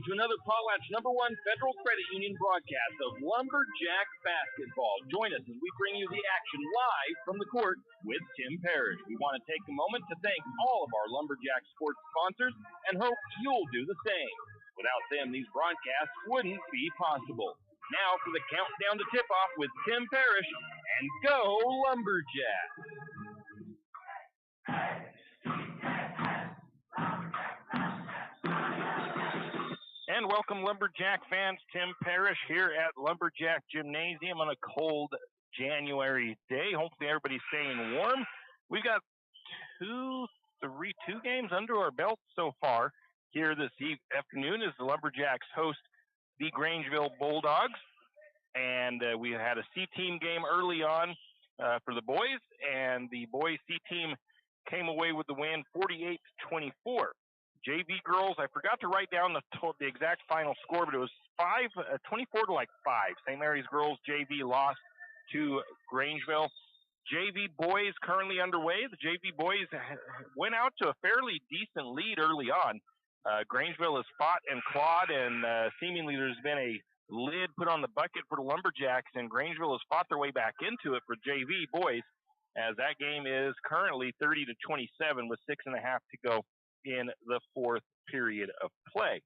to another Potlatch #1 Federal Credit Union broadcast of Lumberjack Basketball. Join us as we bring you the action live from the court with Tim Parrish. We want to take a moment to thank all of our Lumberjack sports sponsors and hope you'll do the same. Without them, these broadcasts wouldn't be possible. Now for the countdown to tip-off with Tim Parrish, and go Lumberjacks! And welcome, Lumberjack fans. Tim Parrish here at Lumberjack Gymnasium on a cold January day. Hopefully everybody's staying warm. We've got two games under our belt so far here this afternoon as the Lumberjacks host the Grangeville Bulldogs. And we had a C-team game early on for the boys, and the boys C-team came away with the win 48-24. JV girls, I forgot to write down the exact final score, but it was 24 to 5. St. Mary's girls JV lost to Grangeville. JV boys currently underway. The JV boys went out to a fairly decent lead early on. Grangeville has fought and clawed, and seemingly there's been a lid put on the bucket for the Lumberjacks, and Grangeville has fought their way back into it for JV boys, as that game is currently 30-27 with 6.5 to go in the fourth period of play.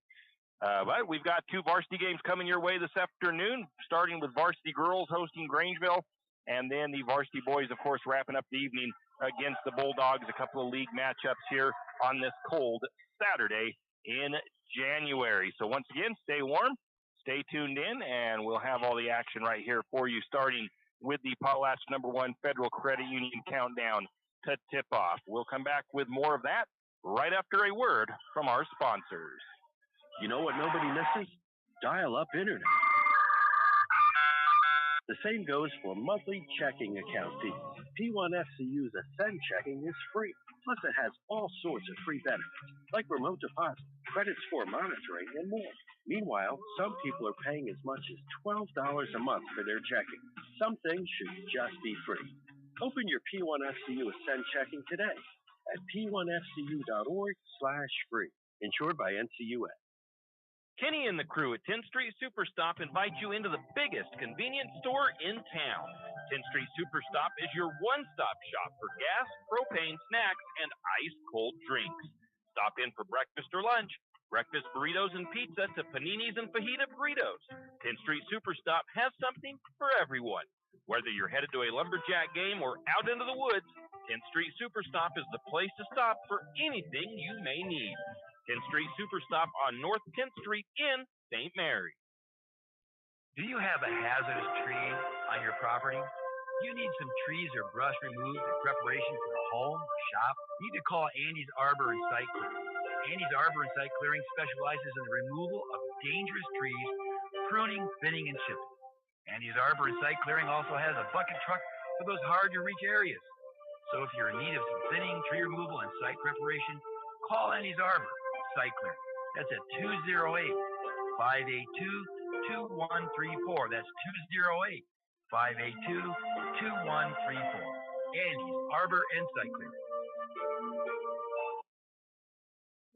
But we've got two varsity games coming your way this afternoon, starting with varsity girls hosting Grangeville, and then the varsity boys, of course, wrapping up the evening against the Bulldogs, a couple of league matchups here on this cold Saturday in January. So once again, stay warm, stay tuned in, and we'll have all the action right here for you, starting with the Potlatch #1 Federal Credit Union countdown to tip-off. We'll come back with more of that right after a word from our sponsors. You know what nobody misses? Dial-up internet. The same goes for monthly checking account fees. P1FCU's Ascend Checking is free. Plus, it has all sorts of free benefits, like remote deposit, credits for monitoring, and more. Meanwhile, some people are paying as much as $12 a month for their checking. Some things should just be free. Open your P1FCU Ascend Checking today at p1fcu.org/free. Insured by NCUA. Kenny and the crew at 10th Street Superstop invite you into the biggest convenience store in town. 10th Street Superstop is your one-stop shop for gas, propane, snacks, and ice-cold drinks. Stop in for breakfast or lunch, breakfast burritos and pizza to paninis and fajita burritos. 10th Street Superstop has something for everyone. Whether you're headed to a Lumberjack game or out into the woods, 10th Street Superstop is the place to stop for anything you may need. 10th Street Superstop on North 10th Street in St. Mary. Do you have a hazardous tree on your property? Do you need some trees or brush removed in preparation for a home or shop? You need to call Andy's Arbor and Site Clearing. Andy's Arbor and Site Clearing specializes in the removal of dangerous trees, pruning, thinning, and chipping. Andy's Arbor and Site Clearing also has a bucket truck for those hard-to-reach areas. So if you're in need of some thinning, tree removal, and site preparation, call Andy's Arbor Site Clearing. That's at 208-582-2134. That's 208-582-2134. Andy's Arbor and Site Clearing.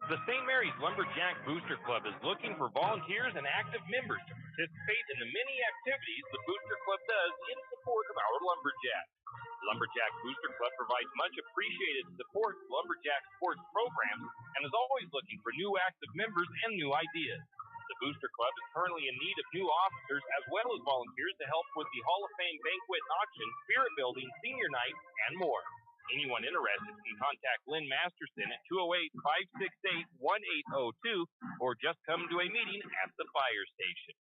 The St. Mary's Lumberjack Booster Club is looking for volunteers and active members to participate in the many activities the Booster Club does in support of our Lumberjacks. The Lumberjack Booster Club provides much appreciated support to Lumberjack sports programs and is always looking for new active members and new ideas. The Booster Club is currently in need of new officers as well as volunteers to help with the Hall of Fame banquet and auction, spirit building, senior night, and more. Anyone interested can contact Lynn Masterson at 208-568-1802 or just come to a meeting at the fire station.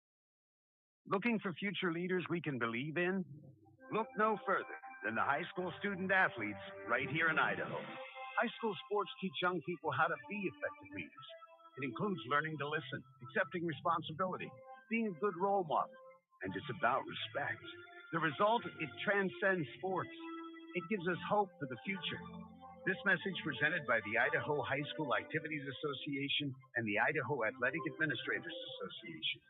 Looking for future leaders we can believe in? Look no further than the high school student athletes right here in Idaho. High school sports teach young people how to be effective leaders. It includes learning to listen, accepting responsibility, being a good role model, and it's about respect. The result, it transcends sports. It gives us hope for the future. This message presented by the Idaho High School Activities Association and the Idaho Athletic Administrators Association.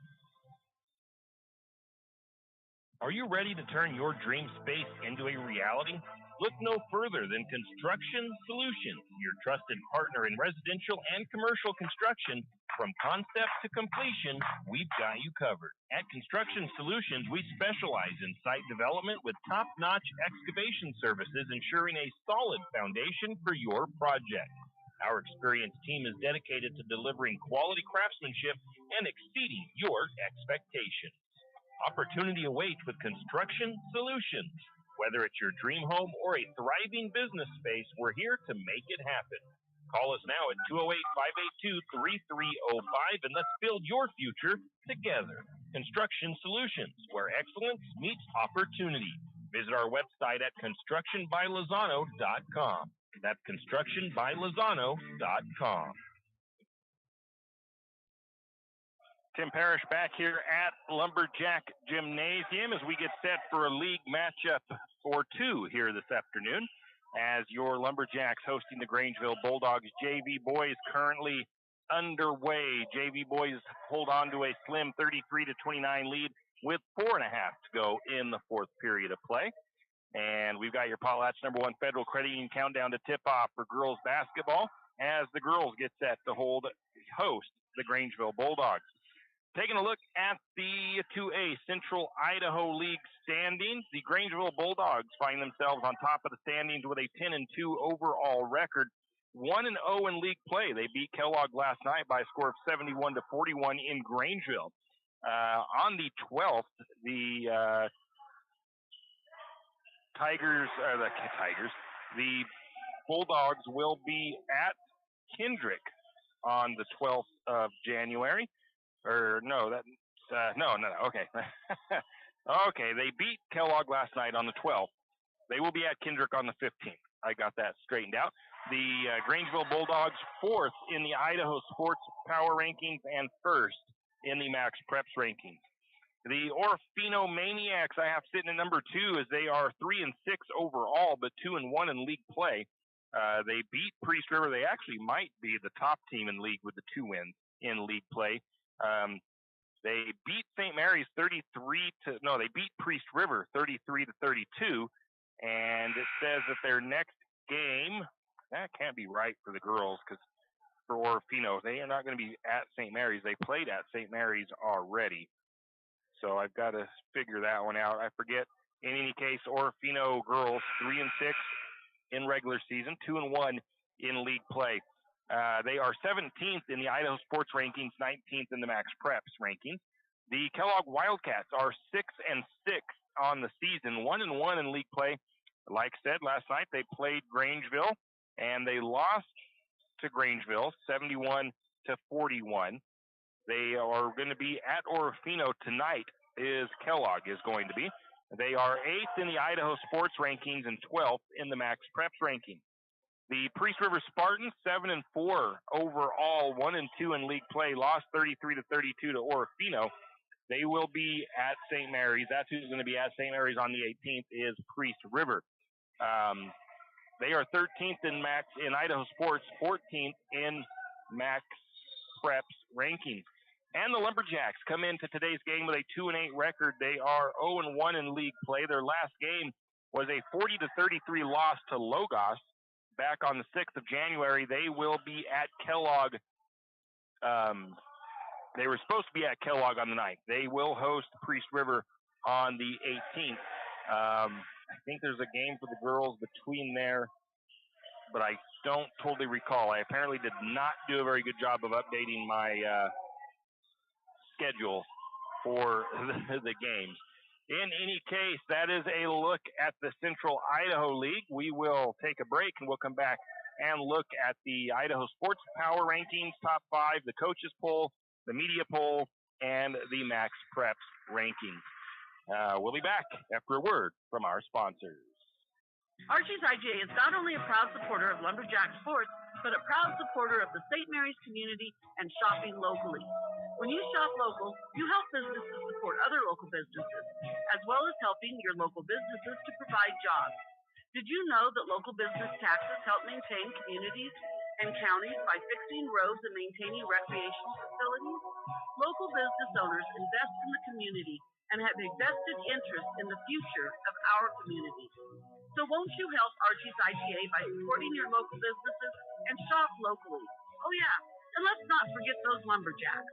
Are you ready to turn your dream space into a reality? Look no further than Construction Solutions, your trusted partner in residential and commercial construction. From concept to completion, we've got you covered. At Construction Solutions, we specialize in site development with top-notch excavation services, ensuring a solid foundation for your project. Our experienced team is dedicated to delivering quality craftsmanship and exceeding your expectations. Opportunity awaits with Construction Solutions. Whether it's your dream home or a thriving business space, we're here to make it happen. Call us now at 208-582-3305 and let's build your future together. Construction Solutions, where excellence meets opportunity. Visit our website at constructionbylozano.com. That's constructionbylozano.com. Tim Parrish back here at Lumberjack Gymnasium as we get set for a league matchup for two here this afternoon, as your Lumberjacks hosting the Grangeville Bulldogs. JV boys currently underway. JV boys hold on to a slim 33-29 lead with 4.5 to go in the fourth period of play. And we've got your Potlatch #1 Federal Credit Union countdown to tip off for girls basketball as the girls get set to host the Grangeville Bulldogs. Taking a look at the 2A Central Idaho League standings, the Grangeville Bulldogs find themselves on top of the standings with a 10-2 overall record, 1-0 in league play. They beat Kellogg last night by a score of 71-41 in Grangeville. On the 12th, the the Bulldogs will be at Kendrick on the 12th of January. Okay. Okay, they beat Kellogg last night on the 12th. They will be at Kendrick on the 15th. I got that straightened out. The Grangeville Bulldogs, 4th in the Idaho Sports Power Rankings and 1st in the Max Preps Rankings. The Orofino Maniacs I have sitting at number 2 as they are 3-6 overall, but 2-1 in league play. They beat Priest River. They actually might be the top team in league with the 2 wins in league play. They beat St. Mary's they beat Priest River 33-32, and it says that their next game, that can't be right for the girls, because for Orofino, they are not going to be at St. Mary's. They played at St. Mary's already, so I've got to figure that one out. I forget. In any case, Orofino girls 3-6 in regular season, 2-1 in league play. They are 17th in the Idaho Sports Rankings, 19th in the Max Preps Rankings. The Kellogg Wildcats are 6-6 on the season, 1-1 in league play. Like I said, last night they played Grangeville, and they lost to Grangeville 71-41. They are going to be at Orofino tonight, Kellogg is going to be. They are 8th in the Idaho Sports Rankings and 12th in the Max Preps Rankings. The Priest River Spartans, 7-4 overall, 1-2 in league play, lost 33-32 to Orofino. They will be at St. Mary's. That's who's going to be at St. Mary's on the 18th is Priest River. They are 13th in Idaho Sports, 14th in Max Preps Rankings. And the Lumberjacks come into today's game with a 2-8 record. They are 0-1 in league play. Their last game was a 40-33 loss to Logos. Back on the 6th of January, they will be at Kellogg. They were supposed to be at Kellogg on the 9th. They will host Priest River on the 18th. I think there's a game for the girls between there, but I don't totally recall. I apparently did not do a very good job of updating my schedule for the games. In any case, that is a look at the Central Idaho League. We will take a break and we'll come back and look at the Idaho Sports Power Rankings, top 5, the coaches poll, the media poll, and the Max Preps Rankings. We'll be back after a word from our sponsors. Archie's IGA is not only a proud supporter of Lumberjack sports, but a proud supporter of the St. Mary's community and shopping locally. When you shop local, you help businesses support other local businesses, as well as helping your local businesses to provide jobs. Did you know that local business taxes help maintain communities and counties by fixing roads and maintaining recreational facilities? Local business owners invest in the community and have a vested interest in the future of our community. So won't you help Archie's IGA by supporting your local businesses and shop locally? Oh yeah, and let's not forget those Lumberjacks.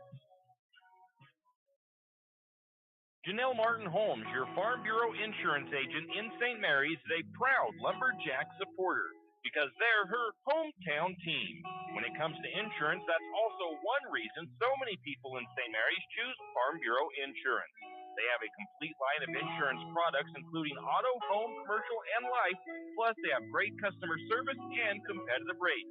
Janelle Martin Holmes, your Farm Bureau insurance agent in St. Mary's, is a proud Lumberjack supporter because they're her hometown team. When it comes to insurance, that's also one reason so many people in St. Mary's choose Farm Bureau insurance. They have a complete line of insurance products, including auto, home, commercial, and life, plus they have great customer service and competitive rates.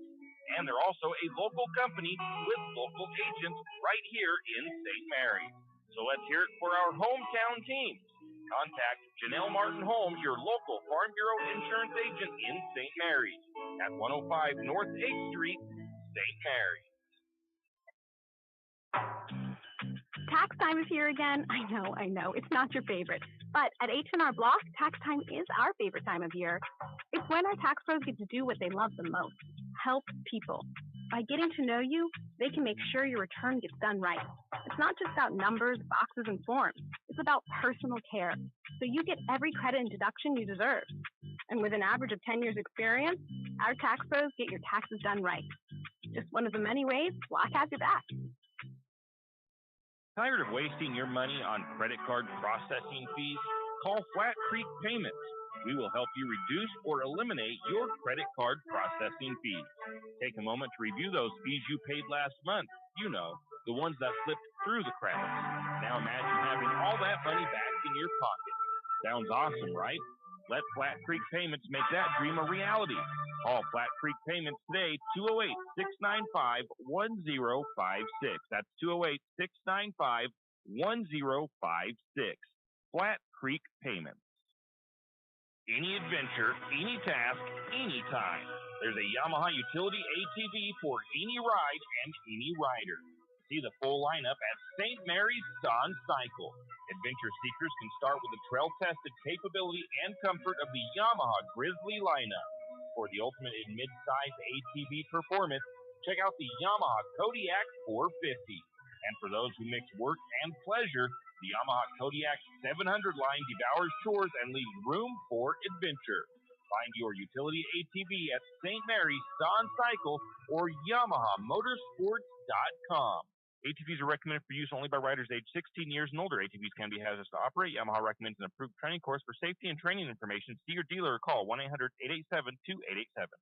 And they're also a local company with local agents right here in St. Mary's. So let's hear it for our hometown team. Contact Janelle Martin Holmes, your local Farm Bureau insurance agent in St. Mary's at 105 North 8th Street, St. Mary's. Tax time is here again. I know. It's not your favorite. But at H&R Block, tax time is our favorite time of year. It's when our tax pros get to do what they love the most, help people. By getting to know you, they can make sure your return gets done right. It's not just about numbers, boxes, and forms. It's about personal care, so you get every credit and deduction you deserve. And with an average of 10 years experience, our tax pros get your taxes done right. Just one of the many ways Block has your back. Tired of wasting your money on credit card processing fees? Call Flat Creek Payments. We will help you reduce or eliminate your credit card processing fees. Take a moment to review those fees you paid last month. You know, the ones that slipped through the cracks. Now imagine having all that money back in your pocket. Sounds awesome, right? Let Flat Creek Payments make that dream a reality. Call Flat Creek Payments today, 208-695-1056. That's 208-695-1056. Flat Creek Payments. Any adventure, any task, anytime. There's a Yamaha utility ATV for any ride and any rider. See the full lineup at St. Mary's Dawn Cycle. Adventure seekers can start with the trail-tested capability and comfort of the Yamaha Grizzly lineup. For the ultimate in mid-size ATV performance, check out the Yamaha Kodiak 450. And for those who mix work and pleasure, the Yamaha Kodiak 700 line devours chores and leaves room for adventure. Find your utility ATV at St. Mary's Dawn Cycle or YamahaMotorsports.com. ATVs are recommended for use only by riders aged 16 years and older. ATVs can be hazardous to operate. Yamaha recommends an approved training course for safety and training information. See your dealer or call 1-800-887-2887.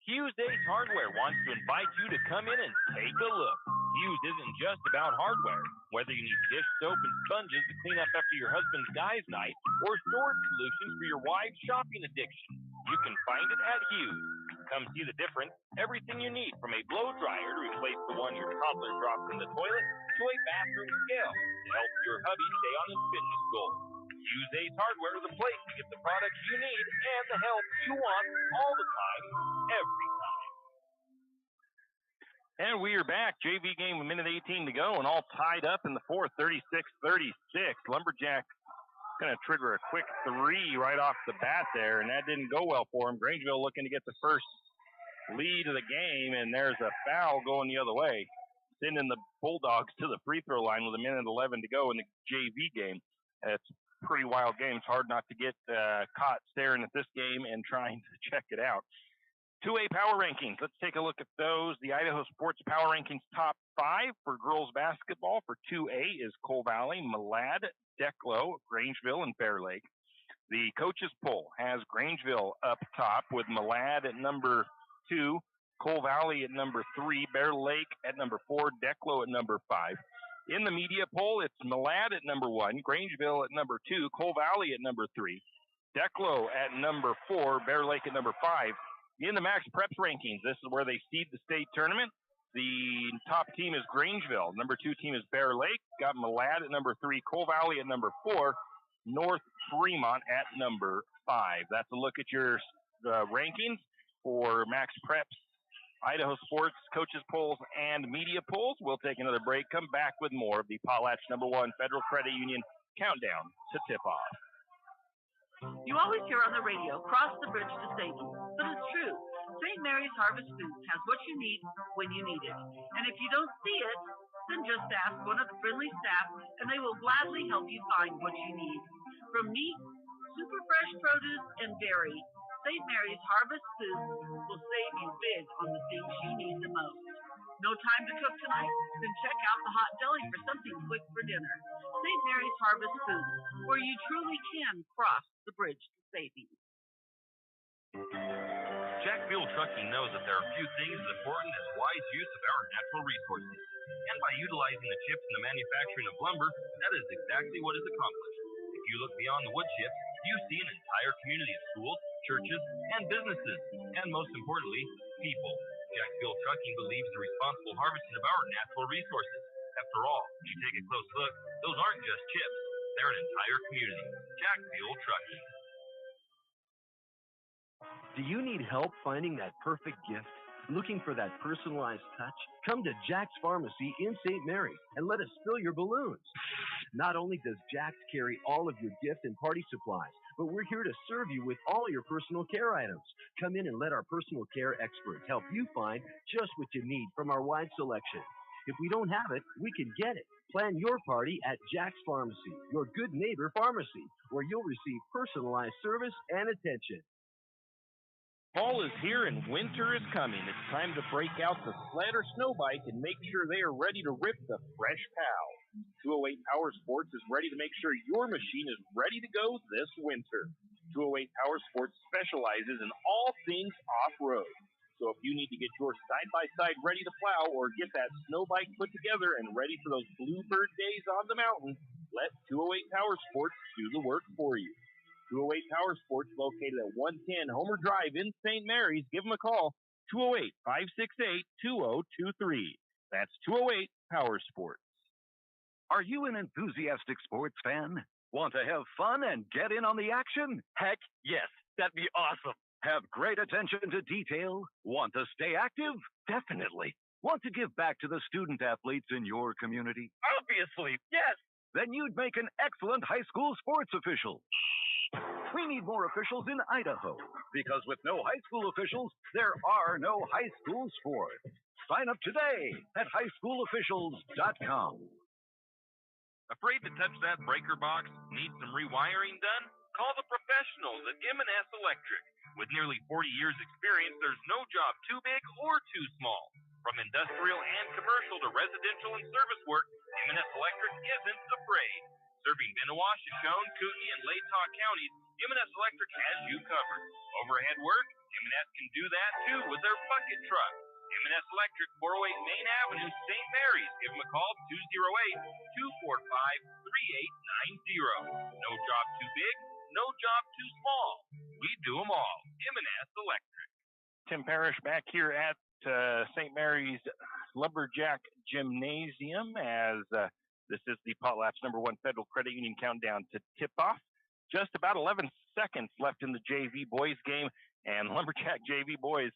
Hughes Ace Hardware wants to invite you to come in and take a look. Hughes isn't just about hardware. Whether you need dish soap and sponges to clean up after your husband's guys' night or storage solutions for your wife's shopping addiction, you can find it at Hughes. Come see the difference. Everything you need, from a blow dryer to replace the one your toddler drops in the toilet to a bathroom scale to help your hubby stay on his fitness goals. Hughes Ace Hardware is the place to get the products you need and the help you want all the time, every time. And we are back. JV game, 1:18 to go, and all tied up in the fourth, 36-36. Lumberjacks going to trigger a quick three right off the bat there, and that didn't go well for him. Grangeville looking to get the first lead of the game, and there's a foul going the other way, sending the Bulldogs to the free throw line with 1:11 to go in the JV game. It's a pretty wild game. It's hard not to get caught staring at this game and trying to check it out. 2A power rankings. Let's take a look at those. The Idaho Sports Power Rankings top 5 for girls basketball for 2A is Cole Valley, Malad, Declo, Grangeville, and Bear Lake. The coaches poll has Grangeville up top with Malad at number 2, Cole Valley at number 3, Bear Lake at number 4, Declo at number 5. In the media poll, it's Malad at number 1, Grangeville at number 2, Cole Valley at number 3, Declo at number 4, Bear Lake at number 5. In the Max Preps rankings, this is where they seed the state tournament. The top team is Grangeville. Number 2 team is Bear Lake. Got Malad at number 3, Cole Valley at number 4, North Fremont at number 5. That's a look at your rankings for Max Preps, Idaho Sports, coaches polls, and media polls. We'll take another break. Come back with more of the Potlatch number 1 Federal Credit Union countdown to tip-off. You always hear on the radio, cross the bridge to safety. But it's true. St. Mary's Harvest Foods has what you need when you need it. And if you don't see it, then just ask one of the friendly staff and they will gladly help you find what you need. From meat, super fresh produce, and dairy, St. Mary's Harvest Foods will save you big on the things you need the most. No time to cook tonight? Then check out the hot deli for something quick for dinner. St. Mary's Harvest Foods, where you truly can cross the bridge to savings. Jack Fuel Trucking knows that there are few things as important as wise use of our natural resources. And by utilizing the chips in the manufacturing of lumber, that is exactly what is accomplished. If you look beyond the wood chips, you see an entire community of schools, churches, and businesses, and most importantly, people. Jack Fuel Trucking believes in the responsible harvesting of our natural resources. After all, when you take a close look, those aren't just chips. They're an entire community. Jack Fuel Trucking. Do you need help finding that perfect gift? Looking for that personalized touch? Come to Jack's Pharmacy in St. Mary's and let us fill your balloons. Not only does Jack's carry all of your gift and party supplies, but we're here to serve you with all your personal care items. Come in and let our personal care experts help you find just what you need from our wide selection. If we don't have it, we can get it. Plan your party at Jack's Pharmacy, your good neighbor pharmacy, where you'll receive personalized service and attention. Fall is here and winter is coming. It's time to break out the sled or snow bike and make sure they are ready to rip the fresh POW. 208 Power Sports is ready to make sure your machine is ready to go this winter. 208 Power Sports specializes in all things off-road. So if you need to get your side-by-side ready to plow or get that snow bike put together and ready for those bluebird days on the mountain, let 208 Power Sports do the work for you. 208 Power Sports, located at 110 Homer Drive in St. Mary's. Give them a call, 208-568-2023. That's 208 Power Sports. Are you an enthusiastic sports fan? Want to have fun and get in on the action? Heck, yes, that'd be awesome. Have great attention to detail? Want to stay active? Definitely. Want to give back to the student athletes in your community? Obviously, yes. Then you'd make an excellent high school sports official. We need more officials in Idaho, because with no high school officials, there are no high school sports. Sign up today at highschoolofficials.com. Afraid to touch that breaker box? Need some rewiring done? Call the professionals at M&S Electric. With nearly 40 years' experience, there's no job too big or too small. From industrial and commercial to residential and service work, M&S Electric isn't afraid. Serving Benawah, Shoshone, Kootenai, and Latah counties, M&S Electric has you covered. Overhead work? M&S can do that too with their bucket truck. M&S Electric, 408 Main Avenue, St. Mary's. Give them a call, 208-245-3890. No job too big, no job too small. We do them all. M&S Electric. Tim Parrish back here at St. Mary's Lumberjack Gymnasium as this is the Potlatch #1 Federal Credit Union countdown to tip-off. Just about 11 seconds left in the JV boys game, and Lumberjack JV boys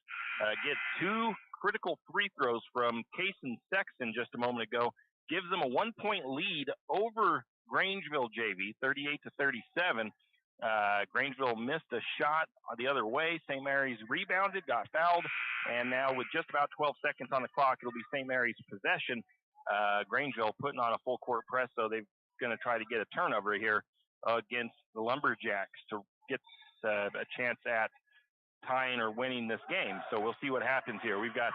get two critical free throws from Cason Sexton just a moment ago. Gives them a 1-point lead over Grangeville JV, 38-37. Grangeville missed a shot the other way. St. Mary's rebounded, got fouled, and now with just about 12 seconds on the clock, it'll be St. Mary's possession. Grangeville putting on a full court press, so they're going to try to get a turnover here against the Lumberjacks to get a chance at tying or winning this game. So we'll see what happens here. We've got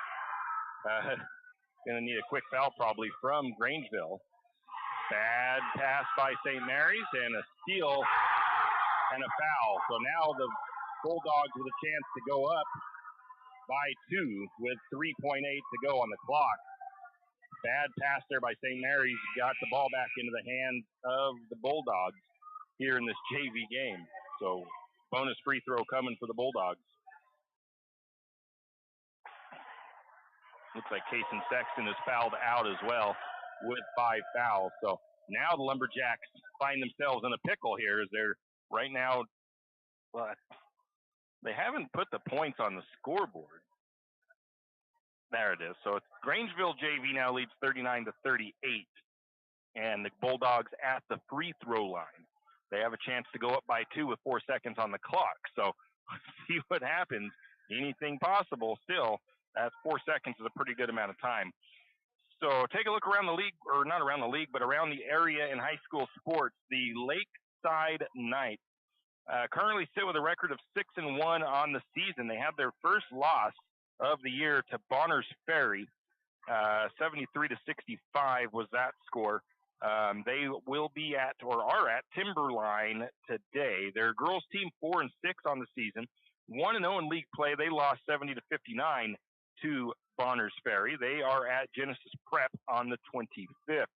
going to need a quick foul probably from Grangeville. Bad pass by St. Mary's and a steal and a foul. So now the Bulldogs with a chance to go up by 2 with 3.8 to go on the clock. Bad pass there by St. Mary's. Got the ball back into the hands of the Bulldogs here in this JV game. So bonus free throw coming for the Bulldogs. Looks like Cason Sexton is fouled out as well with 5 fouls. So now the Lumberjacks find themselves in a pickle here as they're right now, well, they haven't put the points on the scoreboard. There it is. So it's Grangeville JV now leads 39-38, and the Bulldogs at the free throw line. They have a chance to go up by 2 with 4 seconds on the clock. So let's see what happens. Anything possible still. That's 4 seconds is a pretty good amount of time. So take a look around the league, or not around the league, but around the area in high school sports. The Lakeside Knights currently sit with a record of 6-1 on the season. They had their first loss of the year to Bonners Ferry. 73-65 was that score. They will be at, or are at, Timberline today. Their girls team 4-6 on the season. 1-0 in league play. They lost 70-59 to Bonners Ferry. They are at Genesis Prep on the 25th.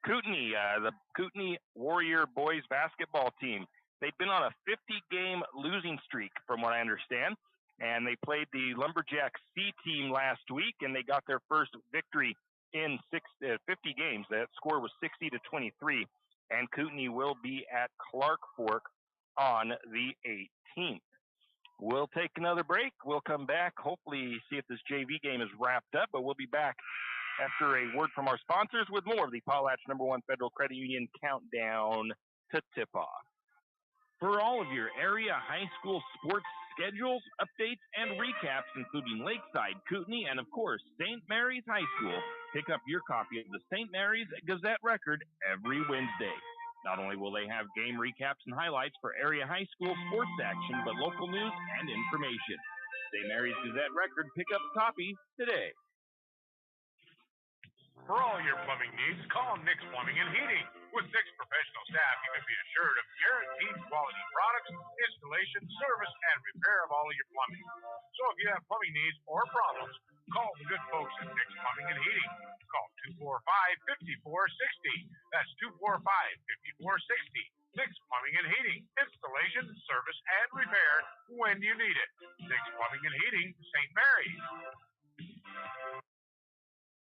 Kootenai, the Kootenai Warrior boys basketball team. They've been on a 50-game losing streak, from what I understand, and they played the Lumberjack C team last week, and they got their first victory in 50 games. That score was 60-23, and Kootenai will be at Clark Fork on the 18th. We'll take another break. We'll come back, hopefully see if this JV game is wrapped up, but we'll be back after a word from our sponsors with more of the Potlatch #1 Federal Credit Union countdown to tip-off. For all of your area high school sports schedules, updates, and recaps, including Lakeside, Kootenai, and of course, St. Mary's High School, pick up your copy of the St. Mary's Gazette-Record every Wednesday. Not only will they have game recaps and highlights for area high school sports action, but local news and information. St. Mary's Gazette-Record, pick up a copy today. For all your plumbing needs, call Nick's Plumbing and Heating. With 6 professional staff, you can be assured of guaranteed quality products, installation, service, and repair of all of your plumbing. So if you have plumbing needs or problems, call the good folks at Nick's Plumbing and Heating. Call 245-5460. That's 245-5460. Nick's Plumbing and Heating. Installation, service, and repair when you need it. Nick's Plumbing and Heating, St. Mary's.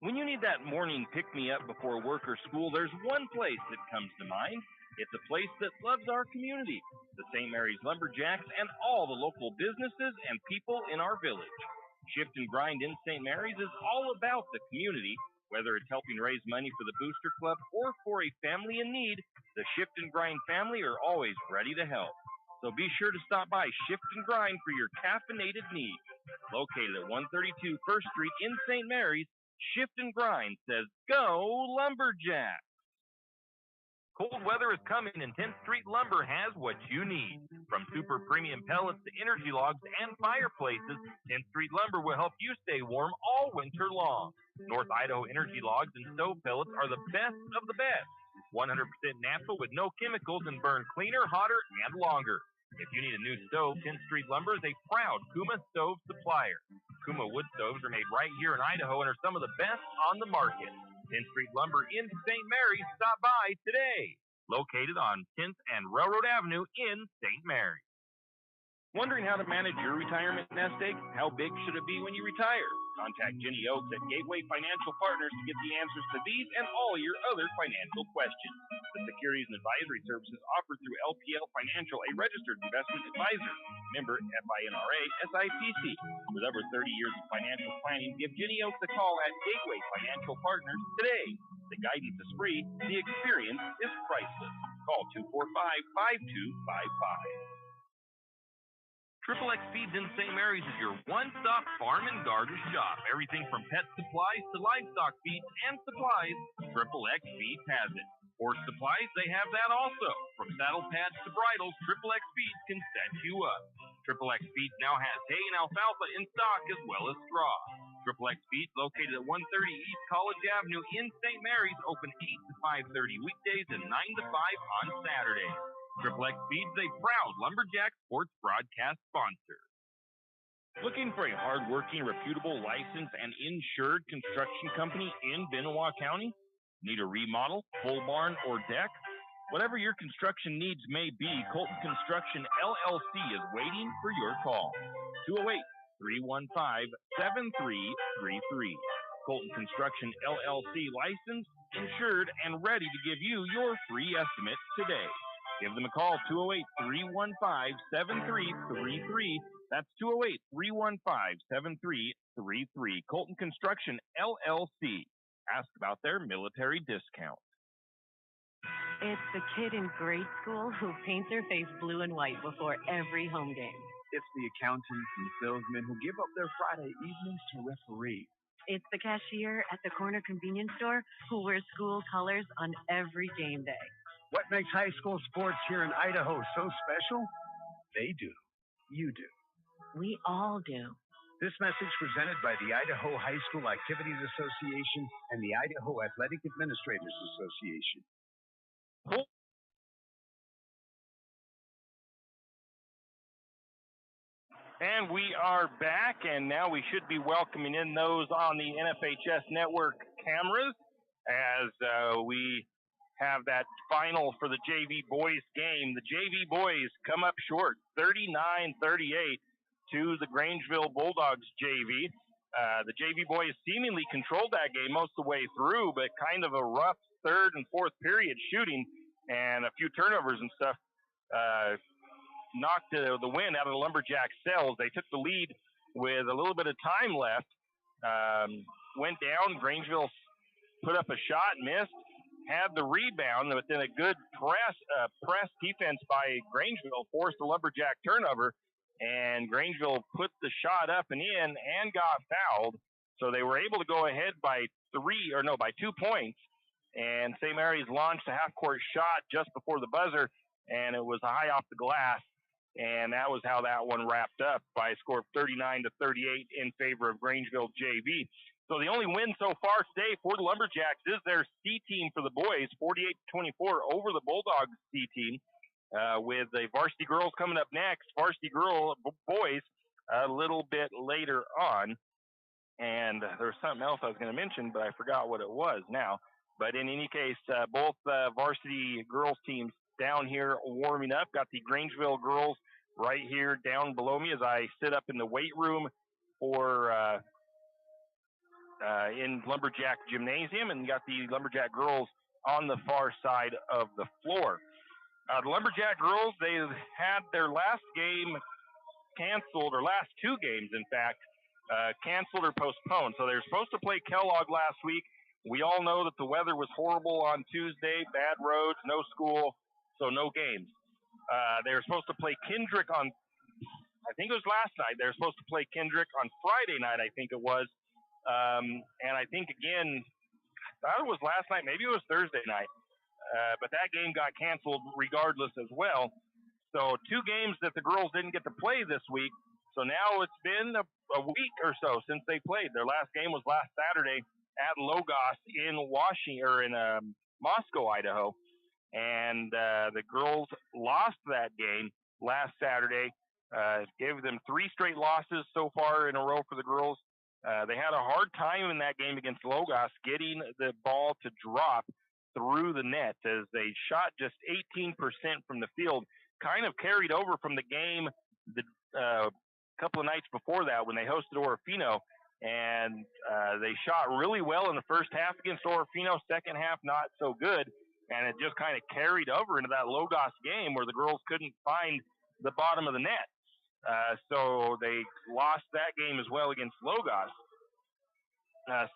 When you need that morning pick-me-up before work or school, there's one place that comes to mind. It's a place that loves our community, the St. Mary's Lumberjacks, and all the local businesses and people in our village. Shift and Grind in St. Mary's is all about the community. Whether it's helping raise money for the Booster Club or for a family in need, the Shift and Grind family are always ready to help. So be sure to stop by Shift and Grind for your caffeinated needs. Located at 132 First Street in St. Mary's, Shift and Grind says, go Lumberjacks! Cold weather is coming, and 10th Street Lumber has what you need. From super premium pellets to energy logs and fireplaces, 10th Street Lumber will help you stay warm all winter long. North Idaho energy logs and stove pellets are the best of the best. 100% natural with no chemicals and burn cleaner, hotter, and longer. If you need a new stove, 10th Street Lumber is a proud Kuma stove supplier. Kuma wood stoves are made right here in Idaho and are some of the best on the market. 10th Street Lumber in St. Mary's. Stop by today. Located on 10th and Railroad Avenue in St. Mary's. Wondering how to manage your retirement nest egg? How big should it be when you retire? Contact Jenny Oaks at Gateway Financial Partners to get the answers to these and all your other financial questions. The securities and advisory services offered through LPL Financial, a registered investment advisor. Member FINRA SIPC. With over 30 years of financial planning, give Jenny Oaks a call at Gateway Financial Partners today. The guidance is free. The experience is priceless. Call 245-5255. Triple X Feeds in St. Mary's is your one-stop farm and garden shop. Everything from pet supplies to livestock feeds and supplies, Triple X Feeds has it. Horse supplies, they have that also. From saddle pads to bridles, Triple X Feeds can set you up. Triple X Feeds now has hay and alfalfa in stock as well as straw. Triple X Feeds, located at 130 East College Avenue in St. Mary's, open 8 to 5:30 weekdays and 9 to 5 on Saturdays. Triple X Feeds, a proud Lumberjack sports broadcast sponsor. Looking for a hard-working, reputable, licensed, and insured construction company in Benoit County? Need a remodel, pole barn, or deck? Whatever your construction needs may be, Colton Construction LLC is waiting for your call. 208-315-7333. Colton Construction LLC, licensed, insured, and ready to give you your free estimate today. Give them a call, 208-315-7333. That's 208-315-7333. Colton Construction, LLC. Ask about their military discount. It's the kid in grade school who paints her face blue and white before every home game. It's the accountants and salesmen who give up their Friday evenings to referee. It's the cashier at the corner convenience store who wears school colors on every game day. What makes high school sports here in Idaho so special? They do. You do. We all do. This message presented by the Idaho High School Activities Association and the Idaho Athletic Administrators Association. And we are back, and now we should be welcoming in those on the NFHS network cameras as we have that final for the JV boys game. The JV boys come up short, 39-38 to the Grangeville Bulldogs JV. The JV boys seemingly controlled that game most of the way through, but kind of a rough third and fourth period shooting and a few turnovers and stuff knocked the wind out of the Lumberjack cells. They took the lead with a little bit of time left. Went down. Grangeville put up a shot, missed, had the rebound, but then a good press defense by Grangeville forced the Lumberjack turnover, and Grangeville put the shot up and in and got fouled. So they were able to go ahead by 2 points. And St. Mary's launched a half-court shot just before the buzzer, and it was high off the glass. And that was how that one wrapped up by a score of 39-38 in favor of Grangeville JV. So the only win so far today for the Lumberjacks is their C team for the boys, 48-24 over the Bulldogs C team, with the varsity girls coming up next. Varsity boys a little bit later on. And there was something else I was going to mention, but I forgot what it was now. But in any case, both varsity girls teams down here warming up. Got the Grangeville girls right here down below me as I sit up in the weight room for in Lumberjack Gymnasium, and got the Lumberjack girls on the far side of the floor. The Lumberjack girls, they had their last game canceled, or last two games, in fact, canceled or postponed. So they were supposed to play Kellogg last week. We all know that the weather was horrible on Tuesday, bad roads, no school, so no games. They were supposed to play Kendrick on, I think it was last night. They were supposed to play Kendrick on Friday night, I think it was. And I think, again, I thought it was last night, maybe it was Thursday night. But that game got canceled regardless as well. So 2 games that the girls didn't get to play this week. So now it's been a week or so since they played. Their last game was last Saturday at Logos in Moscow, Idaho. And the girls lost that game last Saturday. Gave them 3 straight losses so far in a row for the girls. They had a hard time in that game against Logos getting the ball to drop through the net as they shot just 18% from the field, kind of carried over from the game the couple of nights before that when they hosted Orofino. And they shot really well in the first half against Orofino, second half not so good. And it just kind of carried over into that Logos game where the girls couldn't find the bottom of the net. So they lost that game as well against Logos.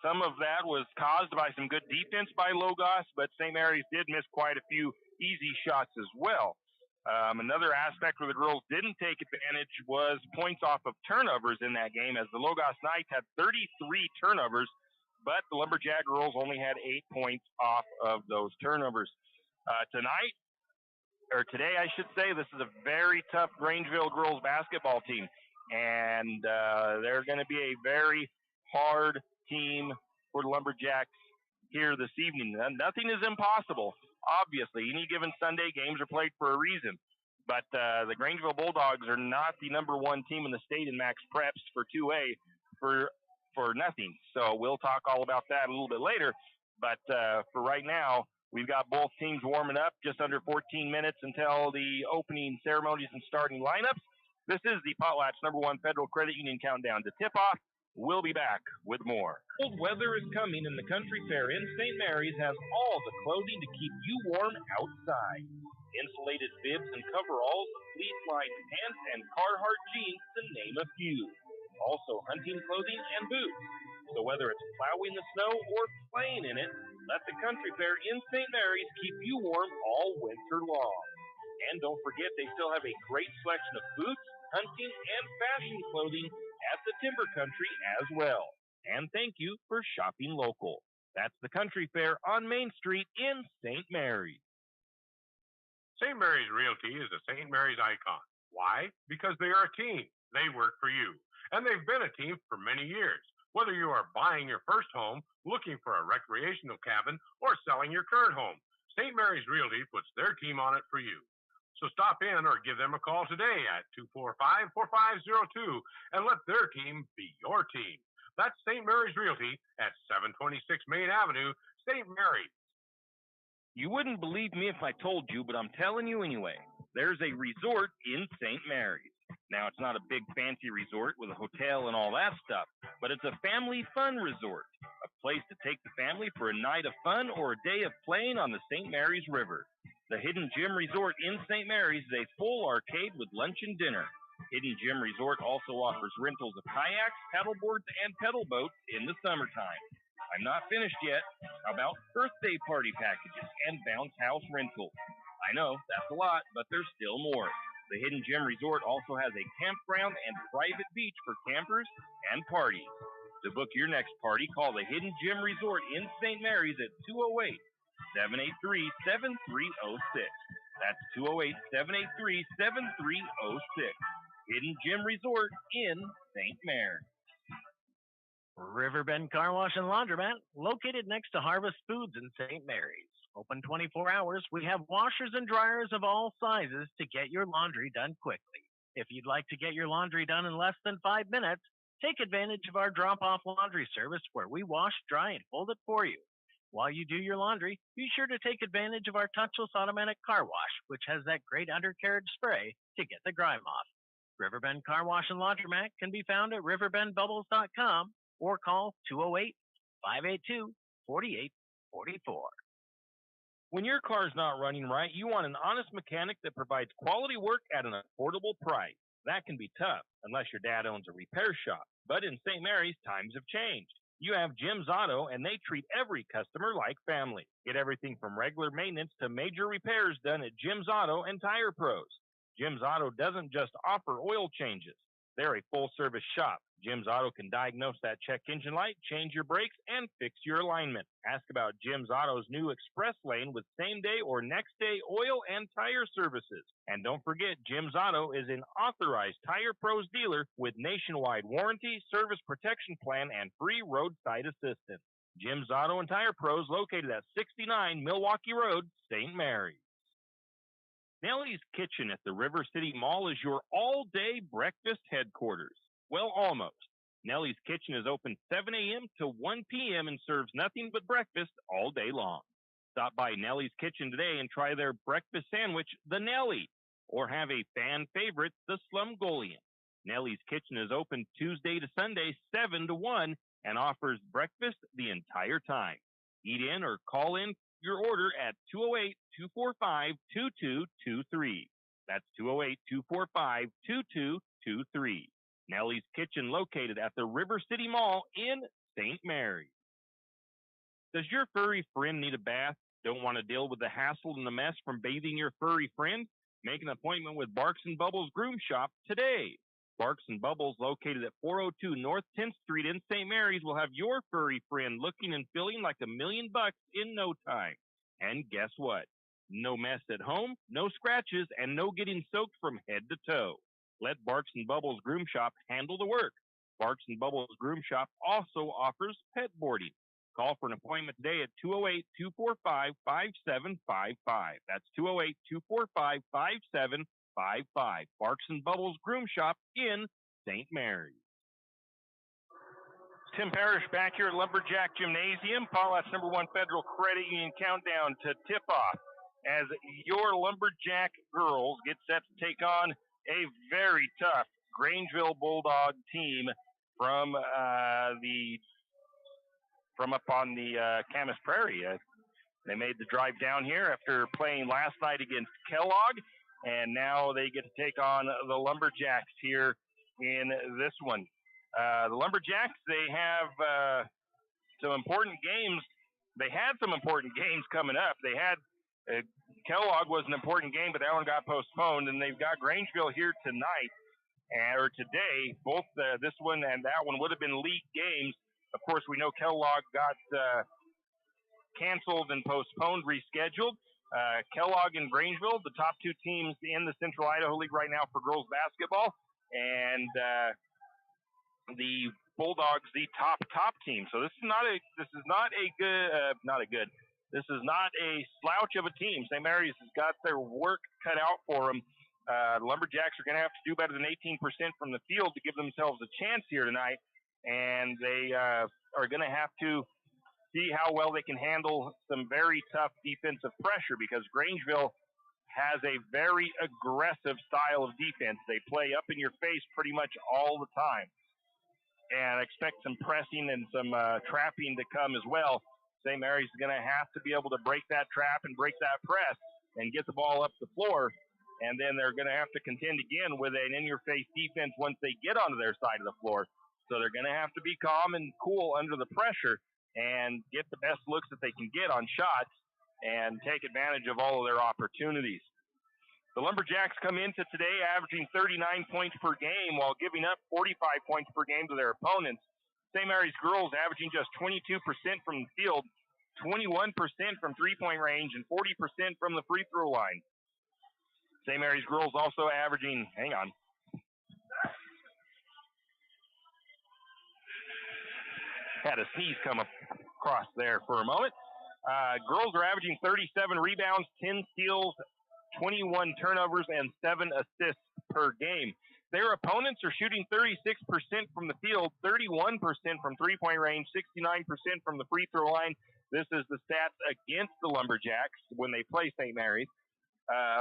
Some of that was caused by some good defense by Logos, but St. Mary's did miss quite a few easy shots as well. Another aspect where the girls didn't take advantage was points off of turnovers in that game, as the Logos Knights had 33 turnovers, but the Lumberjack girls only had 8 points off of those turnovers. Today, I should say, this is a very tough Grangeville girls basketball team, and they're going to be a very hard team for the Lumberjacks here this evening. Nothing is impossible, obviously. Any given Sunday, games are played for a reason, but the Grangeville Bulldogs are not the number 1 team in the state in max preps for 2A for nothing. So we'll talk all about that a little bit later, but for right now, we've got both teams warming up, just under 14 minutes until the opening ceremonies and starting lineups. This is the Potlatch #1 Federal Credit Union Countdown to tip-off. We'll be back with more. Cold weather is coming, and the Country Fair in St. Mary's has all the clothing to keep you warm outside. Insulated bibs and coveralls, fleece-lined pants, and Carhartt jeans, to name a few. Also hunting clothing and boots. So whether it's plowing the snow or playing in it, let the Country Fair in St. Mary's keep you warm all winter long. And don't forget, they still have a great selection of boots, hunting, and fashion clothing at the Timber Country as well. And thank you for shopping local. That's the Country Fair on Main Street in St. Mary's. St. Mary's Realty is a St. Mary's icon. Why? Because they are a team. They work for you. And they've been a team for many years. Whether you are buying your first home, looking for a recreational cabin, or selling your current home, St. Mary's Realty puts their team on it for you. So stop in or give them a call today at 245-4502 and let their team be your team. That's St. Mary's Realty at 726 Main Avenue, St. Mary's. You wouldn't believe me if I told you, but I'm telling you anyway. There's a resort in St. Mary's. Now, it's not a big fancy resort with a hotel and all that stuff, but it's a family fun resort, a place to take the family for a night of fun or a day of playing on the St. Mary's River. The Hidden Gem Resort in St. Mary's is a full arcade with lunch and dinner. Hidden Gem Resort also offers rentals of kayaks, paddleboards, and pedal boats in the summertime. I'm not finished yet. How about birthday party packages and bounce house rentals? I know, that's a lot, but there's still more. The Hidden Gem Resort also has a campground and private beach for campers and parties. To book your next party, call the Hidden Gem Resort in St. Mary's at 208-783-7306. That's 208-783-7306. Hidden Gem Resort in St. Mary's. Riverbend Car Wash and Laundromat, located next to Harvest Foods in St. Mary's. Open 24 hours, we have washers and dryers of all sizes to get your laundry done quickly. If you'd like to get your laundry done in less than 5 minutes, take advantage of our drop-off laundry service where we wash, dry, and fold it for you. While you do your laundry, be sure to take advantage of our touchless automatic car wash, which has that great undercarriage spray to get the grime off. Riverbend Car Wash and Laundromat can be found at riverbendbubbles.com or call 208-582-4844. When your car's not running right, you want an honest mechanic that provides quality work at an affordable price. That can be tough, unless your dad owns a repair shop. But in St. Mary's, times have changed. You have Jim's Auto, and they treat every customer like family. Get everything from regular maintenance to major repairs done at Jim's Auto and Tire Pros. Jim's Auto doesn't just offer oil changes. They're a full-service shop. Jim's Auto can diagnose that check engine light, change your brakes, and fix your alignment. Ask about Jim's Auto's new Express Lane with same-day or next-day oil and tire services. And don't forget, Jim's Auto is an authorized Tire Pros dealer with nationwide warranty, service protection plan, and free roadside assistance. Jim's Auto and Tire Pros located at 69 Milwaukee Road, St. Mary's. Nellie's Kitchen at the River City Mall is your all-day breakfast headquarters. Well, almost. Nellie's Kitchen is open 7 a.m. to 1 p.m. and serves nothing but breakfast all day long. Stop by Nellie's Kitchen today and try their breakfast sandwich, the Nellie, or have a fan favorite, the Slumgolian. Nellie's Kitchen is open Tuesday to Sunday, 7 to 1, and offers breakfast the entire time. Eat in or call in your order at 208-245-2223. That's 208-245-2223. Nellie's Kitchen located at the River City Mall in St. Mary's. Does your furry friend need a bath? Don't want to deal with the hassle and the mess from bathing your furry friend? Make an appointment with Barks & Bubbles Groom Shop today. Barks & Bubbles, located at 402 North 10th Street in St. Mary's, will have your furry friend looking and feeling like $1 million in no time. And guess what? No mess at home, no scratches, and no getting soaked from head to toe. Let Barks & Bubbles Groom Shop handle the work. Barks & Bubbles Groom Shop also offers pet boarding. Call for an appointment today at 208-245-5755. That's 208-245-5755. Barks & Bubbles Groom Shop in St. Mary's. Tim Parrish back here at Lumberjack Gymnasium. Paul, that's number 1 Federal Credit Union countdown to tip-off as your Lumberjack girls get set to take on a very tough Grangeville Bulldog team from up on the Camas Prairie. They made the drive down here after playing last night against Kellogg, and now they get to take on the Lumberjacks here in this one. The Lumberjacks, they have some important games. They had some important games coming up. They had Kellogg was an important game, but that one got postponed, and they've got Grangeville here tonight, or today. Both this one and that one would have been league games, Of course, we know Kellogg got canceled and postponed, rescheduled. Kellogg and Grangeville, the top two teams in the Central Idaho League right now for girls basketball, and the Bulldogs, the top team. So this is not a slouch of a team. St. Mary's has got their work cut out for them. The Lumberjacks are going to have to do better than 18% from the field to give themselves a chance here tonight, and they are going to have to see how well they can handle some very tough defensive pressure, because Grangeville has a very aggressive style of defense. They play up in your face pretty much all the time, and expect some pressing and some trapping to come as well. St. Mary's is going to have to be able to break that trap and break that press and get the ball up the floor, and then they're going to have to contend again with an in-your-face defense once they get onto their side of the floor. So they're going to have to be calm and cool under the pressure and get the best looks that they can get on shots and take advantage of all of their opportunities. The Lumberjacks come into today averaging 39 points per game while giving up 45 points per game to their opponents. St. Mary's girls averaging just 22% from the field, 21% from three-point range, and 40% from the free throw line. St. Mary's girls also averaging, had a sneeze come across there for a moment. Girls are averaging 37 rebounds, 10 steals, 21 turnovers, and 7 assists per game. Their opponents are shooting 36% from the field, 31% from three-point range, 69% from the free throw line. This is the stats against the Lumberjacks when they play St. Mary's.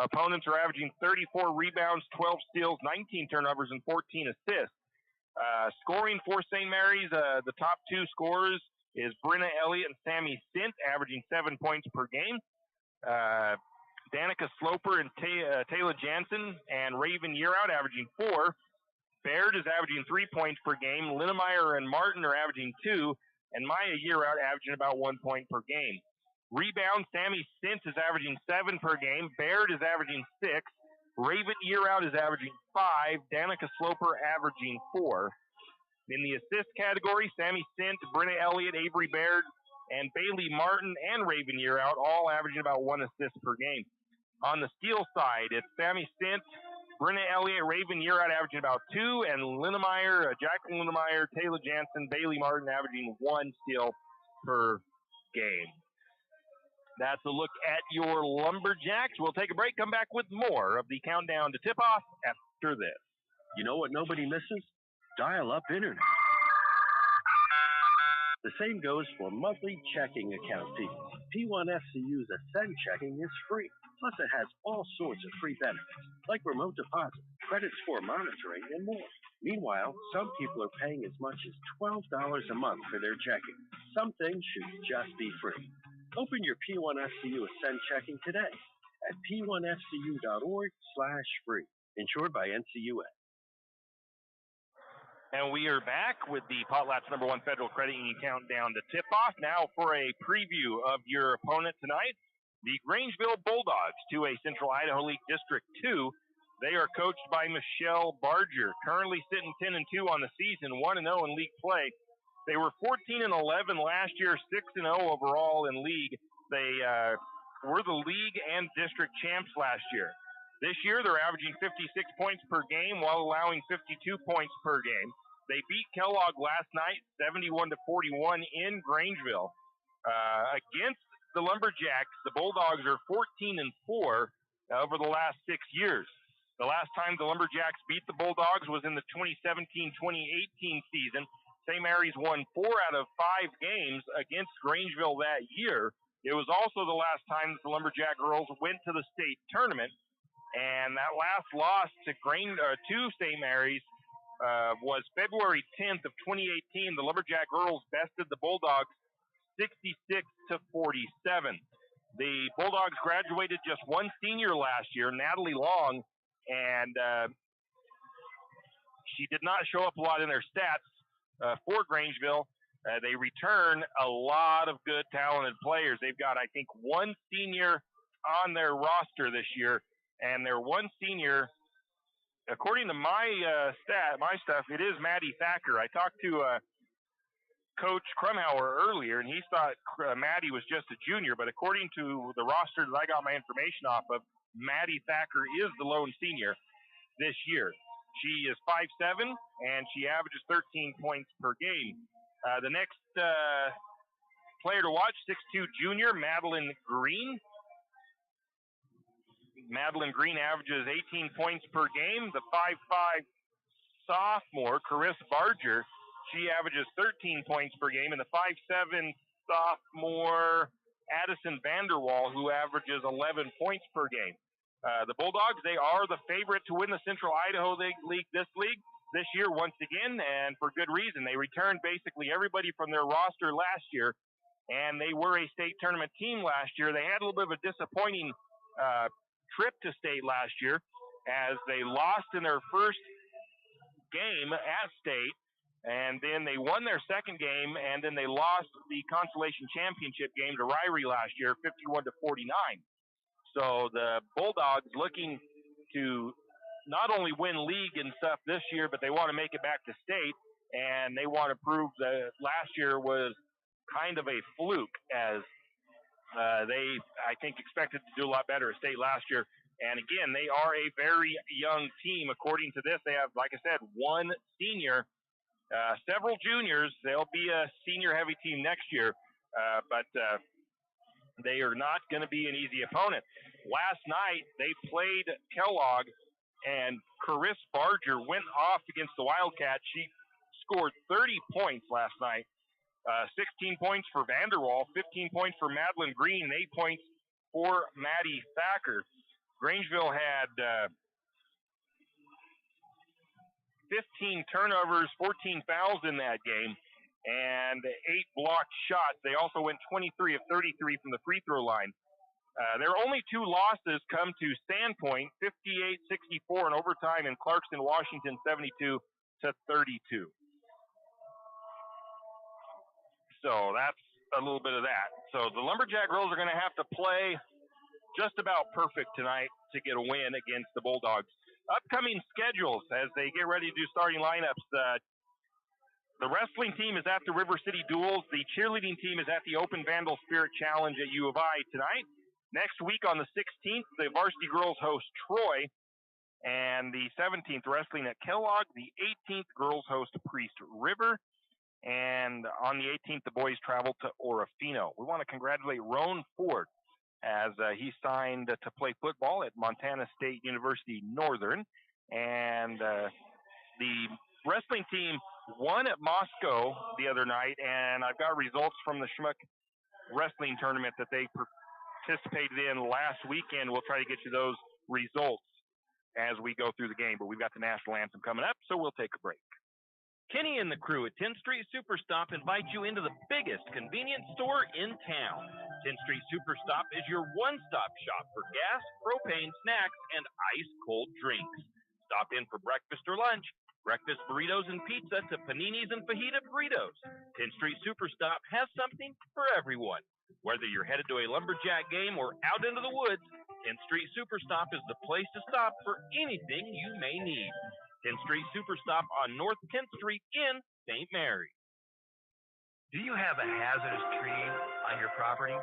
Opponents are averaging 34 rebounds, 12 steals, 19 turnovers, and 14 assists. Scoring for St. Mary's, the top two scorers is Brenna Elliott and Sammy Sint, averaging 7 points per game. Danica Sloper and Taylor Jansen and Raven Yearout averaging 4. Baird is averaging 3 points per game. Linnemeyer and Martin are averaging 2. And Maya Yearout averaging about 1 point per game. Rebounds, Sammy Sint is averaging 7 per game. Baird is averaging 6. Raven Yearout is averaging 5. Danica Sloper averaging 4. In the assist category, Sammy Sint, Brenna Elliott, Avery Baird, and Bailey Martin and Raven Yearout all averaging about 1 assist per game. On the steal side, it's Sammy Sint, Brenna Elliott, Raven Yearout averaging about 2, and Linnemeyer, Jacqueline Linnemeyer, Taylor Jansen, Bailey Martin averaging 1 steal per game. That's a look at your Lumberjacks. We'll take a break, come back with more of the countdown to tip-off after this. You know what nobody misses? Dial-up internet. The same goes for monthly checking account fees. P1FCU's Ascend checking is free. Plus, it has all sorts of free benefits, like remote deposit, credits for monitoring, and more. Meanwhile, some people are paying as much as $12 a month for their checking. Some things should just be free. Open your P1FCU Ascend checking today at p1fcu.org/free. Insured by NCUA. And we are back with the Potlatch #1 Federal Credit Union countdown to tip-off. Now for a preview of your opponent tonight, the Grangeville Bulldogs, 2A Central Idaho League District 2. They are coached by Michelle Barger, currently sitting 10-2 on the season, 1-0 in league play. They were 14-11 last year, 6-0 overall in league. They were the league and district champs last year. This year, they're averaging 56 points per game while allowing 52 points per game. They beat Kellogg last night, 71-41 in Grangeville. Against the Lumberjacks, the Bulldogs are 14-4 over the last 6 years. The last time the Lumberjacks beat the Bulldogs was in the 2017-2018 season. St. Mary's won 4 out of 5 games against Grangeville that year. It was also the last time that the Lumberjack girls went to the state tournament. And that last loss to St. Mary's was February 10th of 2018. The Lumberjack girls bested the Bulldogs 66-47. The Bulldogs graduated just one senior last year, Natalie Long, and she did not show up a lot in their stats for Grangeville. They return a lot of good, talented players. They've got, I think, one senior on their roster this year. And their one senior, according to my stuff, it is Maddie Thacker. I talked to Coach Krumhauer earlier, and he thought Maddie was just a junior, but according to the roster that I got my information off of, Maddie Thacker is the lone senior this year. She is 5'7", and she averages 13 points per game. The next player to watch, 6'2" junior, Madeline Green. Madeline Green averages 18 points per game. The 5'5" sophomore, Carissa Barger, she averages 13 points per game. And the 5'7" sophomore, Addison Vanderwall, who averages 11 points per game. The Bulldogs, they are the favorite to win the Central Idaho League this year once again, and for good reason. They returned basically everybody from their roster last year, and they were a state tournament team last year. They had a little bit of a disappointing trip to state last year as they lost in their first game at state, and then they won their second game, and then they lost the consolation championship game to Ryrie last year, 51-49. So the Bulldogs looking to not only win league and stuff this year, but they want to make it back to state, and they want to prove that last year was kind of a fluke, as they, I think, expected to do a lot better at state last year. And again, they are a very young team. According to this, they have, like I said, one senior, several juniors. They'll be a senior-heavy team next year, but they are not going to be an easy opponent. Last night, they played Kellogg, and Carissa Barger went off against the Wildcats. She scored 30 points last night. 16 points for Vanderwall, 15 points for Madeline Green, and 8 points for Maddie Thacker. Grangeville had 15 turnovers, 14 fouls in that game, and 8 blocked shots. They also went 23 of 33 from the free throw line. Their only 2 losses come to Sandpoint, 58-64 in overtime, and Clarkston, Washington, 72-32. So that's a little bit of that. So the Lumberjack girls are going to have to play just about perfect tonight to get a win against the Bulldogs. Upcoming schedules as they get ready to do starting lineups. The wrestling team is at the River City Duels. The cheerleading team is at the Open Vandal Spirit Challenge at U of I tonight. Next week on the 16th, the varsity girls host Troy. And the 17th, wrestling at Kellogg. The 18th, girls host Priest River. And on the 18th, the boys travel to Orofino. We want to congratulate Roan Ford as he signed to play football at Montana State University Northern. And the wrestling team won at Moscow the other night, and I've got results from the Schmuck wrestling tournament that they participated in last weekend. We'll try to get you those results as we go through the game, but we've got the national anthem coming up, so we'll take a break. Kenny and the crew at 10th Street Superstop invite you into the biggest convenience store in town. 10th Street Superstop is your one-stop shop for gas, propane, snacks, and ice-cold drinks. Stop in for breakfast or lunch, breakfast burritos and pizza to paninis and fajita burritos. 10th Street Superstop has something for everyone. Whether you're headed to a Lumberjack game or out into the woods, 10th Street Superstop is the place to stop for anything you may need. 10th Street Superstop on North 10th Street in St. Mary. Do you have a hazardous tree on your property?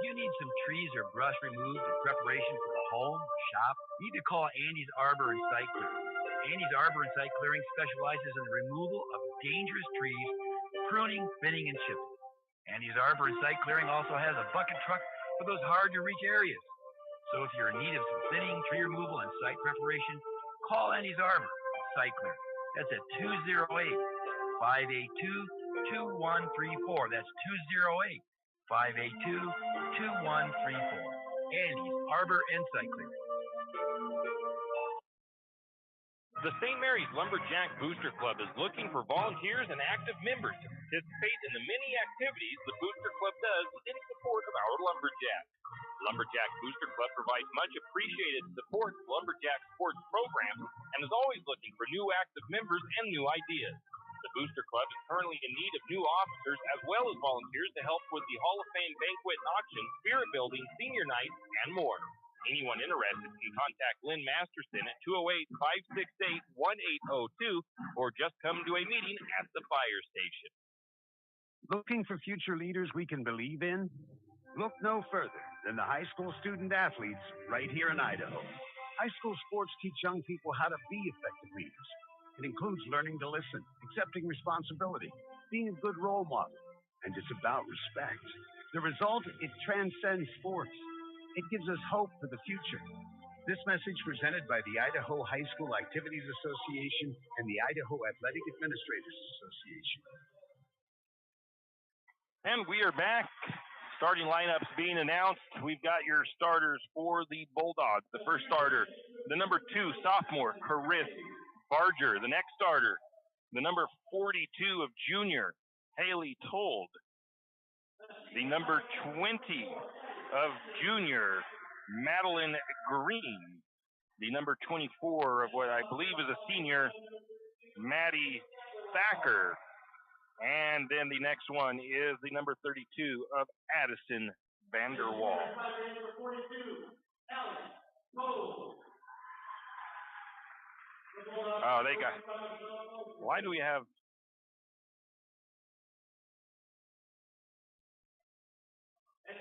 You need some trees or brush removed in preparation for a home or shop? You need to call Andy's Arbor and Site Clearing. Andy's Arbor and Site Clearing specializes in the removal of dangerous trees, pruning, thinning, and chipping. Andy's Arbor and Site Clearing also has a bucket truck for those hard-to-reach areas. So if you're in need of some thinning, tree removal, and site preparation, call Andy's Arbor and Site Clearing. That's at 208-582-2134. That's 208-582-2134. Andy's Arbor and Site Clearing. The St. Mary's Lumberjack Booster Club is looking for volunteers and active members to participate in the many activities the Booster Club does in support of our Lumberjacks. Lumberjack Booster Club provides much appreciated support to Lumberjack sports programs and is always looking for new active members and new ideas. The Booster Club is currently in need of new officers as well as volunteers to help with the Hall of Fame banquet and auction, spirit building, senior night, and more. Anyone interested can contact Lynn Masterson at 208-568-1802 or just come to a meeting at the fire station. Looking for future leaders we can believe in? Look no further than the high school student athletes right here in Idaho. High school sports teach young people how to be effective leaders. It includes learning to listen, accepting responsibility, being a good role model, and it's about respect. The result, it transcends sports. It gives us hope for the future. This message presented by the Idaho High School Activities Association and the Idaho Athletic Administrators Association. And we are back. Starting lineups being announced. We've got your starters for the Bulldogs. The first starter, the number 2 sophomore, Chris Barger. The next starter, the number 42 of junior, Haley Told. The number 20 of junior, Madeline Green. The number 24 of what I believe is a senior, Maddie Thacker. And then the next one is the number 32 of Addison Vanderwall. Oh, they got. Why do we have?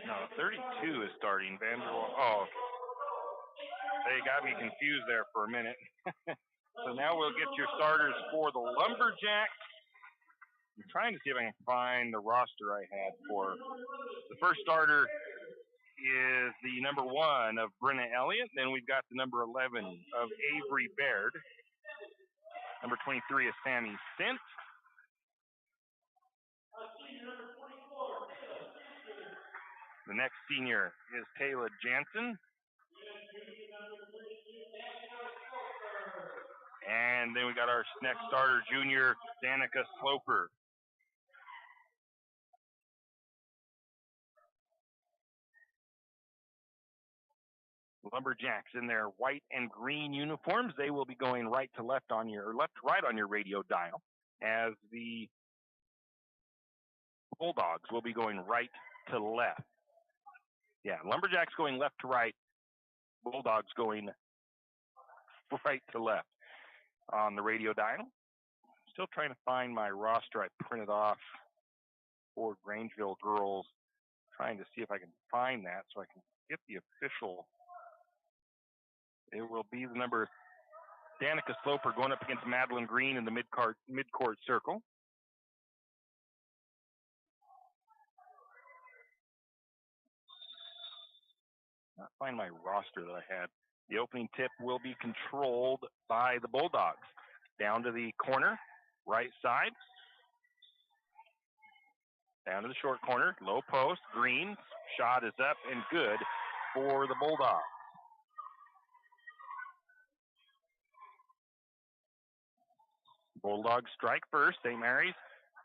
No, 32 is starting. Vanderwall. Oh, they got me confused there for a minute. So now we'll get your starters for the Lumberjacks. I'm trying to see if I can find the roster I had for. The first starter is the number 1 of Brenna Elliott. Then we've got the number 11 of Avery Baird. Number 23 is Sammy Sint. The next senior is Taylor Jansen. And then we got our next starter, junior, Danica Sloper. Lumberjacks in their white and green uniforms. They will be going right to left on your, or left to right on your radio dial, as the Bulldogs will be going right to left. Yeah, Lumberjacks going left to right, Bulldogs going right to left on the radio dial. Still trying to find my roster I printed off for Grangeville girls. Trying to see if I can find that so I can get the official. It will be the number Danica Sloper going up against Madeline Green in the mid-court circle. Not find my roster that I had. The opening tip will be controlled by the Bulldogs. Down to the corner, right side. Down to the short corner, low post, Green. Shot is up and good for the Bulldogs. Bulldogs strike first. St. Mary's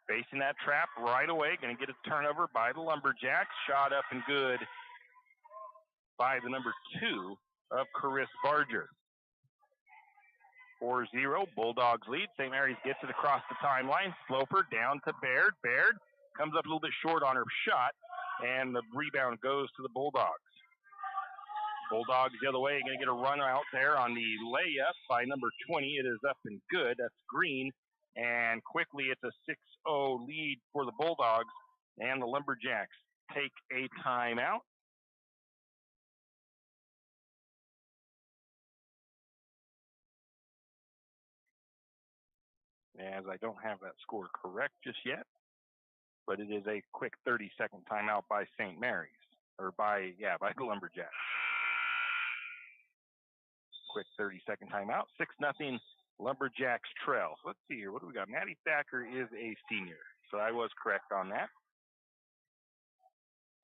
facing that trap right away. Going to get a turnover by the Lumberjacks. Shot up and good by the number 2 of Chris Barger. 4-0, Bulldogs lead. St. Mary's gets it across the timeline. Sloper down to Baird. Baird comes up a little bit short on her shot, and the rebound goes to the Bulldogs. Bulldogs the other way, going to get a run out there on the layup by number 20. It is up and good. That's Green. And quickly, it's a 6-0 lead for the Bulldogs, and the Lumberjacks take a timeout. As I don't have that score correct just yet, but it is a quick 30-second timeout by St. Mary's, or by the Lumberjacks. Quick 30-second timeout. 6-0 Lumberjacks trail. So let's see here. What do we got? Maddie Thacker is a senior, so I was correct on that.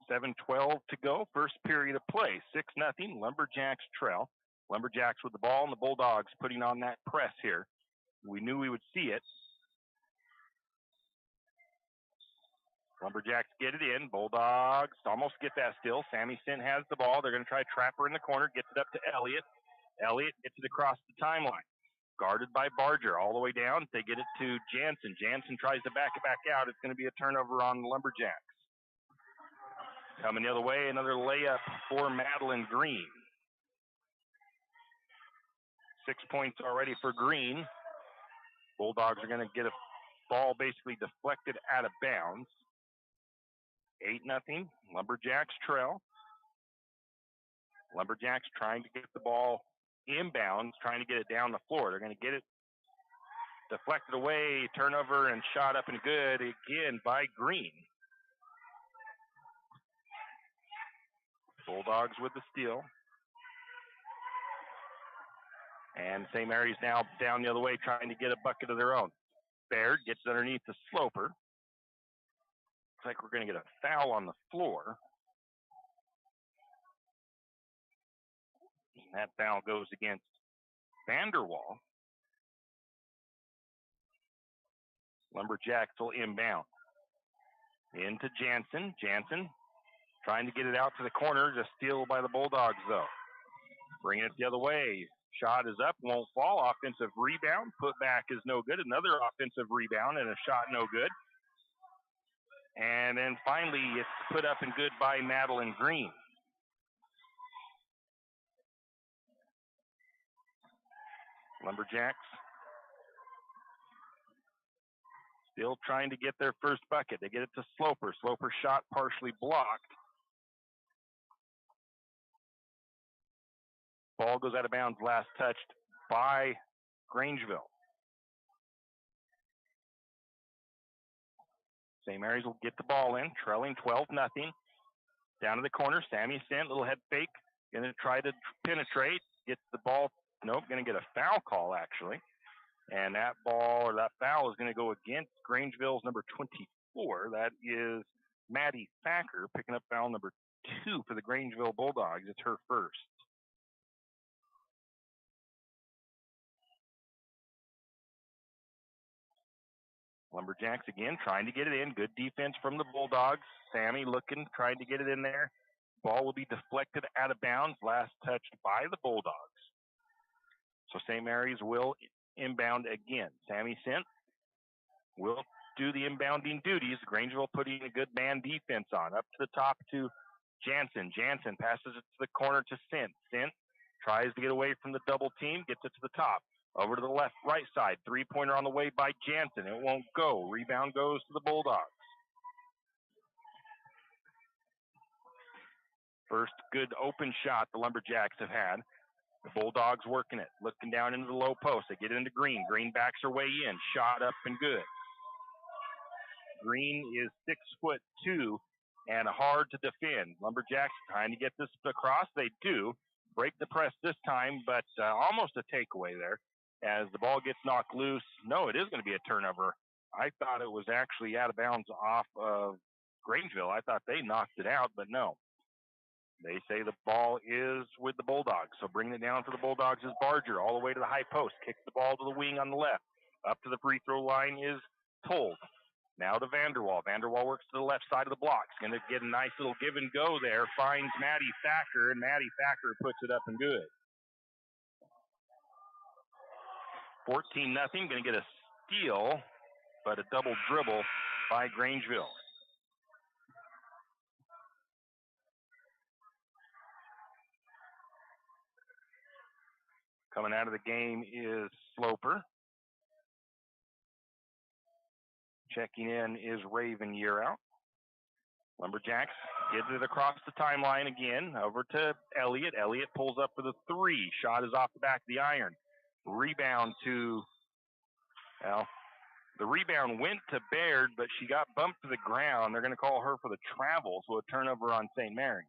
7:12 to go. First period of play. 6-0 Lumberjacks trail. Lumberjacks with the ball, and the Bulldogs putting on that press here. We knew we would see it. Lumberjacks get it in. Bulldogs almost get that still. Sammy Sint has the ball. They're going to try to trap her in the corner. Gets it up to Elliott. Elliott gets it across the timeline. Guarded by Barger all the way down. They get it to Jansen. Jansen tries to back it back out. It's going to be a turnover on the Lumberjacks. Coming the other way, another layup for Madeline Green. 6 points already for Green. Bulldogs are going to get a ball basically deflected out of bounds. 8-0. Lumberjacks trail. Lumberjacks trying to get the ball inbounds, trying to get it down the floor. They're going to get it deflected away, turnover, and shot up and good again by Green. Bulldogs with the steal. And St. Mary's now down the other way trying to get a bucket of their own. Baird gets underneath the sloper. Looks like we're going to get a foul on the floor. And that foul goes against Vanderwall. Lumberjacks will inbound. Into Jansen. Jansen trying to get it out to the corner. Just steal by the Bulldogs, though. Bringing it the other way. Shot is up, won't fall. Offensive rebound. Put back is no good. Another offensive rebound and a shot no good. And then finally, it's put up and good by Madeline Green. Lumberjacks still trying to get their first bucket. They get it to Sloper. Sloper shot partially blocked. Ball goes out of bounds, last touched by Grangeville. St. Mary's will get the ball in, trailing 12-0. Down to the corner, Sammy Sent, little head fake, going to try to penetrate, gets the ball, nope, going to get a foul call actually. And that ball, or that foul is going to go against Grangeville's number 24. That is Maddie Thacker picking up foul number 2 for the Grangeville Bulldogs. It's her first. Lumberjacks again trying to get it in. Good defense from the Bulldogs. Sammy looking, trying to get it in there. Ball will be deflected out of bounds. Last touched by the Bulldogs. So St. Mary's will inbound again. Sammy Sent will do the inbounding duties. Grangeville putting a good man defense on. Up to the top to Jansen. Jansen passes it to the corner to Sent. Sent tries to get away from the double team. Gets it to the top. Over to the left, right side. Three-pointer on the way by Jansen. It won't go. Rebound goes to the Bulldogs. First good open shot the Lumberjacks have had. The Bulldogs working it. Looking down into the low post. They get it into Green. Green backs her way in. Shot up and good. Green is 6'2" and hard to defend. Lumberjacks trying to get this across. They do. Break the press this time, but almost a takeaway there. As the ball gets knocked loose, no, it is going to be a turnover. I thought it was actually out of bounds off of Grangeville. I thought they knocked it out, but no. They say the ball is with the Bulldogs. So bringing it down for the Bulldogs is Barger all the way to the high post. Kicks the ball to the wing on the left. Up to the free throw line is Told. Now to Vanderwall. Vanderwall works to the left side of the blocks. Going to get a nice little give and go there. Finds Maddie Thacker, and Maddie Thacker puts it up and good. 14-0. Going to get a steal, but a double dribble by Grangeville. Coming out of the game is Sloper. Checking in is Raven Yearout. Lumberjacks gets it across the timeline again. Over to Elliott. Elliott pulls up for the 3. Shot is off the back of the iron. Rebound to, well, the rebound went to Baird, but she got bumped to the ground. They're going to call her for the travel, so a turnover on St. Mary's.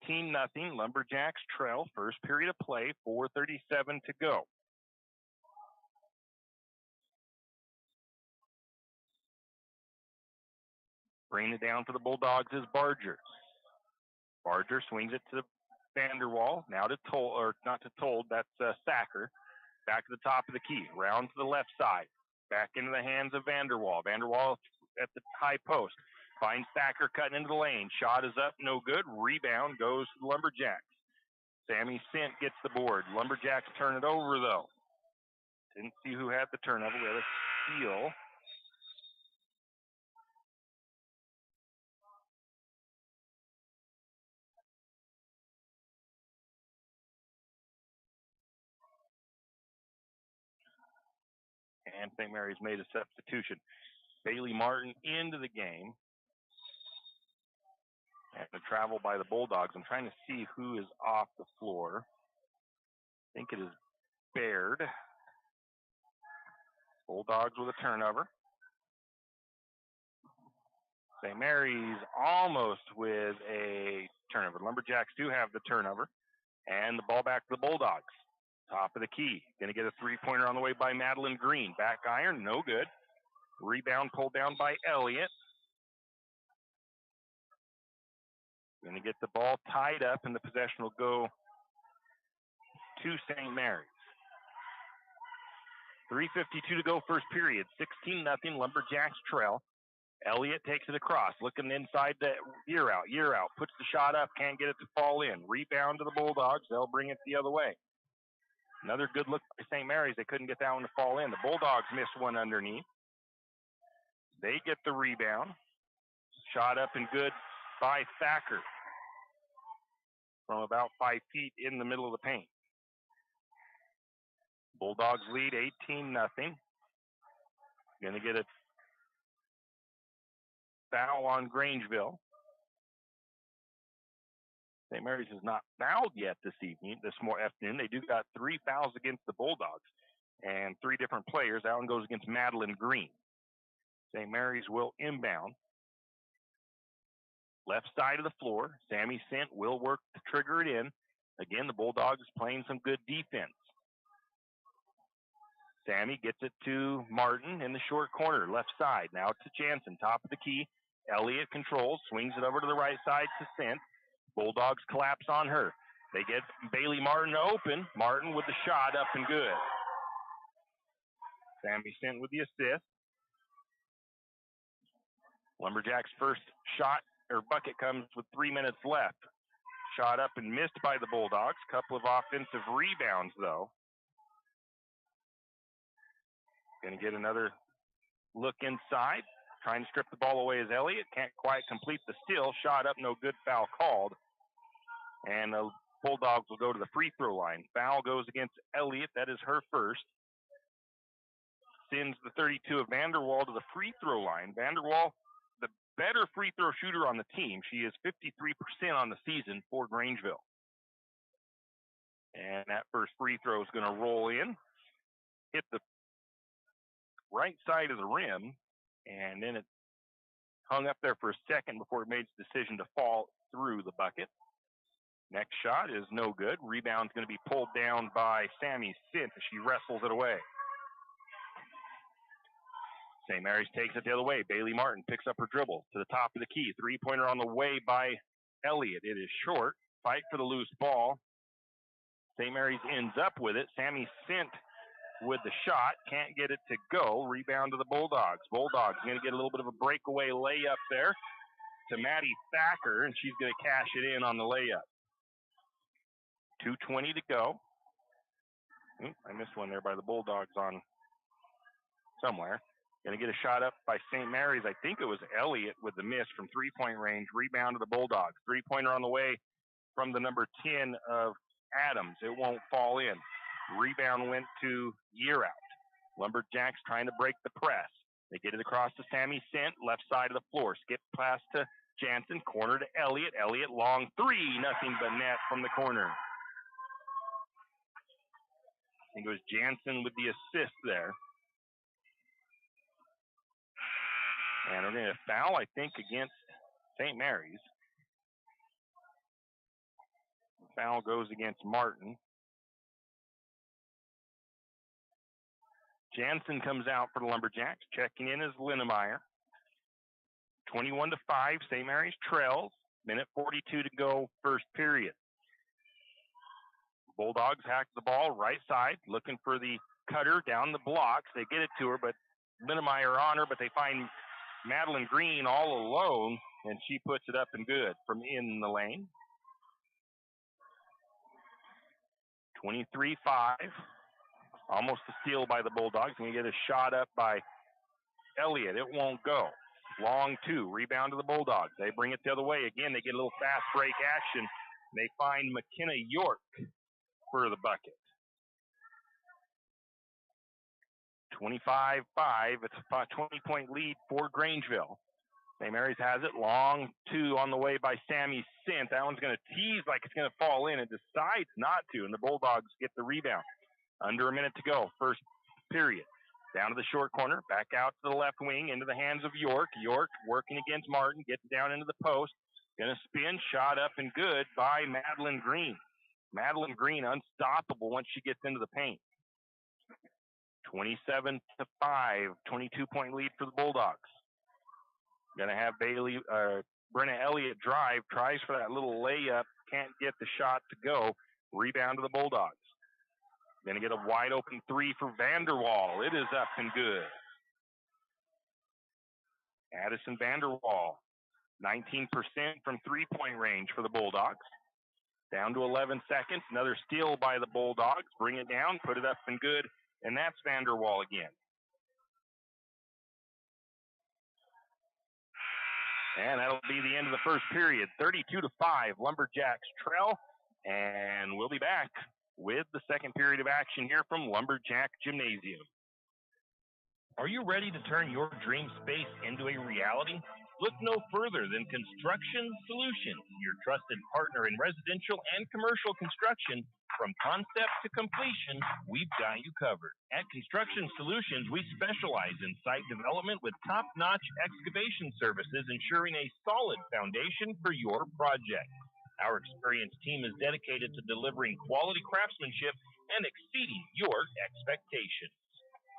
16-0. Lumberjacks trail. First period of play. 4:37 to go. Bringing it down for the Bulldogs is Barger. Barger swings it to Vanderwall. Now to Told, or not to Told, that's Thacker. Back to the top of the key. Round to the left side. Back into the hands of Vanderwall. Vanderwall at the high post. Finds Thacker cutting into the lane. Shot is up, no good. Rebound goes to the Lumberjacks. Sammy Sent gets the board. Lumberjacks turn it over, though. Didn't see who had the turnover. We had a steal. And St. Mary's made a substitution. Bailey Martin into the game. And the travel by the Bulldogs. I'm trying to see who is off the floor. I think it is Baird. Bulldogs with a turnover. St. Mary's almost with a turnover. Lumberjacks do have the turnover. And the ball back to the Bulldogs. Top of the key. Going to get a three-pointer on the way by Madeline Green. Back iron, no good. Rebound pulled down by Elliott. Going to get the ball tied up, and the possession will go to St. Mary's. 3:52 to go, first period. 16-0, Lumberjacks trail. Elliott takes it across, looking inside the year out. Puts the shot up, can't get it to fall in. Rebound to the Bulldogs. They'll bring it the other way. Another good look by St. Mary's. They couldn't get that one to fall in. The Bulldogs missed one underneath. They get the rebound. Shot up and good by Thacker from about 5 feet in the middle of the paint. Bulldogs lead 18-0. Going to get a foul on Grangeville. St. Mary's has not fouled yet this afternoon. They do got 3 fouls against the Bulldogs and 3 different players. That one goes against Madeline Green. St. Mary's will inbound. Left side of the floor. Sammy Sint will work to trigger it in. Again, the Bulldogs playing some good defense. Sammy gets it to Martin in the short corner, left side. Now to Jansen, top of the key. Elliott controls, swings it over to the right side to Sint. Bulldogs collapse on her. They get Bailey Martin open. Martin with the shot up and good. Sammy Sint with the assist. Lumberjacks' first shot or bucket comes with 3 minutes left. Shot up and missed by the Bulldogs. Couple of offensive rebounds, though. Going to get another look inside. Trying to strip the ball away is Elliott. Can't quite complete the steal. Shot up, no good. Foul called. And the Bulldogs will go to the free throw line. Foul goes against Elliott. That is her first. Sends the 32 of Vanderwall to the free throw line. Vanderwall, the better free throw shooter on the team. She is 53% on the season for Grangeville. And that first free throw is going to roll in. Hit the right side of the rim. And then it hung up there for a second before it made its decision to fall through the bucket. Next shot is no good. Rebound's going to be pulled down by Sammy Sint as she wrestles it away. St. Mary's takes it the other way. Bailey Martin picks up her dribble to the top of the key. Three-pointer on the way by Elliott. It is short. Fight for the loose ball. St. Mary's ends up with it. Sammy Sint with the shot. Can't get it to go. Rebound to the Bulldogs. Bulldogs going to get a little bit of a breakaway layup there to Maddie Thacker, and she's going to cash it in on the layup. 2:20 to go. I missed one there by the Bulldogs on somewhere. Going to get a shot up by St. Mary's. I think it was Elliott with the miss from three-point range. Rebound to the Bulldogs. Three-pointer on the way from the number 10 of Adams. It won't fall in. Rebound went to Year Out. Lumberjacks trying to break the press. They get it across to Sammy Sint, left side of the floor. Skip pass to Jansen, corner to Elliott. Elliott long three, nothing but net from the corner. I think it was Jansen with the assist there. And they're going to foul, I think, against St. Mary's. The foul goes against Martin. Jansen comes out for the Lumberjacks. Checking in is Linnemeyer. 21-5, St. Mary's trails. Minute 42 to go, first period. Bulldogs hack the ball right side, looking for the cutter down the blocks. They get it to her, but Linnemeyer on her, but they find Madeline Green all alone, and she puts it up and good from in the lane. 23-5. Almost a steal by the Bulldogs. And you get a shot up by Elliott. It won't go. Long two. Rebound to the Bulldogs. They bring it the other way. Again, they get a little fast break action. They find McKenna York for the bucket. 25-5. It's a 20-point lead for Grangeville. St. Mary's has it. Long two on the way by Sammy Sint. That one's going to tease like it's going to fall in. It decides not to, and the Bulldogs get the rebound. Under a minute to go, first period. Down to the short corner, back out to the left wing, into the hands of York. York working against Martin, gets down into the post. Going to spin, shot up and good by Madeline Green. Madeline Green unstoppable once she gets into the paint. 27-5, 22-point lead for the Bulldogs. Going to have Brenna Elliott drive, tries for that little layup, can't get the shot to go. Rebound to the Bulldogs. Going to get a wide open three for Vanderwall. It is up and good. Addison Vanderwall, 19% from three-point range for the Bulldogs. Down to 11 seconds. Another steal by the Bulldogs. Bring it down, put it up and good, and that's Vanderwall again. And that'll be the end of the first period. 32-5, Lumberjacks trail, and we'll be back with the second period of action here from Lumberjack Gymnasium. Are you ready to turn your dream space into a reality? Look no further than Construction Solutions, your trusted partner in residential and commercial construction. From concept to completion, we've got you covered. At Construction Solutions, we specialize in site development with top-notch excavation services, ensuring a solid foundation for your project. Our experienced team is dedicated to delivering quality craftsmanship and exceeding your expectations.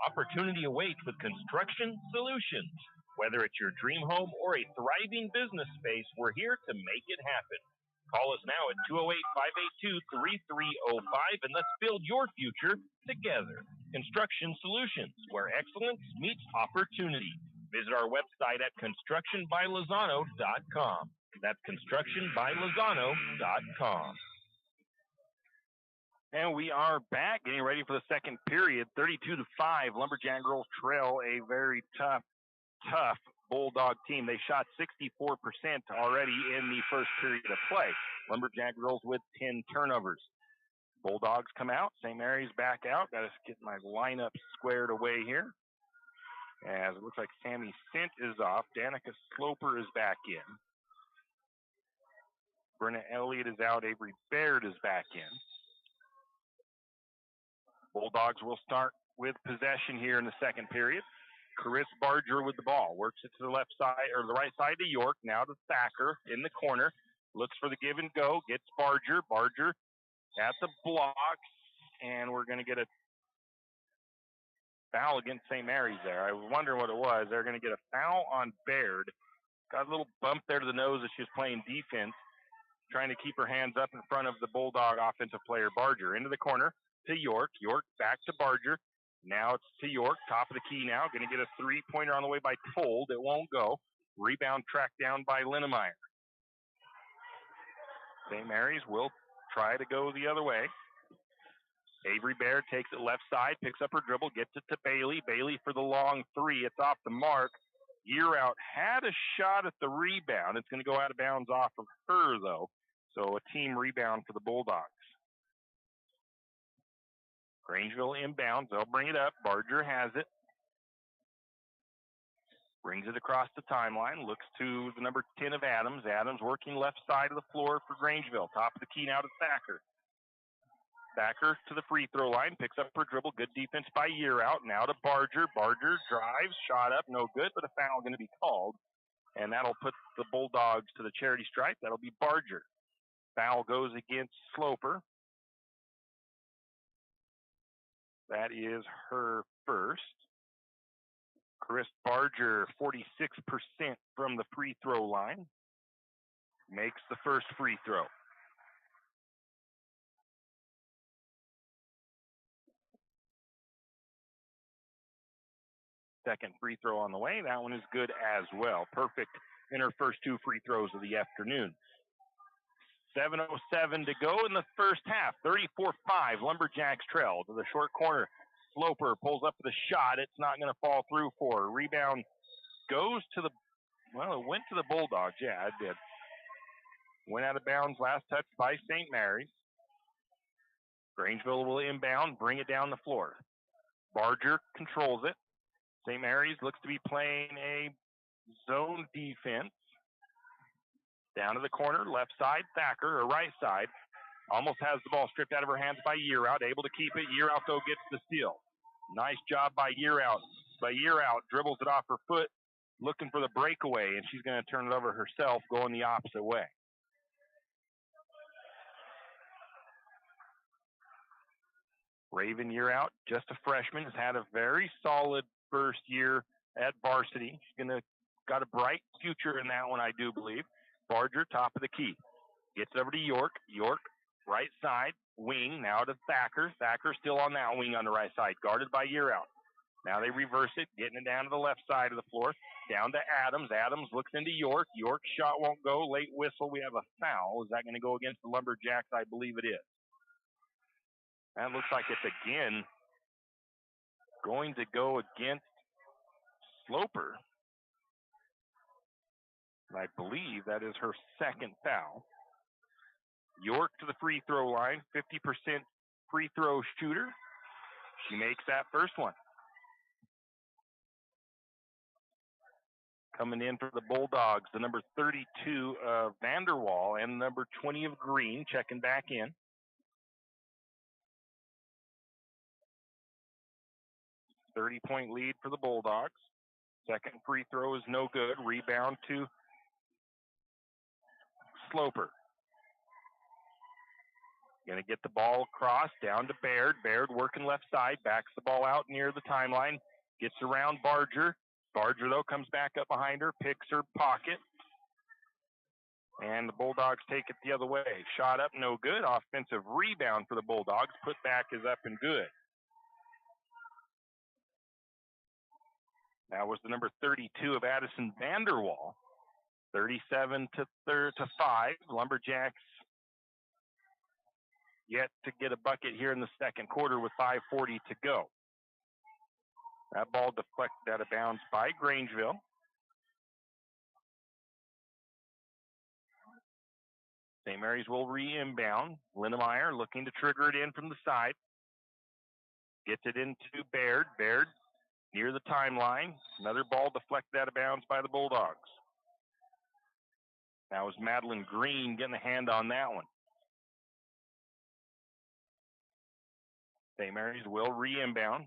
Opportunity awaits with Construction Solutions. Whether it's your dream home or a thriving business space, we're here to make it happen. Call us now at 208-582-3305 and let's build your future together. Construction Solutions, where excellence meets opportunity. Visit our website at constructionbylozano.com. That's constructionbylozano.com. And we are back, getting ready for the second period. 32-5, Lumberjack girls trail a very tough Bulldog team. They shot 64% already in the first period of play. Lumberjack girls with 10 turnovers. Bulldogs come out. St. Mary's back out. Got to get my lineup squared away here. As it looks like Sammy Sint is off. Danica Sloper is back in. Brenna Elliott is out. Avery Baird is back in. Bulldogs will start with possession here in the second period. Chris Barger with the ball. Works it to the left side, or the right side to York. Now to Thacker in the corner. Looks for the give and go. Gets Barger. Barger at the block. And we're going to get a foul against St. Mary's there. I was wondering what it was. They're going to get a foul on Baird. Got a little bump there to the nose as she was playing defense. Trying to keep her hands up in front of the Bulldog offensive player Barger. Into the corner to York. York back to Barger. Now it's to York, top of the key now. Going to get a three-pointer on the way by Told. It won't go. Rebound tracked down by Linnemeyer. St. Mary's will try to go the other way. Avery Baird takes it left side, picks up her dribble, gets it to Bailey. Bailey for the long three. It's off the mark. Year out had a shot at the rebound. It's going to go out of bounds off of her, though. So a team rebound for the Bulldogs. Grangeville inbounds. They'll bring it up. Barger has it. Brings it across the timeline. Looks to the number 10 of Adams. Adams working left side of the floor for Grangeville. Top of the key now to Thacker. Thacker to the free throw line. Picks up her dribble. Good defense by Year out. Now to Barger. Barger drives. Shot up. No good, but a foul going to be called. And that'll put the Bulldogs to the charity stripe. That'll be Barger. Foul goes against Sloper. That is her first. Chris Barger, 46% from the free throw line. Makes the first free throw. Second free throw on the way. That one is good as well. Perfect in her first two free throws of the afternoon. 7:07 to go in the first half. 34-5. Lumberjacks trail to the short corner. Sloper pulls up the shot. It's not going to fall through for her. Rebound goes to the, well, it went to the Bulldogs. Yeah, it did. Went out of bounds. Last touch by St. Mary's. Grangeville will inbound, bring it down the floor. Barger controls it. St. Mary's looks to be playing a zone defense. Down to the corner, left side, Thacker, or right side. Almost has the ball stripped out of her hands by Yearout, able to keep it. Yearout, though, gets the steal. Nice job by Yearout. But Yearout dribbles it off her foot, looking for the breakaway, and she's going to turn it over herself, going the opposite way. Raven Yearout, just a freshman, has had a very solid first year at varsity. She's got a bright future in that one, I do believe. Barger, top of the key. Gets over to York. York, right side, wing, now to Thacker. Thacker still on that wing on the right side, guarded by Yearout. Now they reverse it, getting it down to the left side of the floor. Down to Adams. Adams looks into York. York's shot won't go. Late whistle. We have a foul. Is that going to go against the Lumberjacks? I believe it is. That looks like it's again going to go against Sloper. I believe that is her second foul. York to the free throw line, 50% free throw shooter. She makes that first one. Coming in for the Bulldogs, the number 32 of Vanderwall and number 20 of Green, checking back in. .30 lead for the Bulldogs. Second free throw is no good. Rebound to Sloper. Going to get the ball across, down to Baird. Baird working left side, backs the ball out near the timeline, gets around Barger. Barger, though, comes back up behind her, picks her pocket. And the Bulldogs take it the other way. Shot up, no good. Offensive rebound for the Bulldogs. Put back is up and good. That was the number 32 of Addison Vanderwall. 37 to 5. Lumberjacks yet to get a bucket here in the second quarter with 5:40 to go. That ball deflected out of bounds by Grangeville. St. Mary's will re-inbound. Linnemeyer looking to trigger it in from the side. Gets it into Baird. Baird near the timeline. Another ball deflected out of bounds by the Bulldogs. That was Madeline Green getting a hand on that one. St. Mary's will re-inbound.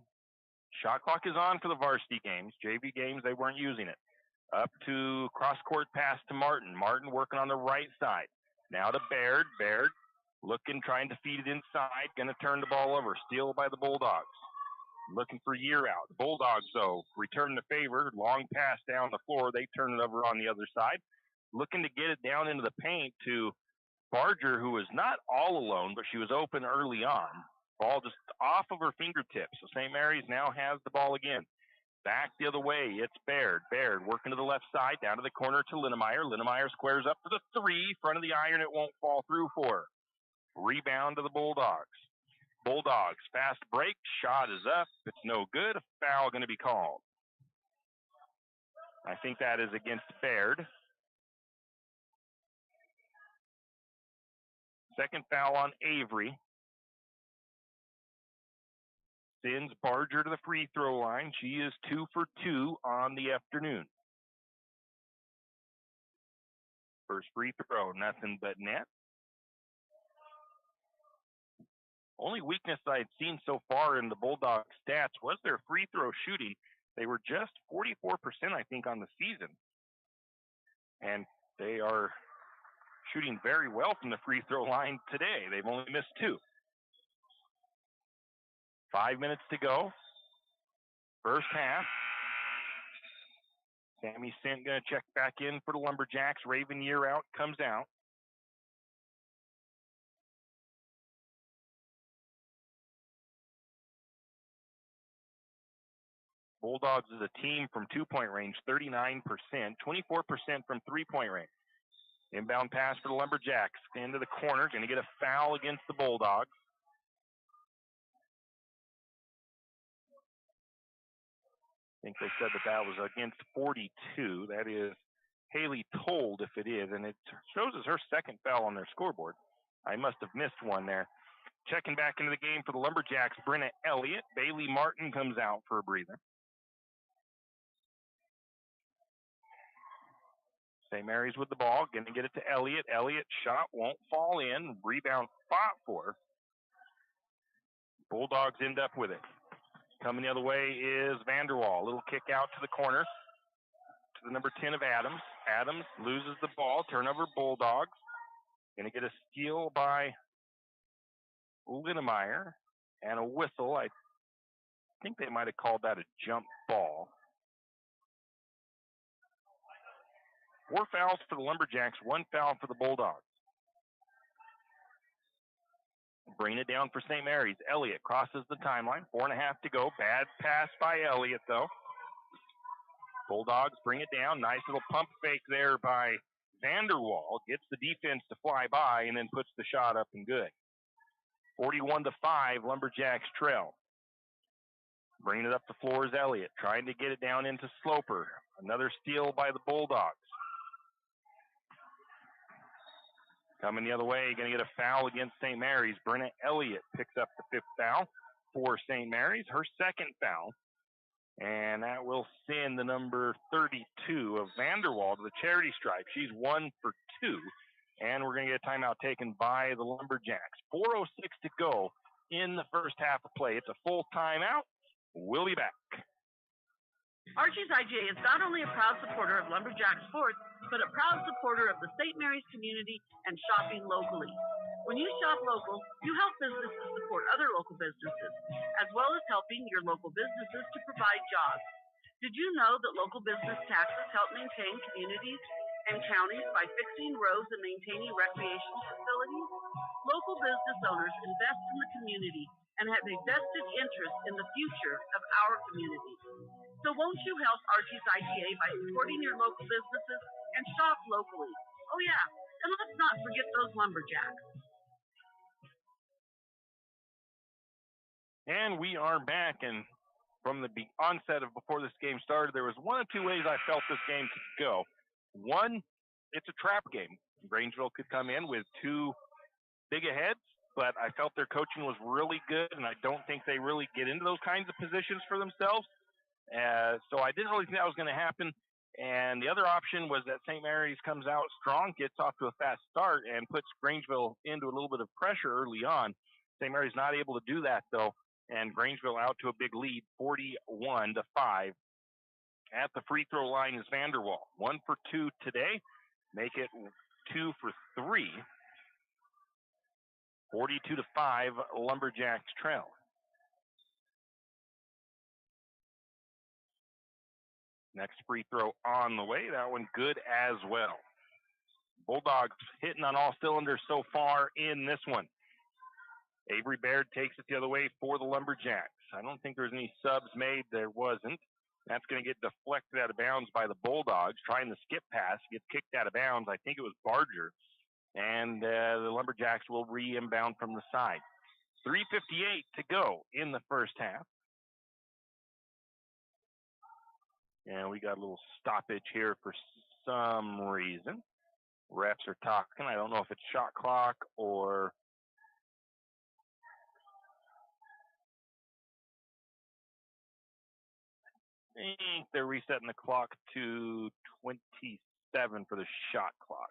Shot clock is on for the varsity games. JV games, they weren't using it. Up to cross-court pass to Martin. Martin working on the right side. Now to Baird. Baird looking, trying to feed it inside. Going to turn the ball over. Steal by the Bulldogs. Looking for Yearout. The Bulldogs, though, return the favor. Long pass down the floor. They turn it over on the other side. Looking to get it down into the paint to Barger, who was not all alone, but she was open early on. Ball just off of her fingertips. So St. Mary's now has the ball again. Back the other way. It's Baird. Baird working to the left side, down to the corner to Linnemeyer. Linnemeyer squares up for the three. Front of the iron, it won't fall through for her. Rebound to the Bulldogs. Bulldogs, fast break. Shot is up. It's no good. A foul going to be called. I think that is against Baird. Second foul on Avery. Sends Barger to the free throw line. She is 2 for 2 on the afternoon. First free throw, nothing but net. Only weakness I'd seen so far in the Bulldogs stats was their free throw shooting. They were just 44%, I think, on the season. And they are shooting very well from the free throw line today. They've only missed 2. 5 minutes to go. First half. Sammy Sint going to check back in for the Lumberjacks. Raven Yearout comes out. Bulldogs is a team from 2-point range, 39%, 24% from 3-point range. Inbound pass for the Lumberjacks. Into the corner, going to get a foul against the Bulldogs. I think they said that was against 42. That is Haley Told, if it is, and it shows as her second foul on their scoreboard. I must have missed one there. Checking back into the game for the Lumberjacks, Brenna Elliott. Bailey Martin comes out for a breather. St. Mary's with the ball, going to get it to Elliott. Elliott shot won't fall in. Rebound fought for. Bulldogs end up with it. Coming the other way is Vanderwall. Little kick out to the corner to the number 10 of Adams. Adams loses the ball. Turnover Bulldogs. Going to get a steal by Linnemeyer and a whistle. I think they might have called that a jump ball. 4 fouls for the Lumberjacks, 1 foul for the Bulldogs. Bringing it down for St. Mary's. Elliott crosses the timeline. 4.5 to go. Bad pass by Elliott, though. Bulldogs bring it down. Nice little pump fake there by Vanderwall. Gets the defense to fly by and then puts the shot up and good. 41-5, Lumberjacks trail. Bringing it up the floor is Elliott. Trying to get it down into Sloper. Another steal by the Bulldogs. Coming the other way, going to get a foul against St. Mary's. Brenna Elliott picks up the 5th foul for St. Mary's, her 2nd foul. And that will send the number 32 of Vanderwall to the charity stripe. She's 1 for 2. And we're going to get a timeout taken by the Lumberjacks. 4:06 to go in the first half of play. It's a full timeout. We'll be back. Archie's IGA is not only a proud supporter of Lumberjack sports, but a proud supporter of the St. Mary's community and shopping locally. When you shop local, you help businesses support other local businesses, as well as helping your local businesses to provide jobs. Did you know that local business taxes help maintain communities and counties by fixing roads and maintaining recreation facilities? Local business owners invest in the community and have a vested interest in the future of our community. So won't you help Archie's IGA by supporting your local businesses and shop locally? Oh yeah, and let's not forget those Lumberjacks. And we are back, and from the onset of before this game started, there was 1 of 2 ways I felt this game could go. One, it's a trap game. Grangeville could come in with 2 big aheads, but I felt their coaching was really good, and I don't think they really get into those kinds of positions for themselves. So I didn't really think that was going to happen. And the other option was that St. Mary's comes out strong, gets off to a fast start, and puts Grangeville into a little bit of pressure early on. St. Mary's not able to do that, though, and Grangeville out to a big lead, 41-5. At the free throw line is Vanderwall. 1 for 2 today. Make it 2 for 3. 42-5, Lumberjacks trail. Next free throw on the way. That one good as well. Bulldogs hitting on all cylinders so far in this one. Avery Baird takes it the other way for the Lumberjacks. I don't think there's any subs made. There wasn't. That's going to get deflected out of bounds by the Bulldogs. Trying the skip pass. Gets kicked out of bounds. I think it was Barger. And the Lumberjacks will re-inbound from the side. 3:58 to go in the first half. And we got a little stoppage here for some reason. Refs are talking. I don't know if it's shot clock or I think they're resetting the clock to 27 for the shot clock.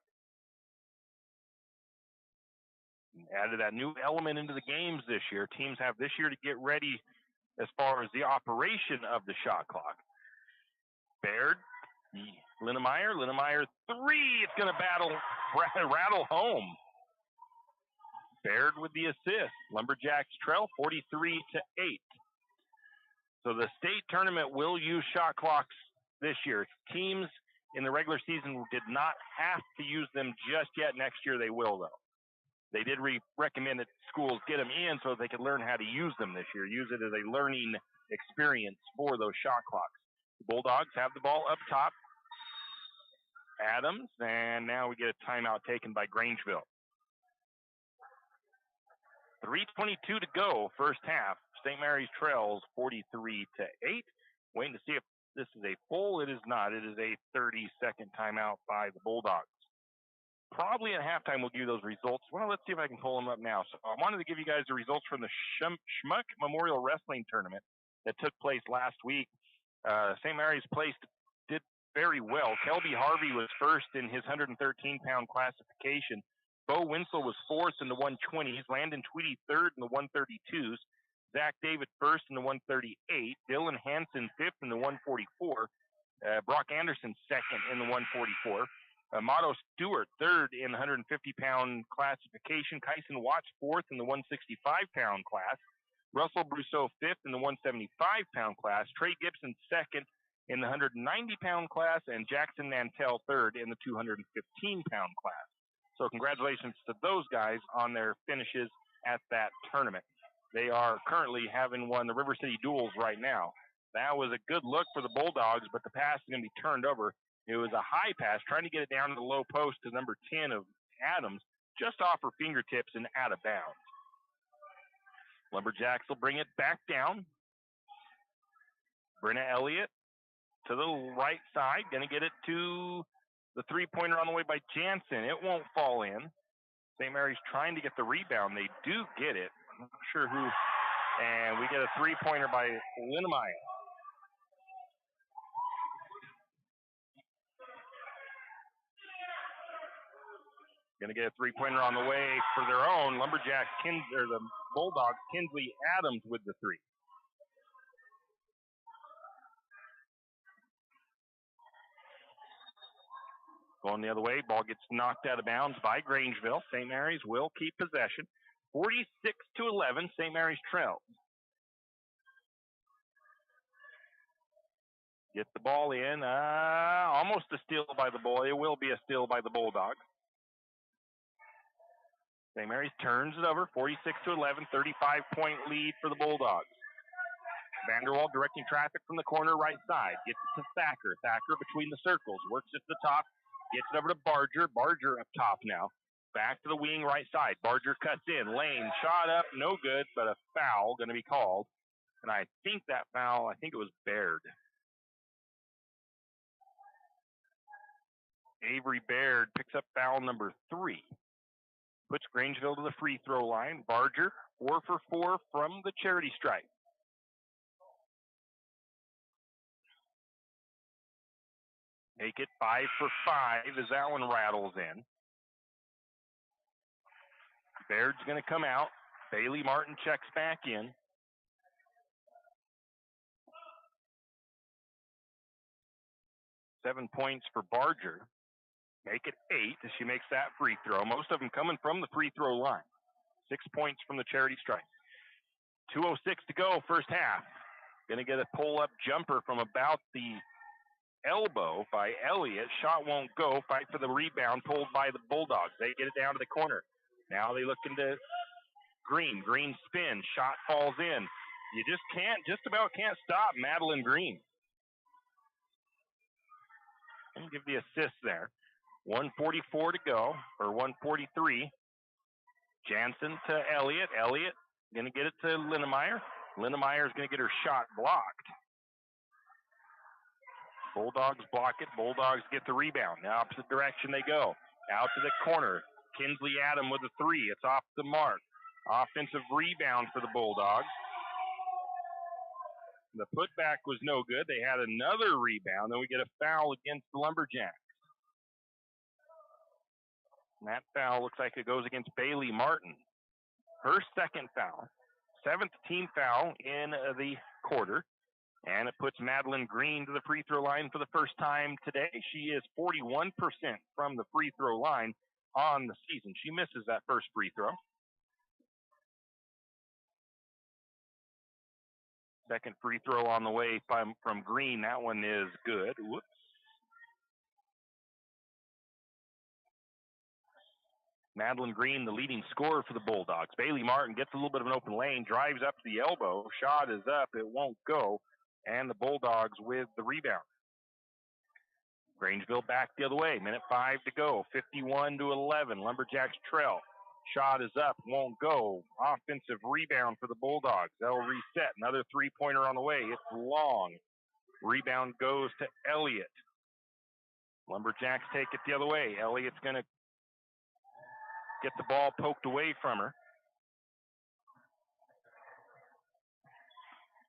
Added that new element into the games this year. Teams have this year to get ready as far as the operation of the shot clock. Baird, Linnemeyer 3. It's going to rattle home. Baird with the assist. Lumberjacks trail 43-8. So the state tournament will use shot clocks this year. Teams in the regular season did not have to use them just yet. Next year they will, though. They did recommend that schools get them in so they could learn how to use them this year. Use it as a learning experience for those shot clocks. The Bulldogs have the ball up top. Adams, and now we get a timeout taken by Grangeville. 3:22 to go, first half. St. Mary's trails 43-8. Waiting to see if this is a full. It is not. It is a 30-second timeout by the Bulldogs. probably at halftime we'll give you those results. Well, let's see if I can pull them up now. So I wanted to give you guys the results from the Schmuck Memorial Wrestling Tournament that took place last week. St. Mary's did very well. Kelby Harvey was first in his 113-pound classification. Bo Winslow was fourth in the 120s. Landon Tweedy third in the 132s. Zach David first in the 138. Dylan Hansen fifth in the 144. Brock Anderson second in the 144. Amato Stewart third in the 150-pound classification. Kyson Watts fourth in the 165-pound class. Russell Brousseau fifth in the 175-pound class. Trey Gibson second in the 190-pound class. And Jackson Nantel third in the 215-pound class. So congratulations to those guys on their finishes at that tournament. They are currently having won the River City Duels right now. That was a good look for the Bulldogs, but the pass is going to be turned over. It was a high pass, trying to get it down to the low post to number 10 of Adams, just off her fingertips and out of bounds. Lumberjacks will bring it back down. Brenna Elliott to the right side, going to get it to the three-pointer on the way by Jansen. It won't fall in. St. Mary's trying to get the rebound. They do get it. I'm not sure who. And we get a three-pointer by Linnemeyer. Going to get a three-pointer on the way for their own. Lumberjacks, the Bulldogs, Kinsley Adams with the three. Going the other way, ball gets knocked out of bounds by Grangeville. St. Mary's will keep possession. 46-11, St. Mary's trails. Get the ball in. Almost a steal by the Bull. It will be a steal by the Bulldogs. St. Mary's turns it over. 46-11, 35-point lead for the Bulldogs. Vanderwall directing traffic from the corner right side. Gets it to Thacker. Thacker between the circles. Works it to the top. Gets it over to Barger. Barger up top now. Back to the wing right side. Barger cuts in. Lane shot up. No good, but a foul going to be called. And I think that foul, it was Baird. Avery Baird picks up foul number 3. Puts Grangeville to the free throw line. Barger, 4 for 4 from the charity stripe. Make it 5 for 5 as that one rattles in. Baird's going to come out. Bailey Martin checks back in. Seven points for Barger. Make it 8 as she makes that free throw. Most of them coming from the free throw line. 6 points from the charity stripe. 2:06 to go, first half. Going to get a pull-up jumper from about the elbow by Elliott. Shot won't go. Fight for the rebound, pulled by the Bulldogs. They get it down to the corner. Now they look into Green. Green spin. Shot falls in. You just about can't stop Madeline Green. I'll give the assist there. 1:44 to go, or 1:43. Jansen to Elliott. Elliott going to get it to Linnemeyer. Linnemeyer's going to get her shot blocked. Bulldogs block it. Bulldogs get the rebound. The opposite direction they go. Out to the corner. Kinsley Adam with a 3. It's off the mark. Offensive rebound for the Bulldogs. The putback was no good. They had another rebound. Then we get a foul against the Lumberjacks. And that foul looks like it goes against Bailey Martin. Her second foul. 7th team foul in the quarter. And it puts Madeline Green to the free throw line for the first time today. She is 41% from the free throw line on the season. She misses that first free throw. Second free throw on the way from Green. That one is good. Whoops. Madeline Green, the leading scorer for the Bulldogs. Bailey Martin gets a little bit of an open lane, drives up to the elbow. Shot is up. It won't go. And the Bulldogs with the rebound. Grangeville back the other way. Minute 5 to go. 51-11. Lumberjacks trail. Shot is up. Won't go. Offensive rebound for the Bulldogs. They'll reset. Another three-pointer on the way. It's long. Rebound goes to Elliott. Lumberjacks take it the other way. Elliott's going to get the ball poked away from her.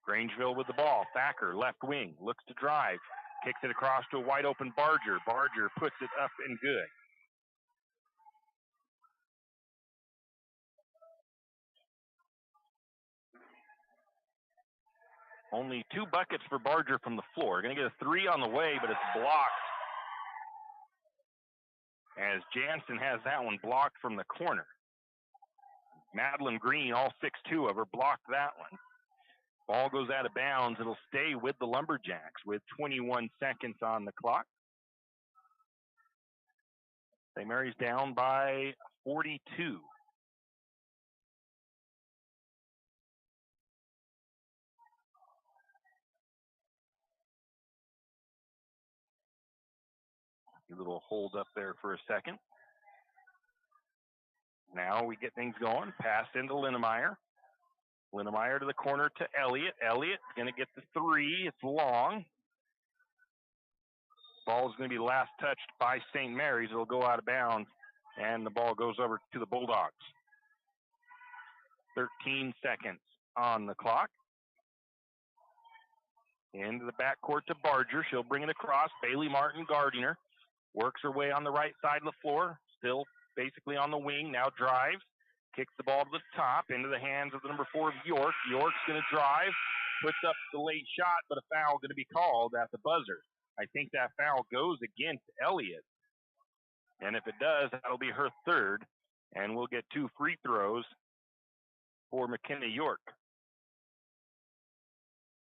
Grangeville with the ball. Thacker, left wing, looks to drive. Kicks it across to a wide open Barger. Barger puts it up and good. Only 2 buckets for Barger from the floor. Going to get a 3 on the way, but it's blocked. As Jansen has that one blocked from the corner. Madeline Green, all 6'2" of her, blocked that one. Ball goes out of bounds. It'll stay with the Lumberjacks with 21 seconds on the clock. St. Mary's down by 42. A little hold up there for a second. Now we get things going. Pass into Linnemeyer. Linnemeyer to the corner to Elliott. Elliott's going to get the 3. It's long. Ball is going to be last touched by St. Mary's. It'll go out of bounds, and the ball goes over to the Bulldogs. 13 seconds on the clock. Into the backcourt to Barger. She'll bring it across. Bailey Martin guarding her. Works her way on the right side of the floor. Still basically on the wing. Now drives. Kicks the ball to the top into the hands of the number 4 of York. York's going to drive. Puts up the late shot, but a foul going to be called at the buzzer. I think that foul goes against Elliott. And if it does, that'll be her 3rd. And we'll get 2 free throws for McKenna York.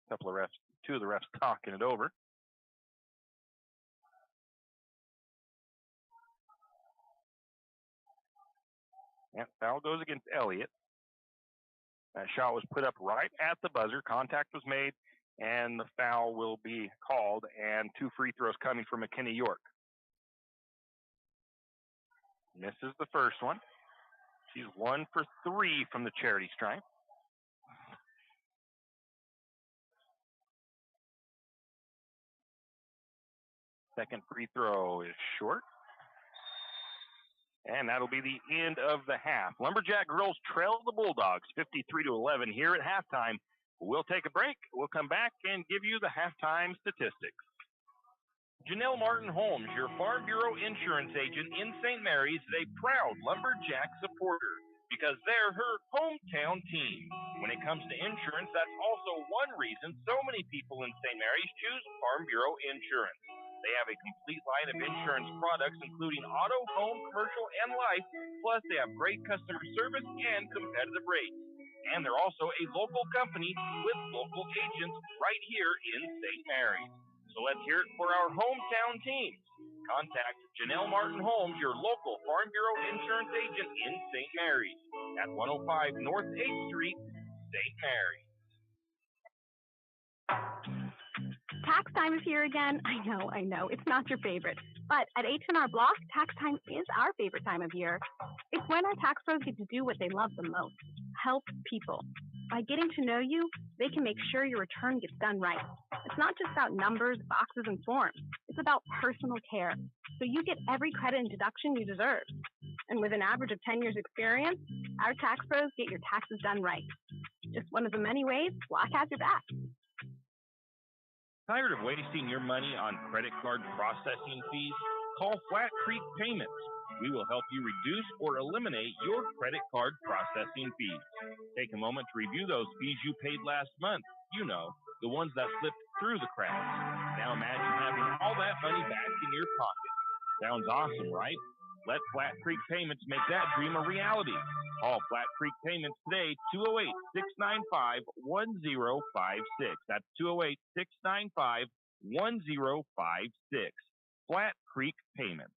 Two of the refs talking it over. And foul goes against Elliott. That shot was put up right at the buzzer. Contact was made, and the foul will be called, and 2 free throws coming from McKenna York. Misses the first one. She's 1 for 3 from the charity stripe. Second free throw is short. And that'll be the end of the half. Lumberjack girls trail the Bulldogs 53-11 here at halftime. We'll take a break. We'll come back and give you the halftime statistics. Janelle Martin Holmes, your Farm Bureau insurance agent in St. Mary's, is a proud Lumberjack supporter because they're her hometown team. When it comes to insurance, that's also one reason so many people in St. Mary's choose Farm Bureau insurance. They have a complete line of insurance products, including auto, home, commercial, and life. Plus, they have great customer service and competitive rates. And they're also a local company with local agents right here in St. Mary's. So let's hear it for our hometown teams. Contact Janelle Martin Holmes, your local Farm Bureau insurance agent in St. Mary's at 105 North 8th Street, St. Mary's. Tax time is here again. I know, it's not your favorite. But at H&R Block, tax time is our favorite time of year. It's when our tax pros get to do what they love the most, help people. By getting to know you, they can make sure your return gets done right. It's not just about numbers, boxes, and forms. It's about personal care, so you get every credit and deduction you deserve. And with an average of 10 years experience, our tax pros get your taxes done right. Just one of the many ways Block has your back. Tired of wasting your money on credit card processing fees? Call Flat Creek Payments. We will help you reduce or eliminate your credit card processing fees. Take a moment to review those fees you paid last month. You know, the ones that slipped through the cracks. Now imagine having all that money back in your pocket. Sounds awesome, right? Let Flat Creek Payments make that dream a reality. Call Flat Creek Payments today, 208-695-1056. That's 208-695-1056. Flat Creek Payments.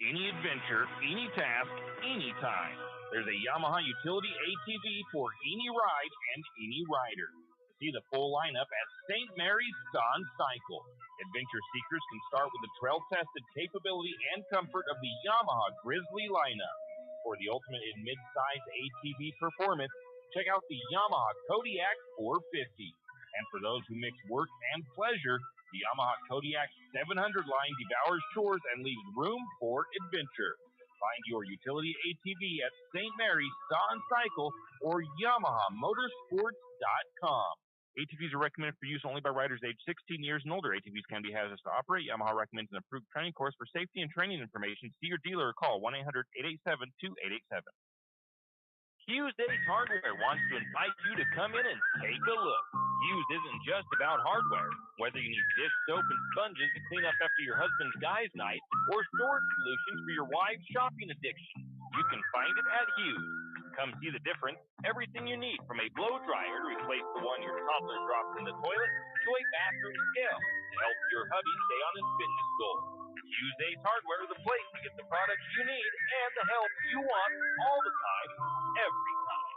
Any adventure, any task, anytime. There's a Yamaha utility ATV for any ride and any rider. See the full lineup at St. Mary's Don Cycle. Adventure seekers can start with the trail-tested capability and comfort of the Yamaha Grizzly lineup. For the ultimate in mid-size ATV performance, check out the Yamaha Kodiak 450. And for those who mix work and pleasure, the Yamaha Kodiak 700 line devours chores and leaves room for adventure. Find your utility ATV at St. Mary's Saw and Cycle or YamahaMotorsports.com. ATVs are recommended for use only by riders aged 16 years and older. ATVs can be hazardous to operate. Yamaha recommends an approved training course. For safety and training information, see your dealer or call 1-800-887-2887. Hughes Ace Hardware wants to invite you to come in and take a look. Hughes isn't just about hardware. Whether you need dish soap and sponges to clean up after your husband's guys' night or storage solutions for your wife's shopping addiction, you can find it at Hughes. Come see the difference. Everything you need, from a blow dryer to replace the one your toddler drops in the toilet to a bathroom scale to help your hubby stay on his fitness goals. Hughes Ace Hardware is the place to get the products you need and the help you want all the time, every time.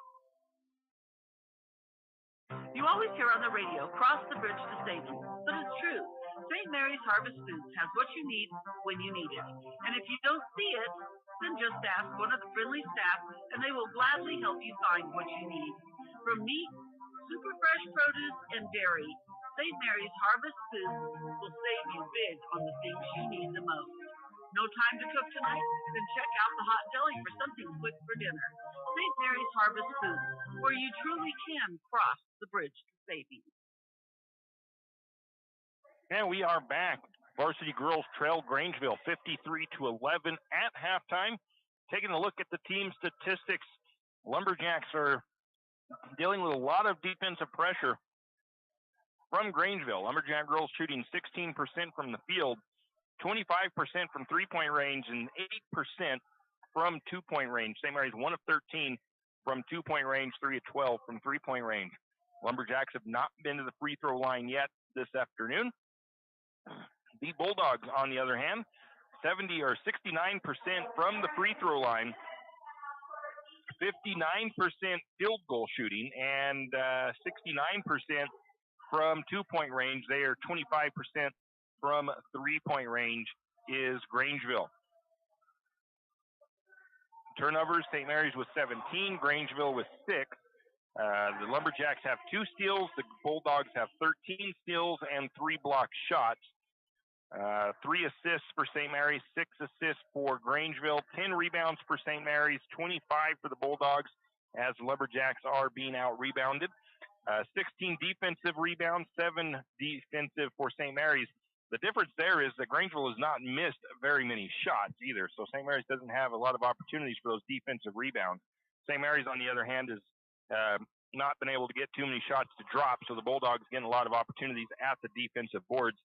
You always hear on the radio, cross the bridge to savings, but it's true. St. Mary's Harvest Foods has what you need when you need it. And if you don't see it, then just ask one of the friendly staff and they will gladly help you find what you need. From meat, super fresh produce, and dairy, St. Mary's Harvest Foods will save you big on the things you need the most. No time to cook tonight? Then check out the hot deli for something quick for dinner. St. Mary's Harvest Foods, where you truly can cross the bridge to savings. And we are back. Varsity girls trail Grangeville 53-11 at halftime. Taking a look at the team statistics, Lumberjacks are dealing with a lot of defensive pressure from Grangeville. Lumberjack girls shooting 16% from the field, 25% from three-point range, and 8% from two-point range. St. Mary's 1 of 13 from two-point range, 3 of 12 from three-point range. Lumberjacks have not been to the free throw line yet this afternoon. The Bulldogs, on the other hand, 69% from the free throw line, 59% field goal shooting, and 69% from two-point range. They are 25% from three-point range is Grangeville. Turnovers, St. Mary's with 17, Grangeville with 6. The Lumberjacks have 2 steals. The Bulldogs have 13 steals and 3 block shots. 3 assists for St. Mary's, 6 assists for Grangeville, 10 rebounds for St. Mary's, 25 for the Bulldogs, as the Lumberjacks are being out-rebounded. 16 defensive rebounds, 7 defensive for St. Mary's. The difference there is that Grangeville has not missed very many shots either, so St. Mary's doesn't have a lot of opportunities for those defensive rebounds. St. Mary's, on the other hand, has not been able to get too many shots to drop, so the Bulldogs getting a lot of opportunities at the defensive boards.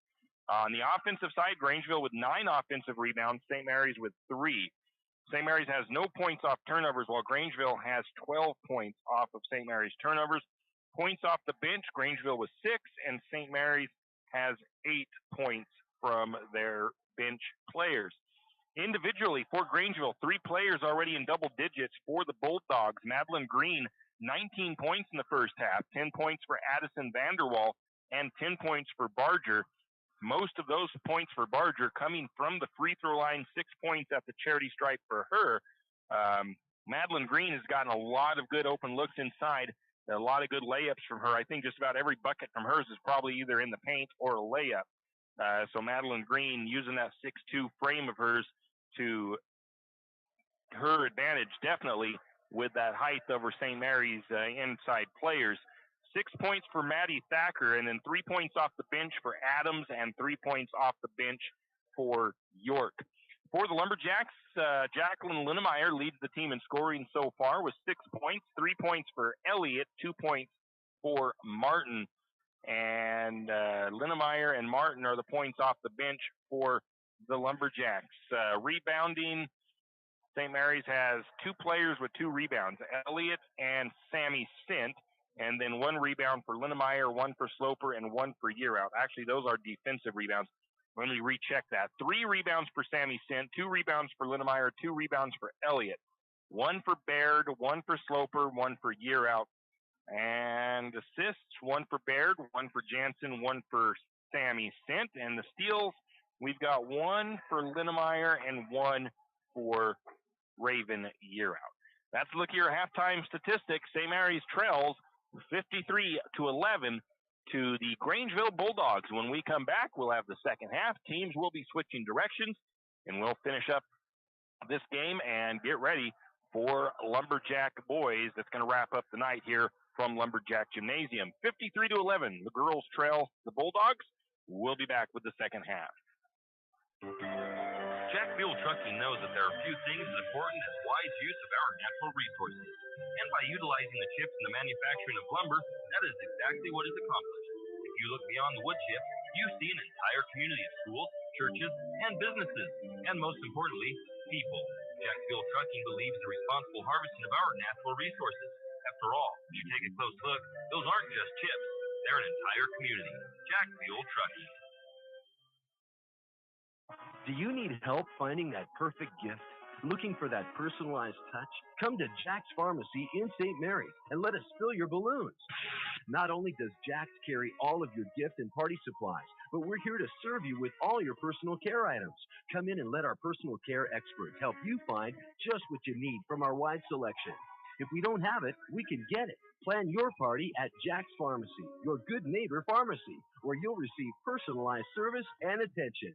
On the offensive side, Grangeville with 9 offensive rebounds, St. Mary's with 3. St. Mary's has no points off turnovers, while Grangeville has 12 points off of St. Mary's turnovers. Points off the bench, Grangeville with 6, and St. Mary's has 8 points from their bench players. Individually, for Grangeville, 3 players already in double digits for the Bulldogs. Madeline Green, 19 points in the first half, 10 points for Addison Vanderwall, and 10 points for Barger. Most of those points for Barger coming from the free throw line, 6 points at the charity stripe for her. Madeline Green has gotten a lot of good open looks inside, a lot of good layups from her. I think just about every bucket from hers is probably either in the paint or a layup. So Madeline Green using that 6'2" frame of hers to her advantage, definitely, with that height over St. Mary's inside players. 6 points for Maddie Thacker, and then 3 points off the bench for Adams, and 3 points off the bench for York. For the Lumberjacks, Jacqueline Linnemeyer leads the team in scoring so far with 6 points, 3 points for Elliott, 2 points for Martin. And Linnemeyer and Martin are the points off the bench for the Lumberjacks. Rebounding, St. Mary's has 2 players with 2 rebounds, Elliott and Sammy Sint. And then 1 rebound for Linnemeyer, 1 for Sloper, and 1 for Yearout. Actually, those are defensive rebounds. Let me recheck that. 3 rebounds for Sammy Sint, 2 rebounds for Linnemeyer, 2 rebounds for Elliott. 1 for Baird, 1 for Sloper, 1 for Yearout. And assists, 1 for Baird, 1 for Jansen, 1 for Sammy Sint. And the steals, we've got 1 for Linnemeyer and 1 for Raven Yearout. That's a look at your halftime statistics. St. Mary's trails 53-11 to the Grangeville Bulldogs. When we come back, we'll have the second half. Teams will be switching directions, and we'll finish up this game and get ready for Lumberjack boys. That's going to wrap up the night here from Lumberjack Gymnasium. 53-11, the girls trail the Bulldogs. We'll be back with the second half. Grangeville Trucking knows that there are few things as important as wise use of our natural resources. And by utilizing the chips in the manufacturing of lumber, that is exactly what is accomplished. If you look beyond the wood chip, you see an entire community of schools, churches, and businesses. And most importantly, people. Grangeville Trucking believes in the responsible harvesting of our natural resources. After all, if you take a close look, those aren't just chips. They're an entire community. Grangeville Trucking. Do you need help finding that perfect gift? Looking for that personalized touch? Come to Jack's Pharmacy in St. Mary's and let us fill your balloons. Not only does Jack's carry all of your gift and party supplies, but we're here to serve you with all your personal care items. Come in and let our personal care experts help you find just what you need from our wide selection. If we don't have it, we can get it. Plan your party at Jack's Pharmacy, your good neighbor pharmacy, where you'll receive personalized service and attention.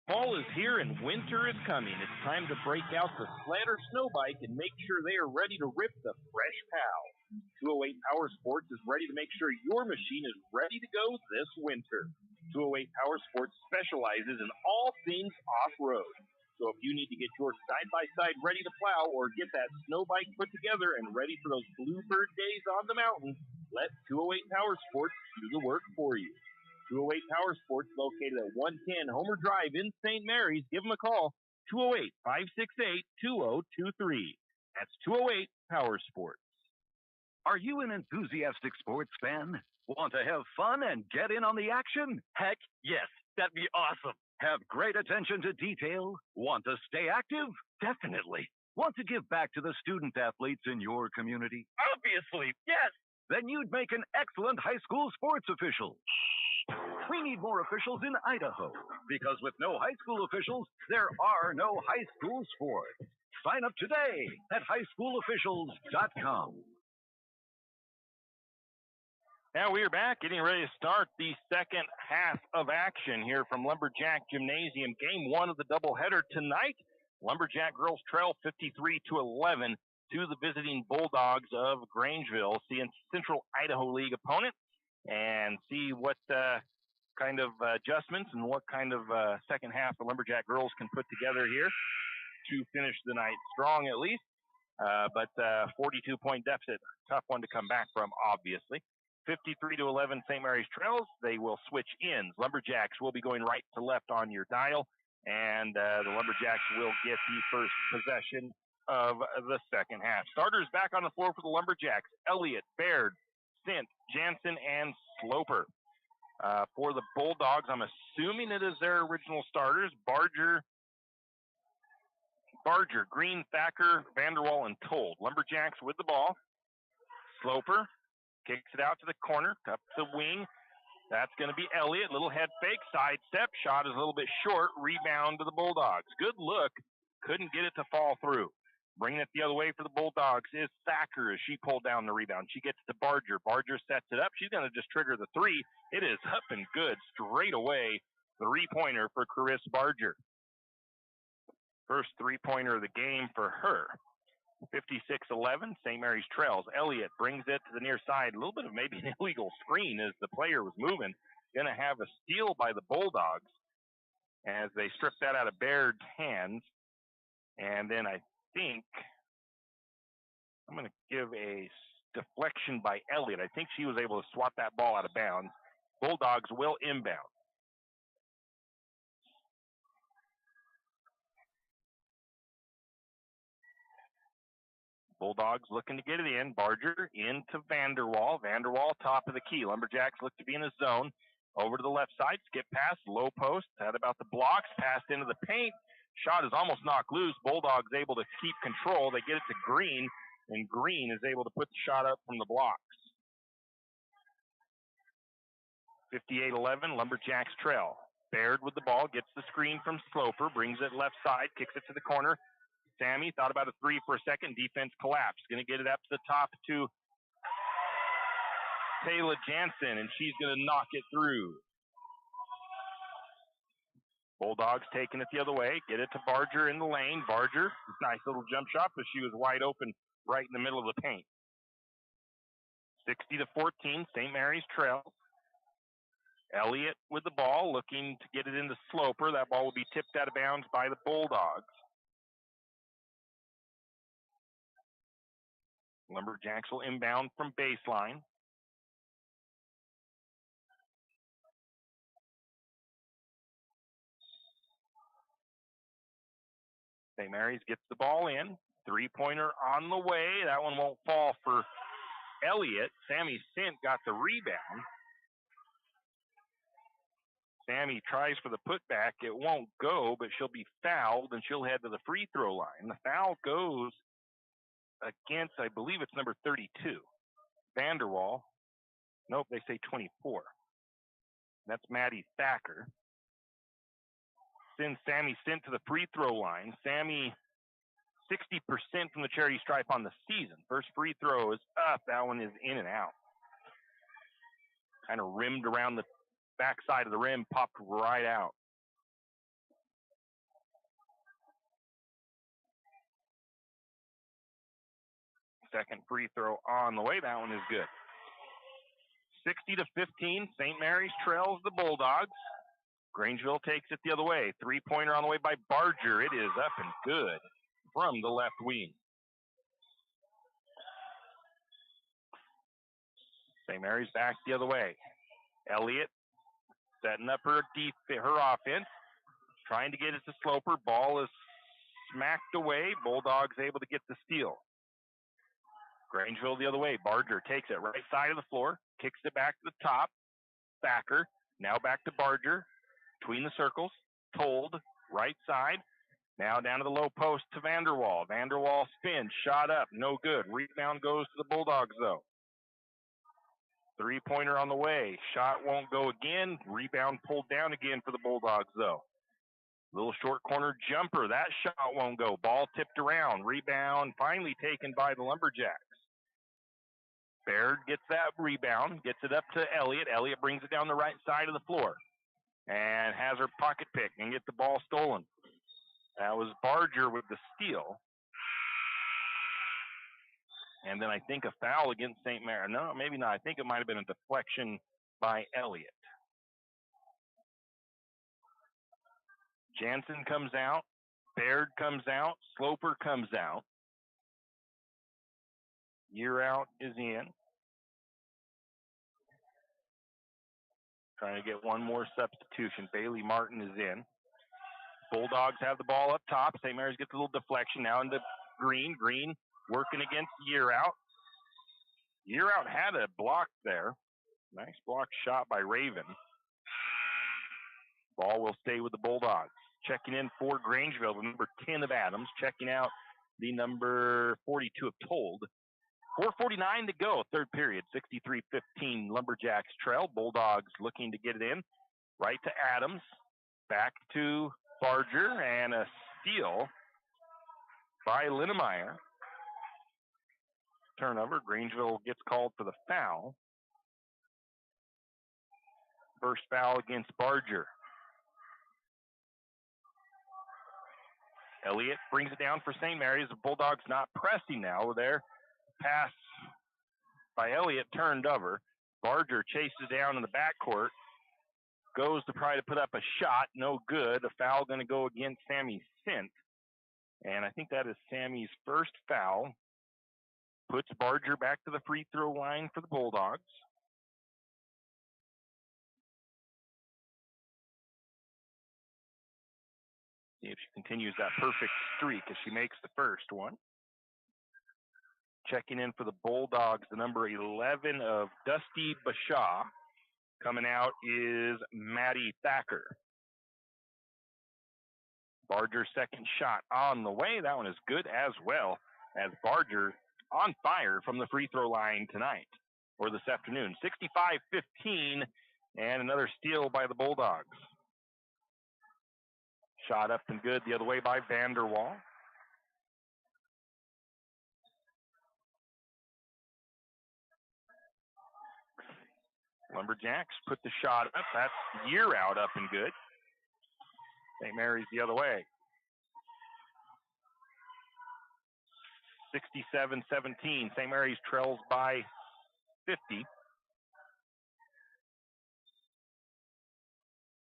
Fall is here and winter is coming. It's time to break out the sled or snow bike and make sure they are ready to rip the fresh pow. 208 Power Sports is ready to make sure your machine is ready to go this winter. 208 Power Sports specializes in all things off-road. So if you need to get your side-by-side ready to plow or get that snow bike put together and ready for those bluebird days on the mountain, let 208 Power Sports do the work for you. 208 Power Sports, located at 110 Homer Drive in St. Mary's. Give them a call, 208-568-2023. That's 208 Power Sports. Are you an enthusiastic sports fan? Want to have fun and get in on the action? Heck, yes. That'd be awesome. Have great attention to detail? Want to stay active? Definitely. Want to give back to the student athletes in your community? Obviously, yes. Then you'd make an excellent high school sports official. We need more officials in Idaho, because with no high school officials, there are no high school sports. Sign up today at highschoolofficials.com. Now we are back, getting ready to start the second half of action here from Lumberjack Gymnasium. Game one of the doubleheader tonight. Lumberjack girls trail 53-11 to the visiting Bulldogs of Grangeville, seeing Central Idaho League opponent, and see what kind of adjustments and what kind of second half the Lumberjack girls can put together here to finish the night strong at least. But 42-point deficit, tough one to come back from, obviously. 53-11 St. Mary's trails. They will switch ends. Lumberjacks will be going right to left on your dial, and the Lumberjacks will get the first possession of the second half. Starters back on the floor for the Lumberjacks: Elliott, Baird, Sint, Jansen, and Sloper. For the Bulldogs, I'm assuming it is their original starters: Barger, Green, Thacker, Vanderwall, and Told. Lumberjacks with the ball. Sloper kicks it out to the corner, up the wing. That's going to be Elliott. Little head fake, side step. Shot is a little bit short. Rebound to the Bulldogs. Good look. Couldn't get it to fall through. Bringing it the other way for the Bulldogs is Thacker as she pulled down the rebound. She gets to Barger. Barger sets it up. She's going to just trigger the three. It is up and good straight away. Three-pointer for Chris Barger. First three-pointer of the game for her. 56-11, St. Mary's trails. Elliott brings it to the near side. A little bit of maybe an illegal screen as the player was moving. Going to have a steal by the Bulldogs as they strip that out of Baird's hands. And then I think I'm going to give a deflection by Elliott. I think she was able to swat that ball out of bounds. Bulldogs will inbound. Bulldogs looking to get it in. Barger into Vanderwall. Vanderwall, top of the key. Lumberjacks look to be in the zone. Over to the left side. Skip pass. Low post. Had about the blocks. Passed into the paint. Shot is almost knocked loose. Bulldogs able to keep control. They get it to Green, and Green is able to put the shot up from the blocks. 58-11, Lumberjacks trail. Baird with the ball. Gets the screen from Sloper. Brings it left side. Kicks it to the corner. Sammy thought about a three for a second. Defense collapsed. Going to get it up to the top to Taylor Jansen, and she's going to knock it through. Bulldogs taking it the other way. Get it to Barger in the lane. Barger, nice little jump shot, but she was wide open right in the middle of the paint. 60-14, St. Mary's trails. Elliott with the ball, looking to get it into Sloper. That ball will be tipped out of bounds by the Bulldogs. Lumberjacks will inbound from baseline. St. Mary's gets the ball in. Three-pointer on the way. That one won't fall for Elliott. Sammy Sint got the rebound. Sammy tries for the putback. It won't go, but she'll be fouled, and she'll head to the free throw line. The foul goes against, I believe it's number 32, Vanderwall. Nope, they say 24. That's Maddie Thacker. Sends Sammy Sint to the free throw line. Sammy, 60% from the charity stripe on the season. First free throw is up. That one is in and out. Kind of rimmed around the backside of the rim, popped right out. Second free throw on the way. That one is good. 60-15, St. Mary's trails the Bulldogs. Grangeville takes it the other way. Three-pointer on the way by Barger. It is up and good from the left wing. St. Mary's back the other way. Elliott setting up her offense. Trying to get it to Sloper. Ball is smacked away. Bulldogs able to get the steal. Grangeville the other way. Barger takes it right side of the floor. Kicks it back to the top. Thacker. Now back to Barger. Between the circles. Told. Right side. Now down to the low post to Vanderwall. Vanderwall spins. Shot up. No good. Rebound goes to the Bulldogs though. Three-pointer on the way. Shot won't go again. Rebound pulled down again for the Bulldogs though. Little short corner jumper. That shot won't go. Ball tipped around. Rebound finally taken by the Lumberjacks. Baird gets that rebound. Gets it up to Elliott. Elliott brings it down the right side of the floor. And has her pocket pick and get the ball stolen. That was Barger with the steal. And then I think a foul against St. Mary. No, maybe not. I think it might have been a deflection by Elliott. Jansen comes out. Baird comes out. Sloper comes out. Year out is in. Trying to get one more substitution. Bailey Martin is in. Bulldogs have the ball up top. St. Mary's gets a little deflection now into Green. Green working against Year Out. Year Out had a block there. Nice block shot by Raven. Ball will stay with the Bulldogs. Checking in for Grangeville, the number 10 of Adams. Checking out the number 42 of Told. 4:49 to go, third period. 63-15 Lumberjacks trail. Bulldogs looking to get it in. Right to Adams. Back to Barger, and a steal by Linnemeyer. Turnover. Grangeville gets called for the foul. First foul against Barger. Elliott brings it down for St. Mary's. The Bulldogs not pressing now. There. Pass by Elliott turned over. Barger chases down in the backcourt. Goes to try to put up a shot. No good. A foul going to go against Sammy Sint. And I think that is Sammy's first foul. Puts Barger back to the free throw line for the Bulldogs. See if she continues that perfect streak as she makes the first one. Checking in for the Bulldogs, the number 11 of Dusty Bashaw. Coming out is Maddie Thacker. Barger's second shot on the way. That one is good as well, as Barger on fire from the free throw line tonight, or this afternoon. 65-15, and another steal by the Bulldogs. Shot up and good the other way by Vanderwall. Lumberjacks put the shot up. That's Year Out up and good. St. Mary's the other way. 67-17. St. Mary's trails by 50.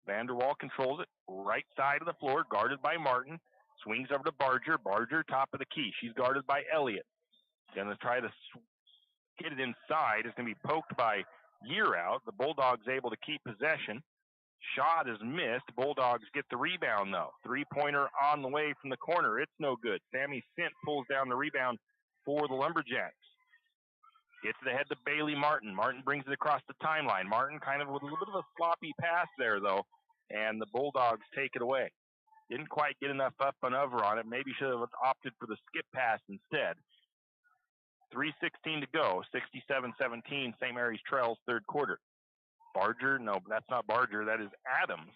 Vanderwall controls it. Right side of the floor, guarded by Martin. Swings over to Barger. Barger, top of the key. She's guarded by Elliott. Going to try to get it inside. It's going to be poked by Year Out. The Bulldogs able to keep possession. Shot is missed. Bulldogs get the rebound, though. Three-pointer on the way from the corner. It's no good. Sammy Sint pulls down the rebound for the Lumberjacks. Gets it ahead to Bailey Martin. Martin brings it across the timeline. Martin kind of with a little bit of a sloppy pass there, though, and the Bulldogs take it away. Didn't quite get enough up and over on it. Maybe should have opted for the skip pass instead. 3:16 to go. 67-17. St. Mary's trails third quarter. Barger, no, that's not Barger. That is Adams.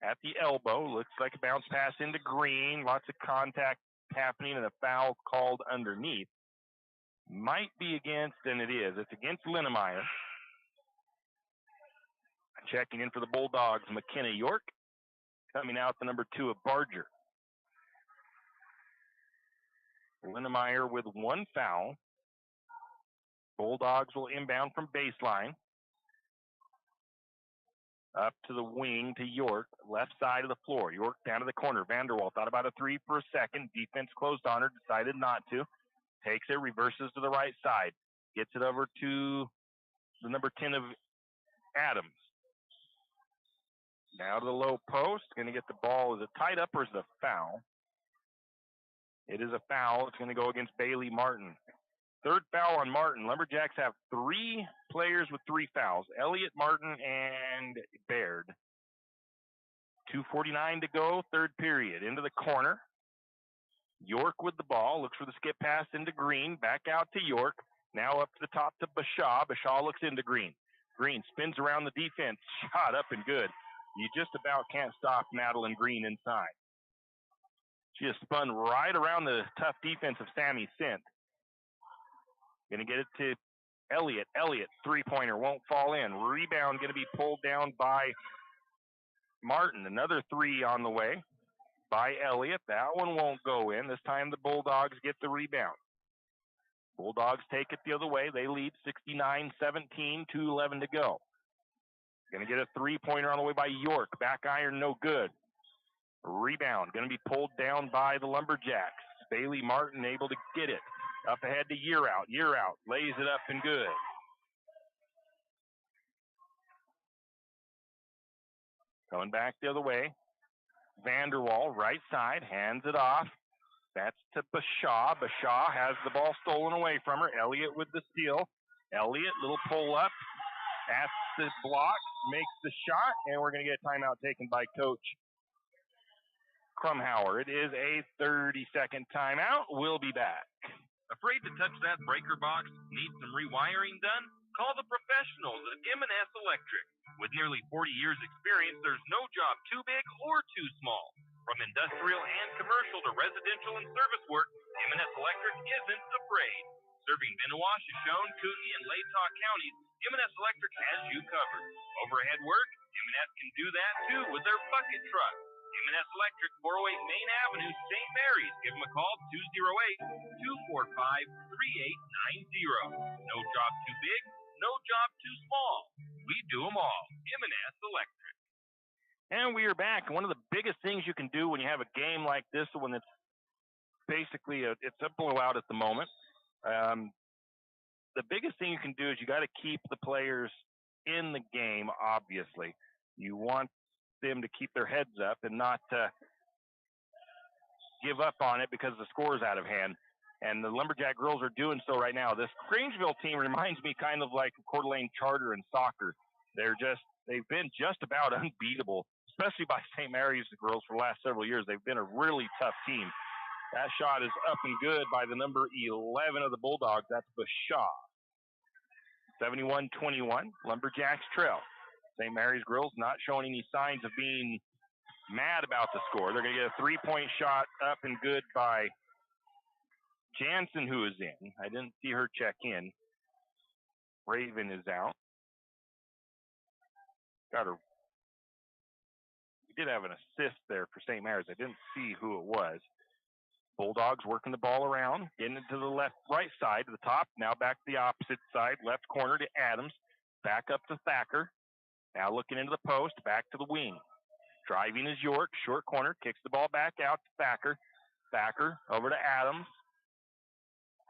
At the elbow. Looks like a bounce pass into Green. Lots of contact happening and a foul called underneath. Might be against, and it is. It's against Linnemeyer. Checking in for the Bulldogs, McKenna York. Coming out the number 2 of Barger. Linnemeyer with one foul. Bulldogs will inbound from baseline. Up to the wing to York, left side of the floor. York down to the corner. Vanderwall thought about a three for a second. Defense closed on her, decided not to. Takes it, reverses to the right side. Gets it over to the number 10 of Adams. Now to the low post. Going to get the ball. Is it tied up or is it a foul? It is a foul. It's going to go against Bailey Martin. Third foul on Martin. Lumberjacks have 3 players with 3 fouls. Elliott, Martin, and Baird. 2:49 to go, third period. Into the corner. York with the ball. Looks for the skip pass into Green. Back out to York. Now up to the top to Bashaw. Bashaw looks into Green. Green spins around the defense. Shot up and good. You just about can't stop Madeline Green inside. She has spun right around the tough defense of Sammy Sint. Going to get it to Elliott. Elliott, three-pointer, won't fall in. Rebound going to be pulled down by Martin. Another 3 on the way by Elliott. That one won't go in. This time the Bulldogs get the rebound. Bulldogs take it the other way. They lead 69-17, 2:11 to go. Going to get a three-pointer on the way by York. Back iron, no good. Rebound going to be pulled down by the Lumberjacks. Bailey Martin able to get it. Up ahead to Year Out. Year Out lays it up and good. Coming back the other way. Vanderwall, right side, hands it off. That's to Bashaw. Bashaw has the ball stolen away from her. Elliott with the steal. Elliott, little pull up. At the block, makes the shot, and we're going to get a timeout taken by Coach Krumhauer. It is a 30-second timeout. We'll be back. Afraid to touch that breaker box? Need some rewiring done? Call the professionals at M&S Electric. With nearly 40 years experience, there's no job too big or too small. From industrial and commercial to residential and service work, M&S Electric isn't afraid. Serving Benoit, Shoshone, Kootenai, and Latah counties, M&S Electric has you covered. Overhead work? M&S can do that too with their bucket truck. M&S Electric, 408 Main Avenue, St. Mary's. Give them a call, 208-245-3890. No job too big, no job too small. We do them all. M&S Electric. And we are back. One of the biggest things you can do when you have a game like this, when it's basically it's a blowout at the moment, the biggest thing you can do is you got to keep the players in the game, obviously. You want them to keep their heads up and not give up on it because the score is out of hand. And the Lumberjack girls are doing so right now. This Grangeville team reminds me kind of like Coeur d'Alene Charter in soccer. They've been just about unbeatable, especially by St. Mary's girls for the last several years. They've been a really tough team. That shot is up and good by the number 11 of the Bulldogs. That's Bashaw. 71-21, Lumberjacks trail. St. Mary's girls not showing any signs of being mad about the score. They're going to get a three-point shot up and good by Jansen, who is in. I didn't see her check in. Raven is out. Got her We did have an assist there for St. Mary's. I didn't see who it was. Bulldogs working the ball around, getting it to the right side, to the top. Now back to the opposite side, left corner to Adams. Back up to Thacker. Now looking into the post, back to the wing. Driving is York, short corner, kicks the ball back out to Thacker. Thacker over to Adams.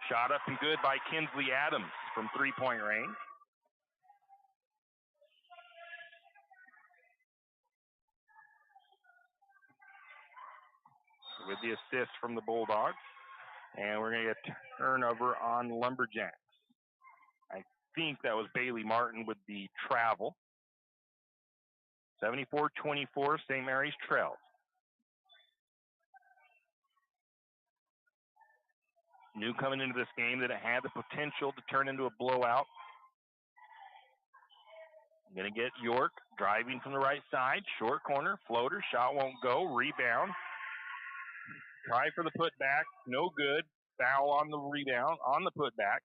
Shot up and good by Kinsley Adams from three-point range. With the assist from the Bulldogs. And we're going to get turnover on Lumberjacks. I think that was Bailey Martin with the travel. 74-24, St. Mary's trails. Knew coming into this game that it had the potential to turn into a blowout. I'm going to get York driving from the right side. Short corner, floater, shot won't go, rebound. Try for the putback, no good. Foul on the rebound, on the putback.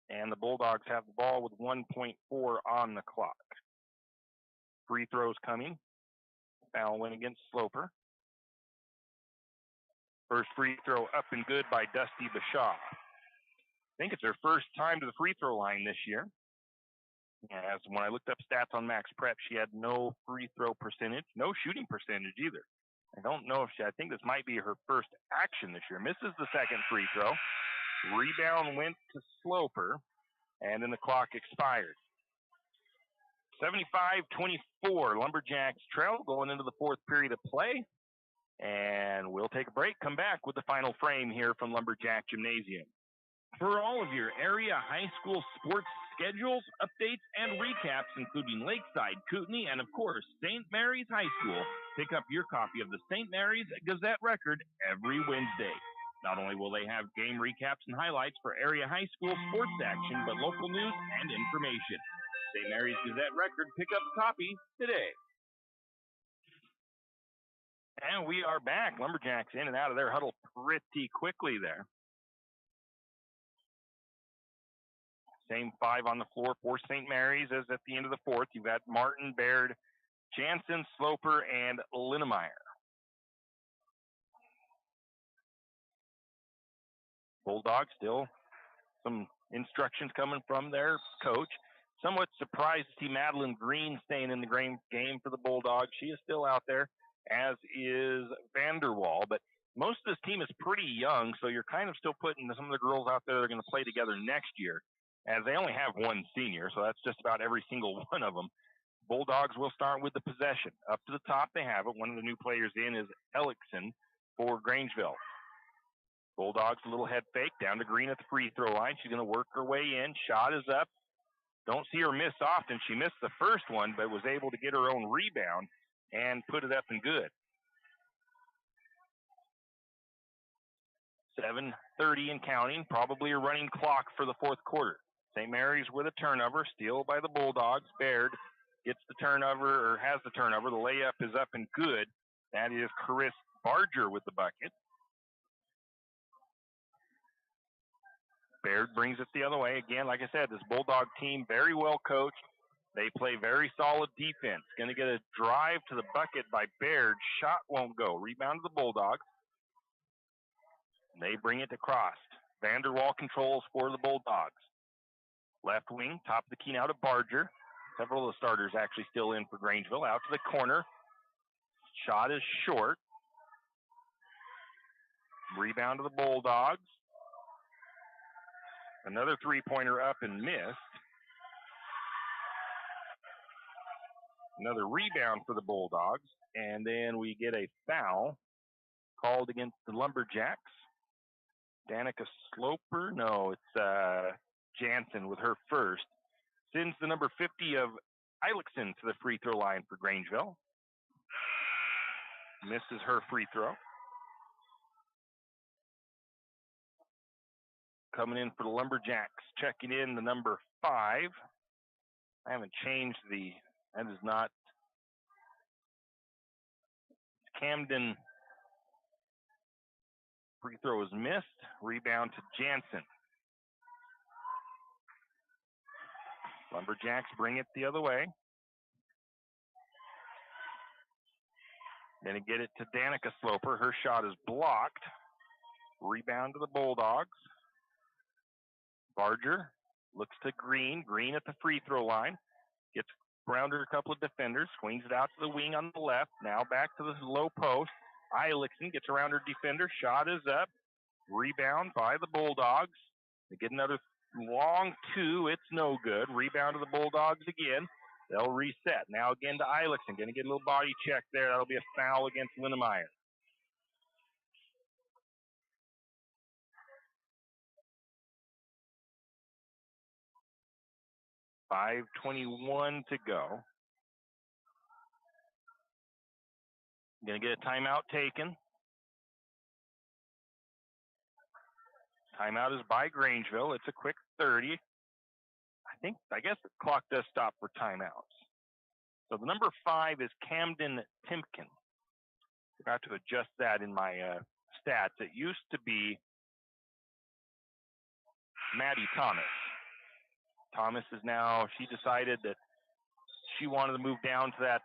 And the Bulldogs have the ball with 1.4 on the clock. Free throws coming. Foul went against Sloper. First free throw up and good by Dusty Bashaw. I think it's her first time to the free throw line this year. As when I looked up stats on Max Prep, she had no free throw percentage, no shooting percentage either. I don't know if I think this might be her first action this year. Misses the second free throw. Rebound went to Sloper, and then the clock expired. 75-24, Lumberjacks trail going into the fourth period of play. And we'll take a break, come back with the final frame here from Lumberjack Gymnasium. For all of your area high school sports schedules, updates, and recaps, including Lakeside, Kootenai, and of course, St. Mary's High School, pick up your copy of the St. Mary's Gazette Record every Wednesday. Not only will they have game recaps and highlights for area high school sports action, but local news and information. St. Mary's Gazette Record, pick up a copy today. And we are back. Lumberjacks in and out of their huddle pretty quickly there. Same five on the floor for St. Mary's as at the end of the fourth. You've got Martin, Baird, Jansen, Sloper, and Linnemeyer. Bulldogs still some instructions coming from their coach. Somewhat surprised to see Madeline Green staying in the game for the Bulldogs. She is still out there, as is Vanderwall. But most of this team is pretty young, so you're kind of still putting some of the girls out there that are going to play together next year, as they only have one senior, so that's just about every single one of them. Bulldogs will start with the possession. Up to the top, they have it. One of the new players in is Ellickson for Grangeville. Bulldogs, a little head fake, down to Green at the free throw line. She's going to work her way in. Shot is up. Don't see her miss often. She missed the first one, but was able to get her own rebound and put it up and good. 7:30 and counting, probably a running clock for the fourth quarter. St. Mary's with a turnover, steal by the Bulldogs. Baird gets the turnover, or has the turnover. The layup is up and good. That is Chris Barger with the bucket. Baird brings it the other way. Again, like I said, this Bulldog team, very well coached. They play very solid defense. Going to get a drive to the bucket by Baird. Shot won't go. Rebound to the Bulldogs. They bring it across. Vanderwall controls for the Bulldogs. Left wing, top of the key now to Barger. Several of the starters actually still in for Grangeville. Out to the corner. Shot is short. Rebound to the Bulldogs. Another three-pointer up and missed. Another rebound for the Bulldogs. And then we get a foul called against the Lumberjacks. Danica Sloper? No, it's Jansen with her first. Sends the number 50 of Eilickson to the free throw line for Grangeville. Misses her free throw. Coming in for the Lumberjacks, checking in the number 5. I haven't changed that is not Camden. Free throw is missed. Rebound to Jansen. Lumberjacks bring it the other way. Gonna get it to Danica Sloper. Her shot is blocked. Rebound to the Bulldogs. Barger looks to Green. Green at the free throw line. Gets around her a couple of defenders. Swings it out to the wing on the left. Now back to the low post. Eilixen gets around her defender. Shot is up. Rebound by the Bulldogs. They get another long two. It's no good. Rebound to the Bulldogs again. They'll reset. Now again to Eilixen. Going to get a little body check there. That'll be a foul against Linnemeyer. .5:21 to go. Going to get a timeout taken. Timeout is by Grangeville. It's a quick 30. I guess the clock does stop for timeouts. So the number 5 is Camden Timpkin. Forgot to adjust that in my stats. It used to be Maddie Thomas. Thomas is now, she decided that she wanted to move down to that,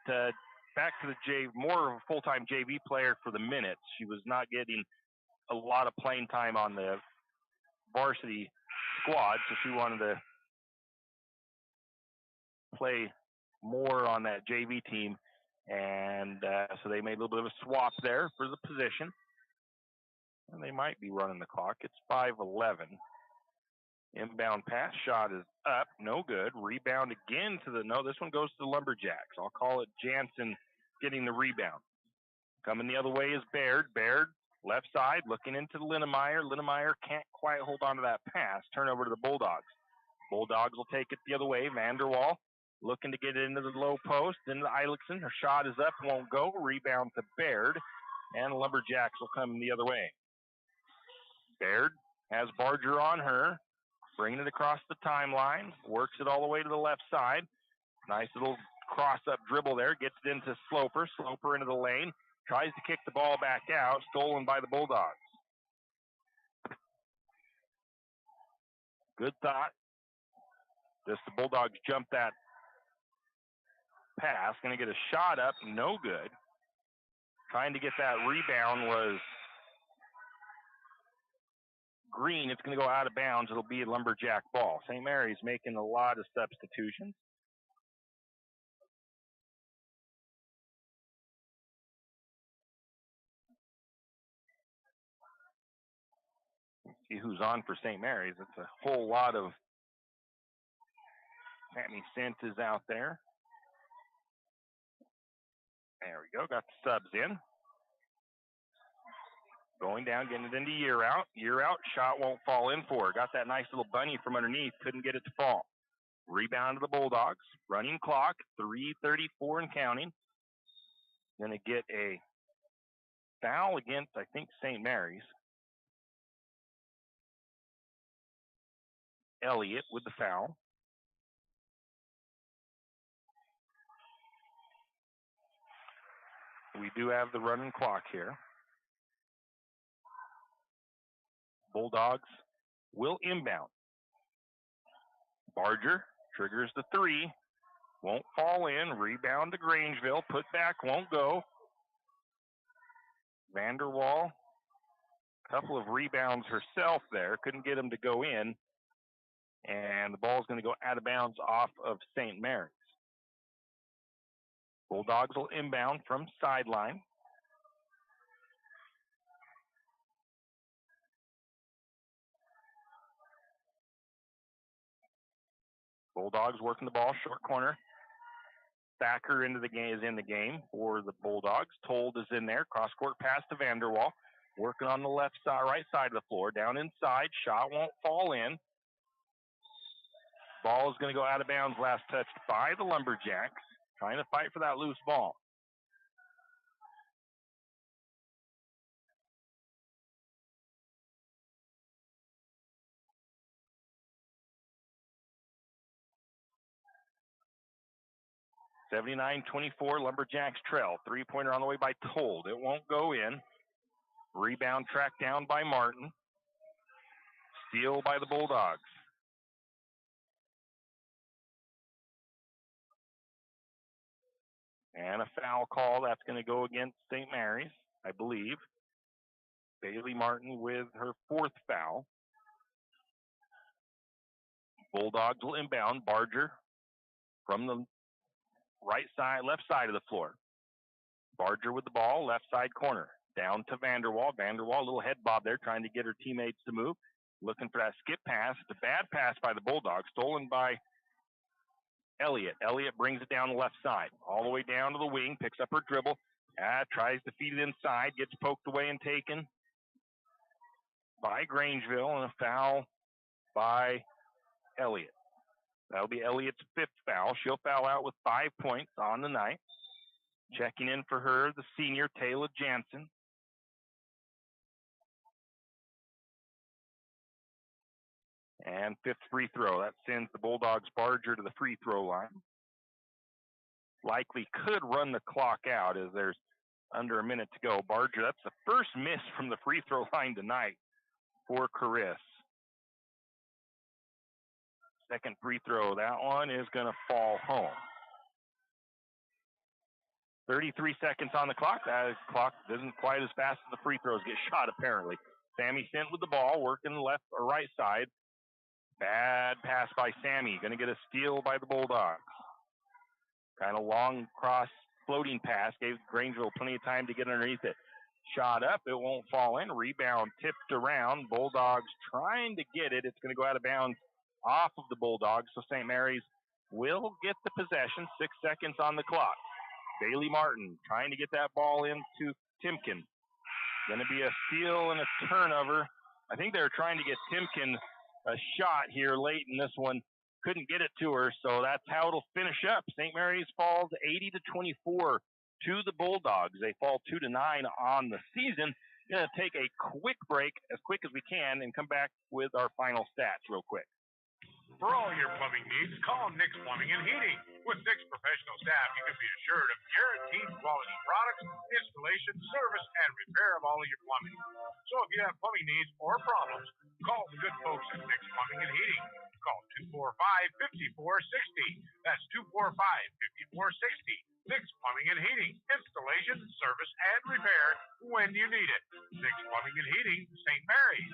back to the more of a full-time JV player for the minutes. She was not getting a lot of playing time on the varsity squad, so she wanted to play more on that JV team, and so they made a little bit of a swap there for the position. And they might be running the clock. It's 5:11. Inbound pass, shot is up, no good. Rebound again to the, no, this one goes to the Lumberjacks. I'll call it Jansen getting the rebound. Coming the other way is Baird. Baird, left side, looking into Linnemeyer. Linnemeyer can't quite hold on to that pass. Turnover to the Bulldogs. Bulldogs will take it the other way. Vanderwall looking to get it into the low post. Into Eilixen. Her shot is up, won't go. Rebound to Baird. And Lumberjacks will come the other way. Baird has Barger on her. Bringing it across the timeline. Works it all the way to the left side. Nice little cross-up dribble there. Gets it into Sloper. Sloper into the lane. Tries to kick the ball back out. Stolen by the Bulldogs. Good thought. Just the Bulldogs jump that pass. Going to get a shot up. No good. Trying to get that rebound was Green. It's going to go out of bounds. It'll be a Lumberjack ball. St. Mary's making a lot of substitutions. Let's see who's on for St. Mary's. It's a whole lot of Sammy Sint is out there. There we go. Got the subs in. Going down, getting it into Year Out. Year Out, shot won't fall in for her. Got that nice little bunny from underneath. Couldn't get it to fall. Rebound to the Bulldogs. Running clock, 3:34 and counting. Going to get a foul against, I think, St. Mary's. Elliott with the foul. We do have the running clock here. Bulldogs will inbound. Barger triggers the three. Won't fall in. Rebound to Grangeville. Put back, won't go. Vanderwall, a couple of rebounds herself there. Couldn't get them to go in. And the ball's going to go out of bounds off of St. Mary's. Bulldogs will inbound from sideline. Bulldogs working the ball, short corner. Thacker into the game is in the game for the Bulldogs. Told is in there. Cross court pass to Vanderwall. Working on the left side, right side of the floor. Down inside. Shot won't fall in. Ball is going to go out of bounds. Last touched by the Lumberjacks. Trying to fight for that loose ball. (79-24) Lumberjacks trail. Three-pointer on the way by Told. It won't go in. Rebound tracked down by Martin. Steal by the Bulldogs. And a foul call. That's going to go against St. Mary's, I believe. Bailey Martin with her 4th foul. Bulldogs will inbound. Barger from the left side of the floor. Barger with the ball, left side corner. Down to Vanderwall. Vanderwall, a little head bob there, trying to get her teammates to move. Looking for that skip pass. It's a bad pass by the Bulldogs, stolen by Elliott. Elliott brings it down the left side, all the way down to the wing, picks up her dribble, tries to feed it inside, gets poked away and taken by Grangeville, and a foul by Elliott. That'll be Elliott's 5th foul. She'll foul out with 5 points on the night. Checking in for her, the senior, Taylor Jansen. And 5th free throw. That sends the Bulldogs Barger to the free throw line. Likely could run the clock out as there's under a minute to go. Barger, that's the first miss from the free throw line tonight for Chris. Second free throw. That one is going to fall home. 33 seconds on the clock. That clock isn't quite as fast as the free throws get shot, apparently. Sammy Sent with the ball, working left or right side. Bad pass by Sammy. Going to get a steal by the Bulldogs. Kind of long cross floating pass. Gave Grangeville plenty of time to get underneath it. Shot up. It won't fall in. Rebound tipped around. Bulldogs trying to get it. It's going to go out of bounds off of the Bulldogs. So St. Mary's will get the possession. 6 seconds on the clock. Bailey Martin trying to get that ball into Timken. Going to be a steal and a turnover. I think they were trying to get Timken a shot here late in this one. Couldn't get it to her, so that's how it'll finish up. St. Mary's falls 80-24 to the Bulldogs. They fall 2-9 on the season. Going to take a quick break, as quick as we can, and come back with our final stats real quick. For all your plumbing needs, call Nick's Plumbing and Heating. With Nick's professional staff, you can be assured of guaranteed quality products, installation, service, and repair of all of your plumbing. So if you have plumbing needs or problems, call the good folks at Nick's Plumbing and Heating. Call 245-5460. That's 245-5460. Nick's Plumbing and Heating. Installation, service, and repair when you need it. Nick's Plumbing and Heating, St. Mary's.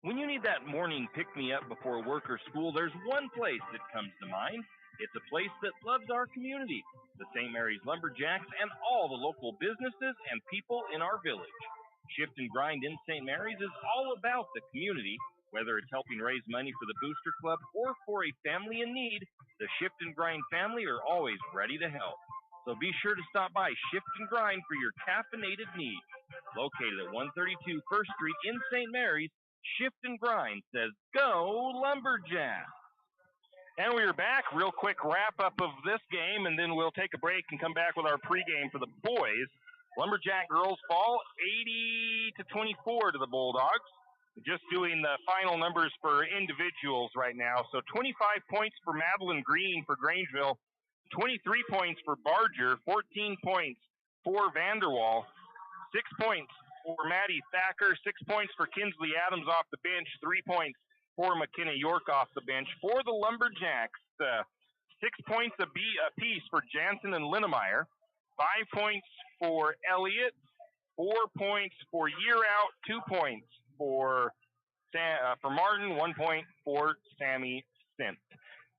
When you need that morning pick-me-up before work or school, there's one place that comes to mind. It's a place that loves our community, the St. Mary's Lumberjacks, and all the local businesses and people in our village. Shift and Grind in St. Mary's is all about the community. Whether it's helping raise money for the Booster Club or for a family in need, the Shift and Grind family are always ready to help. So be sure to stop by Shift and Grind for your caffeinated needs. Located at 132 First Street in St. Mary's, Shift and Grind says, go Lumberjacks! And we are back. Real quick wrap-up of this game, and then we'll take a break and come back with our pregame for the boys. Lumberjack girls fall 80-24 to the Bulldogs. Just doing the final numbers for individuals right now. So 25 points for Madeline Green for Grangeville, 23 points for Barger, 14 points for Vanderwall, 6 points for Maddie Thacker, 6 points for Kinsley Adams off the bench, 3 points for McKenna York off the bench. For the Lumberjacks, 6 points apiece for Jansen and Linnemeyer, 5 points for Elliott, 4 points for Year Out, 2 points for Martin, 1 point for Sammy Sint.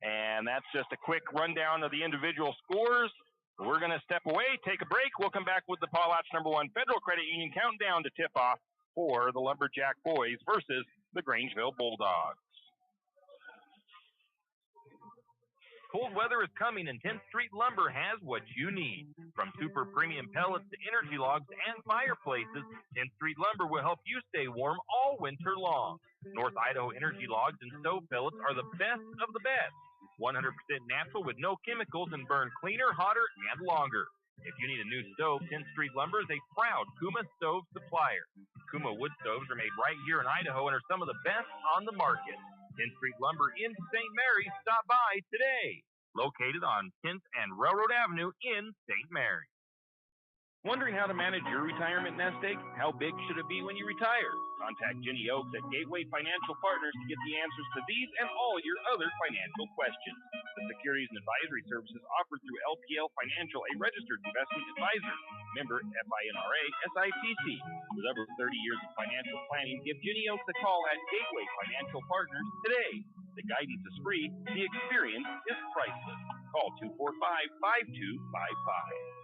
And that's just a quick rundown of the individual scores. We're going to step away, take a break. We'll come back with the Paul Latch #1 Federal Credit Union countdown to tip off for the Lumberjack boys versus the Grangeville Bulldogs. Cold weather is coming, and 10th Street Lumber has what you need. From super premium pellets to energy logs and fireplaces, 10th Street Lumber will help you stay warm all winter long. North Idaho energy logs and stove pellets are the best of the best. 100% natural with no chemicals and burn cleaner, hotter, and longer. If you need a new stove, 10th Street Lumber is a proud Kuma stove supplier. Kuma wood stoves are made right here in Idaho and are some of the best on the market. 10th Street Lumber in St. Mary's. Stop by today. Located on 10th and Railroad Avenue in St. Mary's. Wondering how to manage your retirement nest egg? How big should it be when you retire? Contact Jenny Oaks at Gateway Financial Partners to get the answers to these and all your other financial questions. The securities and advisory services offered through LPL Financial, a registered investment advisor. Member FINRA SIPC. With over 30 years of financial planning, give Jenny Oaks a call at Gateway Financial Partners today. The guidance is free. The experience is priceless. Call 245-5255.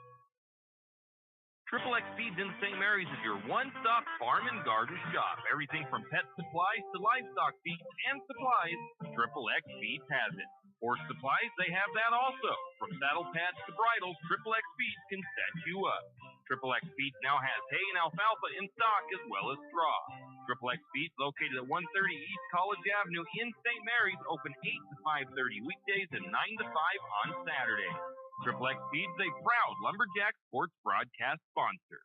Triple X Feeds in St. Mary's is your one-stop farm and garden shop. Everything from pet supplies to livestock feeds and supplies, Triple X Feeds has it. Horse supplies, they have that also. From saddle pads to bridles, Triple X Feeds can set you up. Triple X Feeds now has hay and alfalfa in stock as well as straw. Triple X Feeds, located at 130 East College Avenue in St. Mary's, open 8 to 5:30 weekdays and 9 to 5 on Saturdays. Triple X Feeds, a proud Lumberjack sports broadcast sponsor.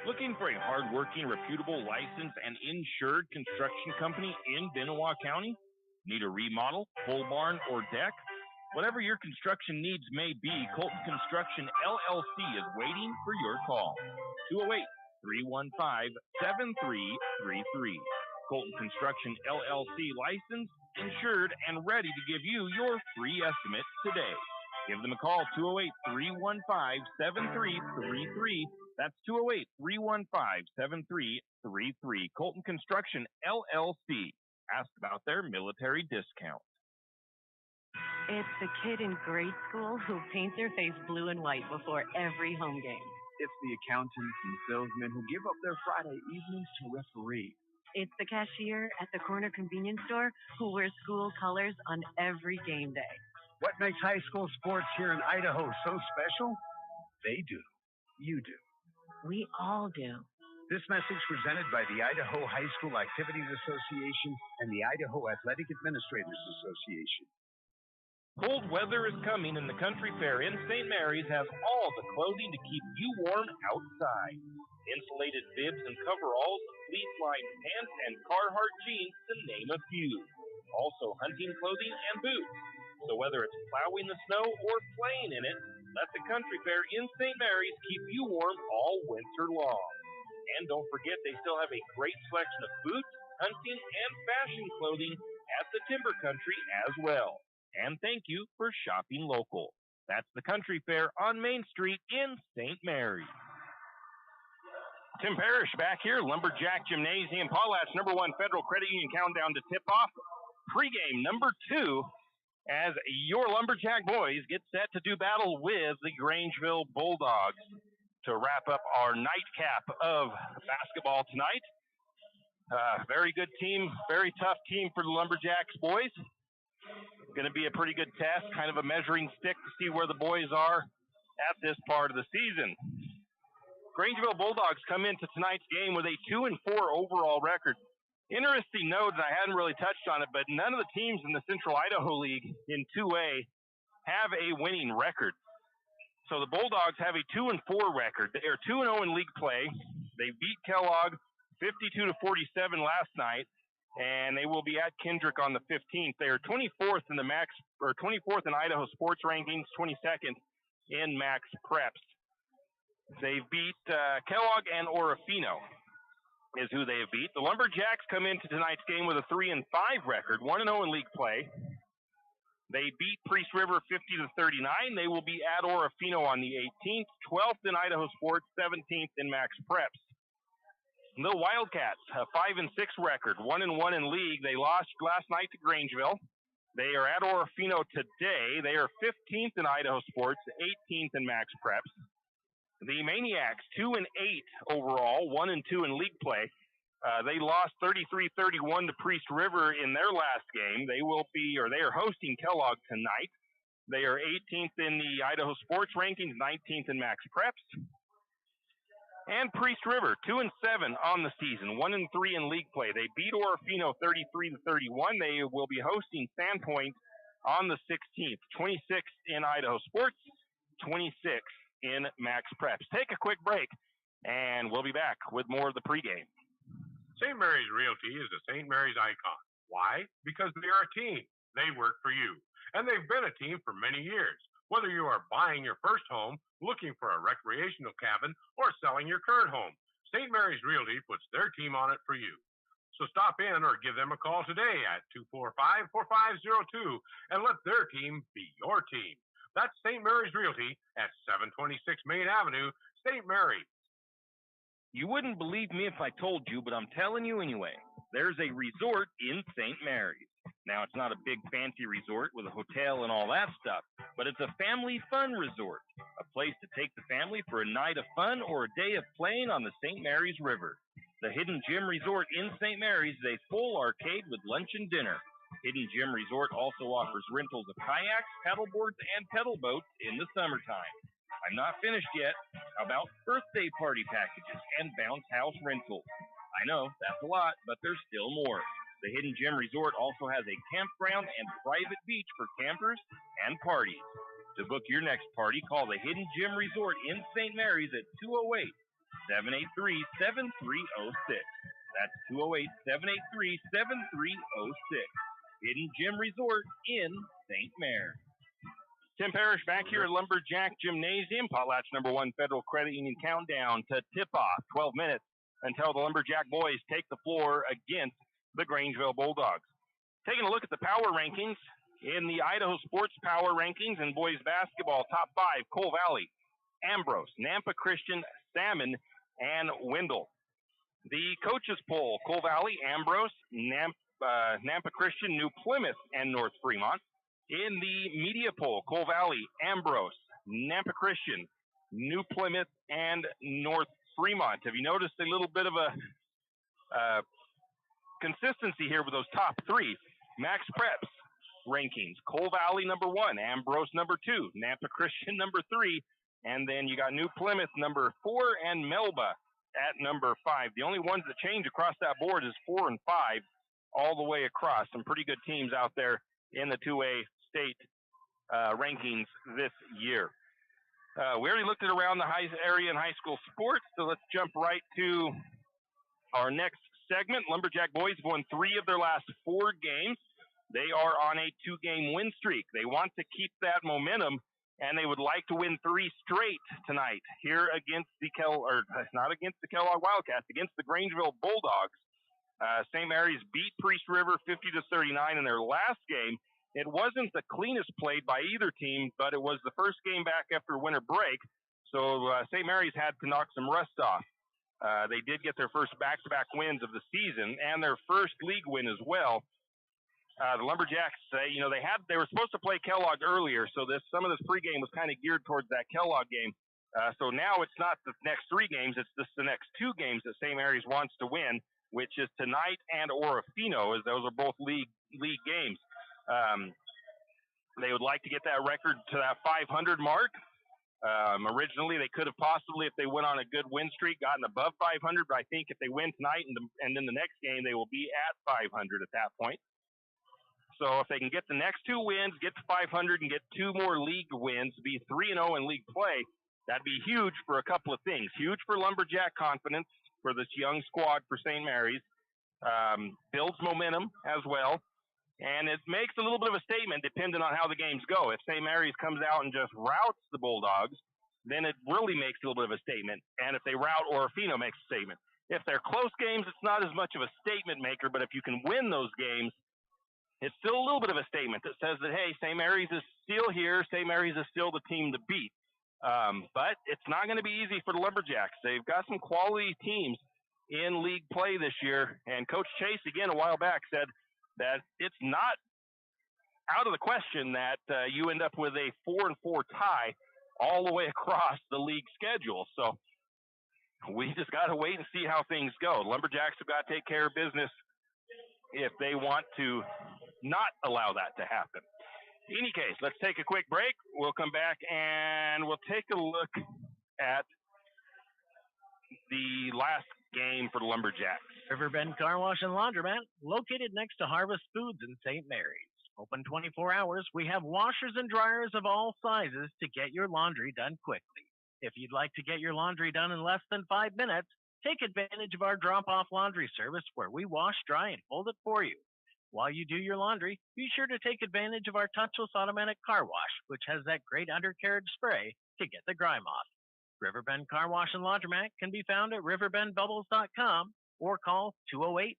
Looking for a hard-working, reputable, licensed, and insured construction company in Benoit County? Need a remodel, pole barn, or deck? Whatever your construction needs may be, Colton Construction LLC is waiting for your call. 208-315-7333. Colton Construction LLC, licensed, insured, and ready to give you your free estimate today. Give them a call, 208-315-7333. That's 208-315-7333. Colton Construction, LLC. Ask about their military discount. It's the kid in grade school who paints their face blue and white before every home game. It's the accountants and salesmen who give up their Friday evenings to referee. It's the cashier at the corner convenience store who wears school colors on every game day. What makes high school sports here in Idaho so special? They do. You do. We all do. This message presented by the Idaho High School Activities Association and the Idaho Athletic Administrators Association. Cold weather is coming, and the Country Fair in St. Mary's has all the clothing to keep you warm outside. Insulated bibs and coveralls, fleece-lined pants, and Carhartt jeans, to name a few. Also hunting clothing and boots. So whether it's plowing the snow or playing in it, let the Country Fair in St. Mary's keep you warm all winter long. And don't forget, they still have a great selection of boots, hunting, and fashion clothing at the Timber Country as well. And thank you for shopping local. That's the Country Fair on Main Street in St. Mary's. Tim Parrish back here, Lumberjack Gymnasium. Paulat's #1 Federal Credit Union countdown to tip-off. Pregame number 2. As your Lumberjack boys get set to do battle with the Grangeville Bulldogs to wrap up our nightcap of basketball tonight. Very good team, very tough team for the Lumberjacks boys. Going to be a pretty good test, kind of a measuring stick to see where the boys are at this part of the season. Grangeville Bulldogs come into tonight's game with a 2-4 overall record. Interesting note, and I hadn't really touched on it, but none of the teams in the Central Idaho League in 2A have a winning record. So the Bulldogs have a 2-4 record. They are 2-0 in league play. They beat Kellogg 52-47 last night, and they will be at Kendrick on the 15th. They are 24th in the Max, 24th in Idaho sports rankings, 22nd in Max Preps. They beat Kellogg and Orofino is who they have beat. The Lumberjacks come into tonight's game with a 3-5 record, 1-0 in league play. They beat Priest River 50-39. They will be at Orofino on the 18th, 12th in Idaho sports, 17th in Max Preps. The Wildcats, a 5-6 record, 1-1 in league. They lost last night to Grangeville. They are at Orofino today. They are 15th in Idaho sports, 18th in Max Preps. The Maniacs, 2-8 overall, 1-2 in league play. They lost 33-31 to Priest River in their last game. They are hosting Kellogg tonight. They are 18th in the Idaho sports rankings, 19th in Max Preps. And Priest River, 2-7 on the season, 1-3 in league play. They beat Orofino 33-31. They will be hosting Sandpoint on the 16th, 26th in Idaho sports, 26th in Max Preps. Take a quick break, and we'll be back with more of the pregame. St. Mary's Realty is a St. Mary's icon. Why? Because they are a team. They work for you. And they've been a team for many years. Whether you are buying your first home, looking for a recreational cabin, or selling your current home, St. Mary's Realty puts their team on it for you. So stop in or give them a call today at 245-4502 and let their team be your team. That's St. Mary's Realty at 726 Main Avenue, St. Mary's. You wouldn't believe me if I told you, but I'm telling you anyway. There's a resort in St. Mary's. Now, it's not a big fancy resort with a hotel and all that stuff, but it's a family fun resort, a place to take the family for a night of fun or a day of playing on the St. Mary's River. The Hidden Gem Resort in St. Mary's is a full arcade with lunch and dinner. Hidden Gem Resort also offers rentals of kayaks, paddleboards, and pedal boats in the summertime. I'm not finished yet. How about birthday party packages and bounce house rentals? I know, that's a lot, but there's still more. The Hidden Gem Resort also has a campground and private beach for campers and parties. To book your next party, call the Hidden Gem Resort in St. Mary's at 208-783-7306. That's 208-783-7306. Hidden Gem Resort in St. Mary's. Tim Parrish back here at Lumberjack Gymnasium. Potlatch number 1 Federal Credit Union countdown to tip-off. 12 minutes until the Lumberjack boys take the floor against the Grangeville Bulldogs. Taking a look at the power rankings in the Idaho Sports Power Rankings in boys basketball, top 5, Cole Valley, Ambrose, Nampa Christian, Salmon, and Wendell. The coaches poll, Cole Valley, Ambrose, Nampa Christian, New Plymouth, and North Fremont. In the media poll, Cole Valley, Ambrose, Nampa Christian, New Plymouth, and North Fremont. Have you noticed a little bit of a consistency here with those top 3? Max Preps rankings, Cole Valley number 1, Ambrose number 2, Nampa Christian number 3, and then you got New Plymouth number 4 and Melba at number 5. The only ones that change across that board is 4 and 5 all the way across. Some pretty good teams out there in the 2A state rankings this year. We already looked at around the high area and high school sports, so let's jump right to our next segment. Lumberjack boys have won 3 of their last 4 games. They are on a 2-game win streak. They want to keep that momentum, and they would like to win 3 straight tonight here against the not against the Kellogg Wildcats, against the Grangeville Bulldogs. St. Mary's beat Priest River 50-39 in their last game. It wasn't the cleanest played by either team, but it was the first game back after winter break, so St. Mary's had to knock some rust off. They did get their first back-to-back wins of the season and their first league win as well. The Lumberjacks, they were supposed to play Kellogg earlier, so some of this pregame was kind of geared towards that Kellogg game. So now it's not the next 3 games, it's just the next 2 games that St. Mary's wants to win, which is tonight and Orofino, as those are both league games. They would like to get that record to that 500 mark. Originally, they could have possibly, if they went on a good win streak, gotten above 500, but I think if they win tonight and then the next game, they will be at 500 at that point. So if they can get the next 2 wins, get to 500, and get 2 more league wins, be 3-0 in league play, that'd be huge for a couple of things. Huge for Lumberjack confidence for this young squad for St. Mary's. Builds momentum as well. And it makes a little bit of a statement depending on how the games go. If St. Mary's comes out and just routs the Bulldogs, then it really makes a little bit of a statement. And if they rout Orofino, makes a statement. If they're close games, it's not as much of a statement maker, but if you can win those games, it's still a little bit of a statement that says that, hey, St. Mary's is still here. St. Mary's is still the team to beat. But it's not going to be easy for the Lumberjacks. They've got some quality teams in league play this year. And Coach Chase, again, a while back said that it's not out of the question that you end up with a 4-4 tie all the way across the league schedule. So we just got to wait and see how things go. Lumberjacks have got to take care of business if they want to not allow that to happen. In any case, let's take a quick break. We'll come back and we'll take a look at the last game for the Lumberjacks. Riverbend Car Wash and Laundromat, located next to Harvest Foods in St. Mary's. Open 24 hours, we have washers and dryers of all sizes to get your laundry done quickly. If you'd like to get your laundry done in less than 5 minutes, take advantage of our drop-off laundry service where we wash, dry, and fold it for you. While you do your laundry, be sure to take advantage of our touchless automatic car wash, which has that great undercarriage spray to get the grime off. Riverbend Car Wash and Laundromat can be found at riverbendbubbles.com or call 208-582-4844.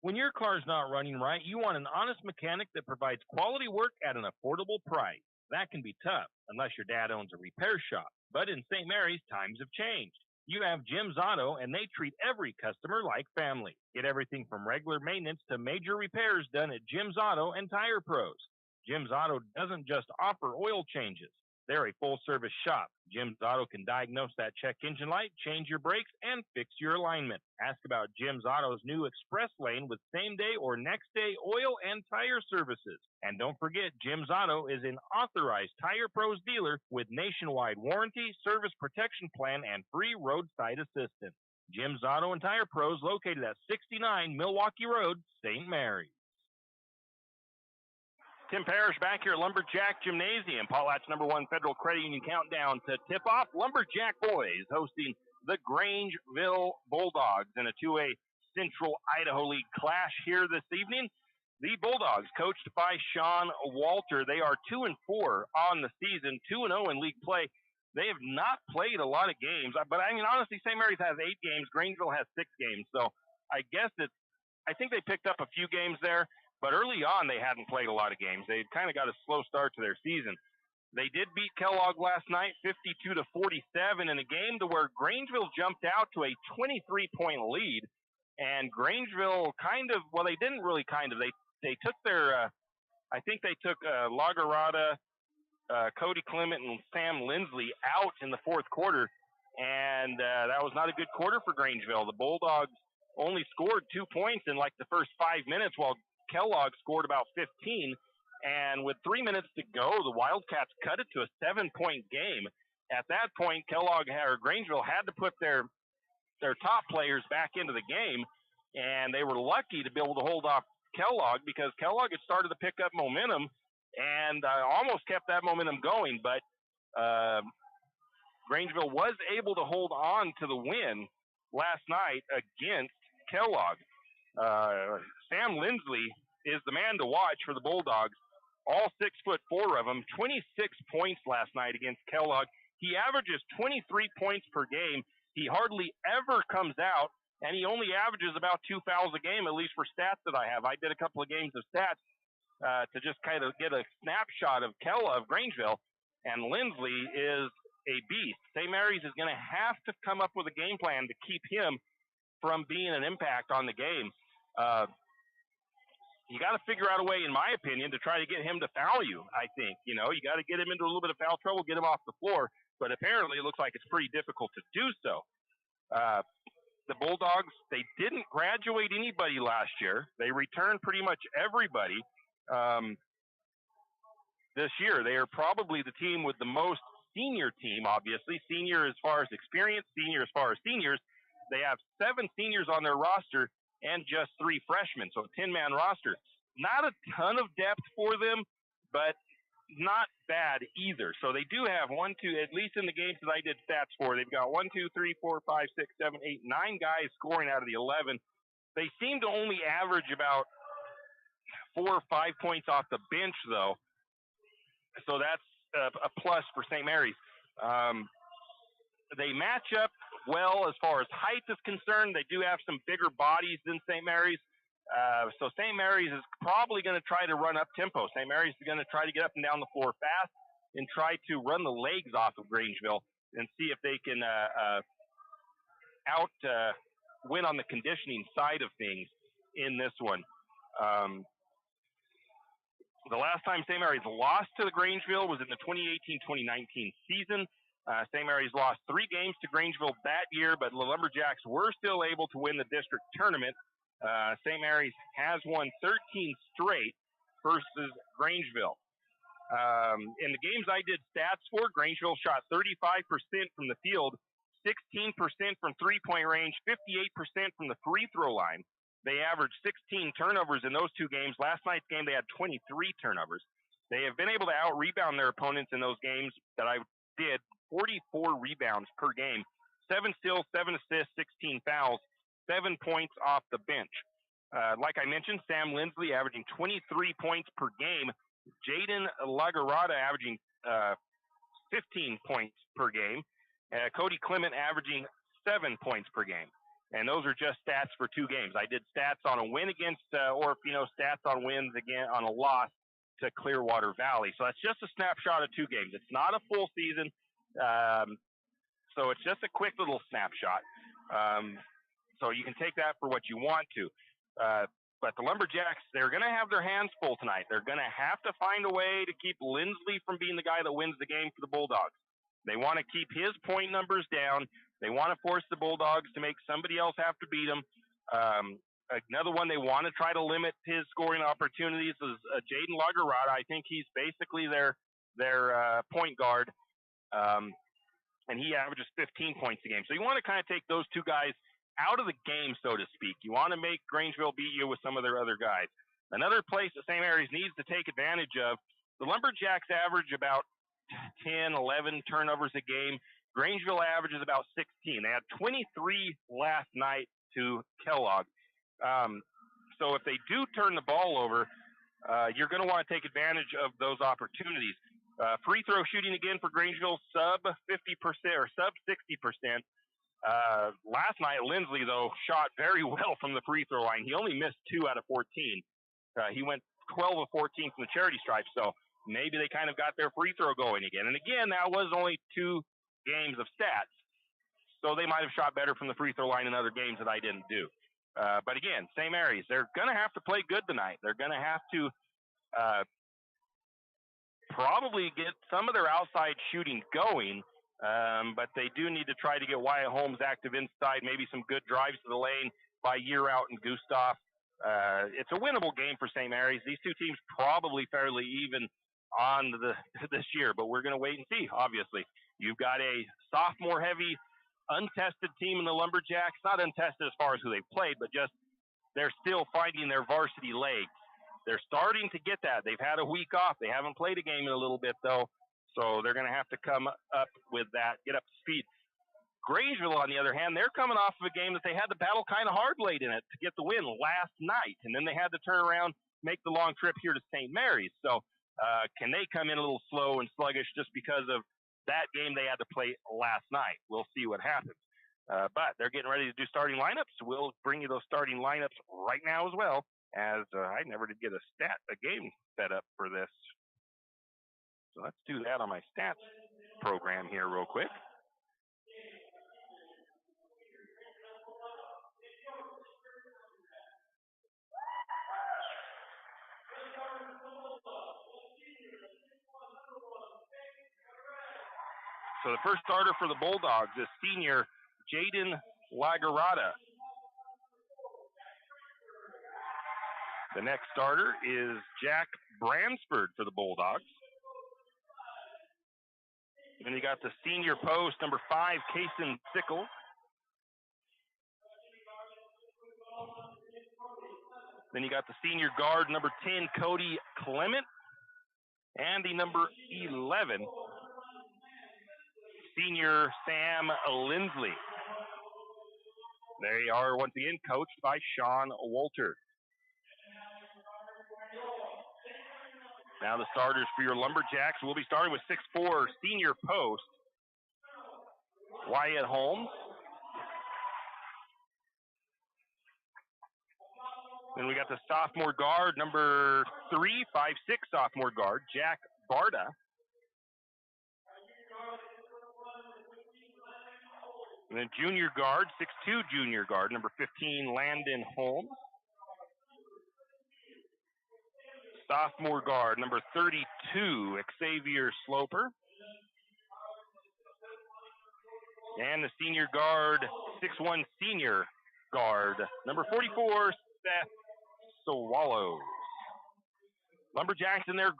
When your car's not running right, you want an honest mechanic that provides quality work at an affordable price. That can be tough, unless your dad owns a repair shop. But in St. Mary's, times have changed. You have Jim's Auto, and they treat every customer like family. Get everything from regular maintenance to major repairs done at Jim's Auto and Tire Pros. Jim's Auto doesn't just offer oil changes. They're a full-service shop. Jim's Auto can diagnose that check engine light, change your brakes, and fix your alignment. Ask about Jim's Auto's new express lane with same-day or next-day oil and tire services. And don't forget, Jim's Auto is an authorized Tire Pros dealer with nationwide warranty, service protection plan, and free roadside assistance. Jim's Auto and Tire Pros located at 69 Milwaukee Road, St. Mary's. Tim Parrish back here at Lumberjack Gymnasium. Paulette's #1 Federal Credit Union countdown to tip-off. Lumberjack boys hosting the Grangeville Bulldogs in a 2A Central Idaho League clash here this evening. The Bulldogs, coached by Sean Walter, they are 2-4 on the season, 2-0 in league play. They have not played a lot of games, but I mean, honestly, St. Mary's has 8 games. Grangeville has 6 games, so I guess I think they picked up a few games there. But early on, they hadn't played a lot of games. They kind of got a slow start to their season. They did beat Kellogg last night, 52-47, in a game to where Grangeville jumped out to a 23-point lead. And Grangeville they didn't really they took their, I think they took Lagarada, Cody Clement, and Sam Lindsley out in the fourth quarter. And that was not a good quarter for Grangeville. The Bulldogs only scored 2 points in like the first 5 minutes, while Kellogg scored about 15, and with 3 minutes to go, the Wildcats cut it to a 7-point game. At that point, Grangeville had to put their top players back into the game, and they were lucky to be able to hold off Kellogg because Kellogg had started to pick up momentum and almost kept that momentum going, but Grangeville was able to hold on to the win last night against Kellogg. Sam Lindsley is the man to watch for the Bulldogs. All 6'4" of them, 26 points last night against Kellogg. He averages 23 points per game. He hardly ever comes out, and he only averages about 2 fouls a game, at least for stats that I have. I did a couple of games of stats to just kind of get a snapshot of Grangeville, and Lindsley is a beast. St. Mary's is going to have to come up with a game plan to keep him from being an impact on the game. You got to figure out a way, in my opinion, to try to get him to foul you, I think. You got to get him into a little bit of foul trouble, get him off the floor, but apparently it looks like it's pretty difficult to do so. The Bulldogs, they didn't graduate anybody last year. They returned pretty much everybody this year. They are probably the team with the most senior team, obviously. Senior as far as experience, senior as far as seniors. They have 7 seniors on their roster and just 3 freshmen, so a 10-man roster. Not a ton of depth for them, but not bad either. So they do have 1, 2, at least in the games that I did stats for, they've got 1, 2, 3, 4, 5, 6, 7, 8, 9 guys scoring out of the 11. They seem to only average about 4 or 5 points off the bench, though. So that's a plus for St. Mary's. They match up well as far as height is concerned. They do have some bigger bodies than St. Mary's. So St. Mary's is probably going to try to run up tempo. St. Mary's is going to try to get up and down the floor fast and try to run the legs off of Grangeville and see if they can win on the conditioning side of things in this one. The last time St. Mary's lost to the Grangeville was in the 2018-2019 season. St. Mary's lost 3 games to Grangeville that year, but the Lumberjacks were still able to win the district tournament. St. Mary's has won 13 straight versus Grangeville. In the games I did stats for, Grangeville shot 35% from the field, 16% from three-point range, 58% from the free throw line. They averaged 16 turnovers in those 2 games. Last night's game, they had 23 turnovers. They have been able to out-rebound their opponents in those games that I did, 44 rebounds per game, 7 steals, 7 assists, 16 fouls. 7 points off the bench. Like I mentioned, Sam Lindsley averaging 23 points per game. Jaden Lagarada averaging 15 points per game. Cody Clement averaging 7 points per game. And those are just stats for 2 games. I did stats on a win against Orofino, stats on wins again on a loss to Clearwater Valley. So that's just a snapshot of 2 games. It's not a full season. So it's just a quick little snapshot. So you can take that for what you want to. But the Lumberjacks, they're going to have their hands full tonight. They're going to have to find a way to keep Lindsley from being the guy that wins the game for the Bulldogs. They want to keep his point numbers down. They want to force the Bulldogs to make somebody else have to beat them. Another one, they want to try to limit his scoring opportunities is Jaden Lagarada. I think he's basically their point guard, and he averages 15 points a game. So you want to kind of take those 2 guys out of the game, so to speak. You want to make Grangeville beat you with some of their other guys. Another place that St. Mary's needs to take advantage of, the Lumberjacks average about 10, 11 turnovers a game. Grangeville averages about 16. They had 23 last night to Kellogg. So if they do turn the ball over, you're going to want to take advantage of those opportunities. Free throw shooting again for Grangeville, sub 50% or sub 60%. Last night, Lindsley, though, shot very well from the free throw line. He only missed 2 out of 14. He went 12 of 14 from the charity stripe, so maybe they kind of got their free throw going again. And again, that was only 2 games of stats, so they might have shot better from the free throw line in other games that I didn't do. But again, St. Mary's, they're going to have to play good tonight. They're going to have to probably get some of their outside shooting going, but they do need to try to get Wyatt Holmes active inside, maybe some good drives to the lane by Year Out and Gustav. It's a winnable game for St. Mary's. These 2 teams probably fairly even on this year, but we're going to wait and see, obviously. You've got a sophomore-heavy, untested team in the Lumberjacks. Not untested as far as who they've played, but just they're still finding their varsity legs. They're starting to get that. They've had a week off. They haven't played a game in a little bit, though, so they're going to have to come up with that, get up to speed. Grangeville, on the other hand, they're coming off of a game that they had to battle kind of hard late in it to get the win last night, and then they had to turn around, make the long trip here to St. Mary's. So can they come in a little slow and sluggish just because of that game they had to play last night? We'll see what happens. But they're getting ready to do starting lineups. We'll bring you those starting lineups right now as well, as I never did get a game set up for this. So let's do that on my stats program here real quick. So the first starter for the Bulldogs is senior Jaden Lagarada. The next starter is Jack Bransford for the Bulldogs. Then you got the senior post, number 5, Kason Sickle. Then you got the senior guard, number 10, Cody Clement. And the number 11, senior Sam Lindsley. They are once again coached by Sean Walter. Now the starters for your Lumberjacks will be starting with 6'4", senior post, Wyatt Holmes. Then we got the sophomore guard, number 3, 5'6", sophomore guard, Jack Barda. And then junior guard, 6'2", junior guard, number 15, Landon Holmes. Sophomore guard, number 32, Xavier Sloper. And the senior guard, 6'1", senior guard, number 44, Seth Swallows. Lumberjacks in their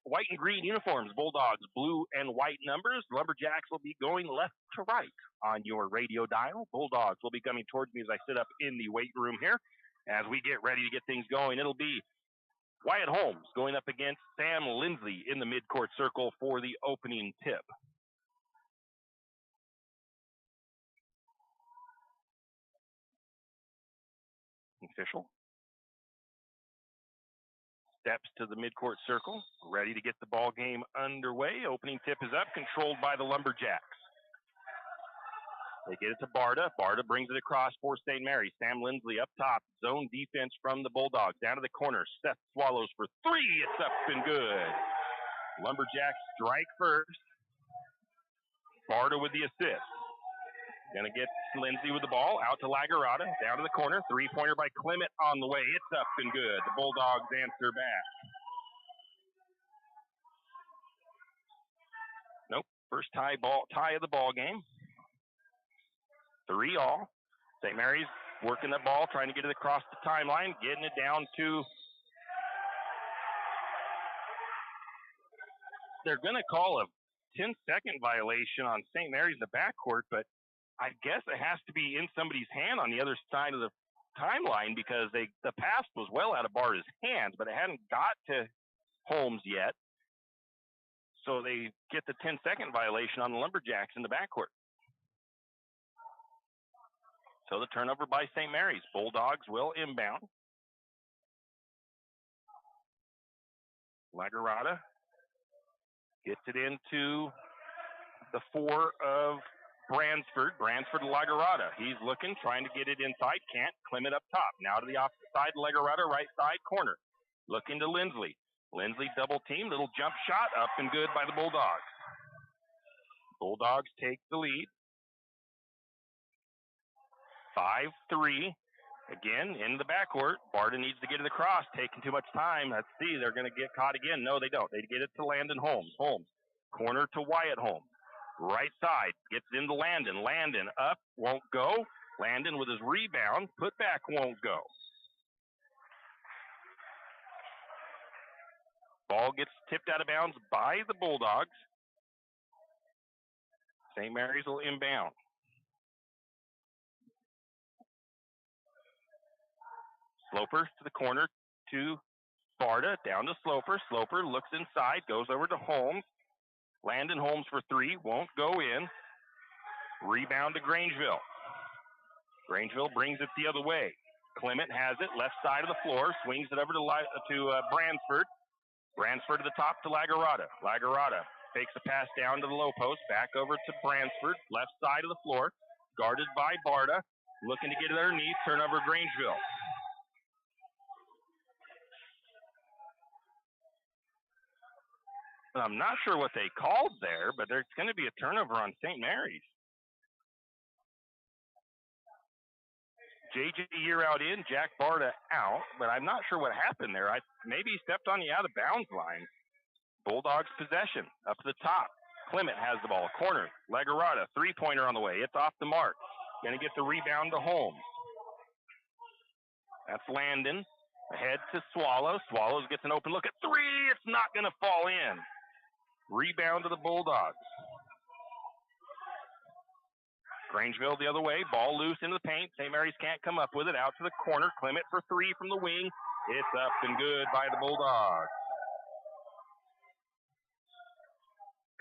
white and green uniforms, Bulldogs blue and white numbers. Lumberjacks will be going left to right on your radio dial. Bulldogs will be coming towards me as I sit up in the weight room here. As we get ready to get things going, it'll be Wyatt Holmes going up against Sam Lindsley in the midcourt circle for the opening tip. official. Steps to the midcourt circle, ready to get the ball game underway. Opening tip is up, controlled by the Lumberjacks. They get it to Barta. Barta brings it across for St. Mary's. Sam Lindsley up top. Zone defense from the Bulldogs. Down to the corner. Seth Swallows for three. It's up and good. Lumberjacks strike first. Barta with the assist. Gonna get Lindsay with the ball. Out to Lagarata. Down to the corner. Three-pointer by Clement on the way. It's up and good. The Bulldogs answer back. Nope. First tie of the ball game. 3-all. St. Mary's working the ball, trying to get it across the timeline, getting it down to. They're going to call a 10-second violation on St. Mary's in the backcourt, but I guess it has to be in somebody's hand on the other side of the timeline because the pass was well out of Barta's hands, but it hadn't got to Holmes yet. So they get the 10-second violation on the Lumberjacks in the backcourt. So the turnover by St. Mary's. Bulldogs will inbound. Lagarata gets it into the 4 of Bransford. Bransford to Lagarata. He's looking, trying to get it inside. Can't. Clement up top. Now to the opposite side. Lagarata, right side corner. Looking to Lindsley. Lindsley double team. Little jump shot. Up and good by the Bulldogs. Bulldogs take the lead. 5-3. Again, in the backcourt. Barta needs to get it across. Taking too much time. Let's see. They're going to get caught again. No, they don't. They get it to Landon Holmes. Holmes. Corner to Wyatt Holmes. Right side. Gets it into Landon. Landon up. Won't go. Landon with his rebound. Put back won't go. Ball gets tipped out of bounds by the Bulldogs. St. Mary's will inbound. Sloper to the corner to Barta, down to Sloper. Sloper looks inside, goes over to Holmes. Landon Holmes for three, won't go in. Rebound to Grangeville. Grangeville brings it the other way. Clement has it, left side of the floor, swings it over to Bransford. Bransford to the top to Lagarata. Lagarata takes the pass down to the low post, back over to Bransford, left side of the floor, guarded by Barta, looking to get it underneath, turnover Grangeville. I'm not sure what they called there, but there's going to be a turnover on St. Mary's. JJ Year out in, Jack Barta out, but I'm not sure what happened there. Maybe he stepped on the out of bounds line. Bulldogs possession, up to the top. Clement has the ball, corner. Lagarata, three-pointer on the way. It's off the mark. Going to get the rebound to Holmes. That's Landon. Ahead to Swallows. Swallows gets an open look at three. It's not going to fall in. Rebound to the Bulldogs. Grangeville the other way. Ball loose into the paint. St. Mary's can't come up with it. Out to the corner. Clement for three from the wing. It's up and good by the Bulldogs.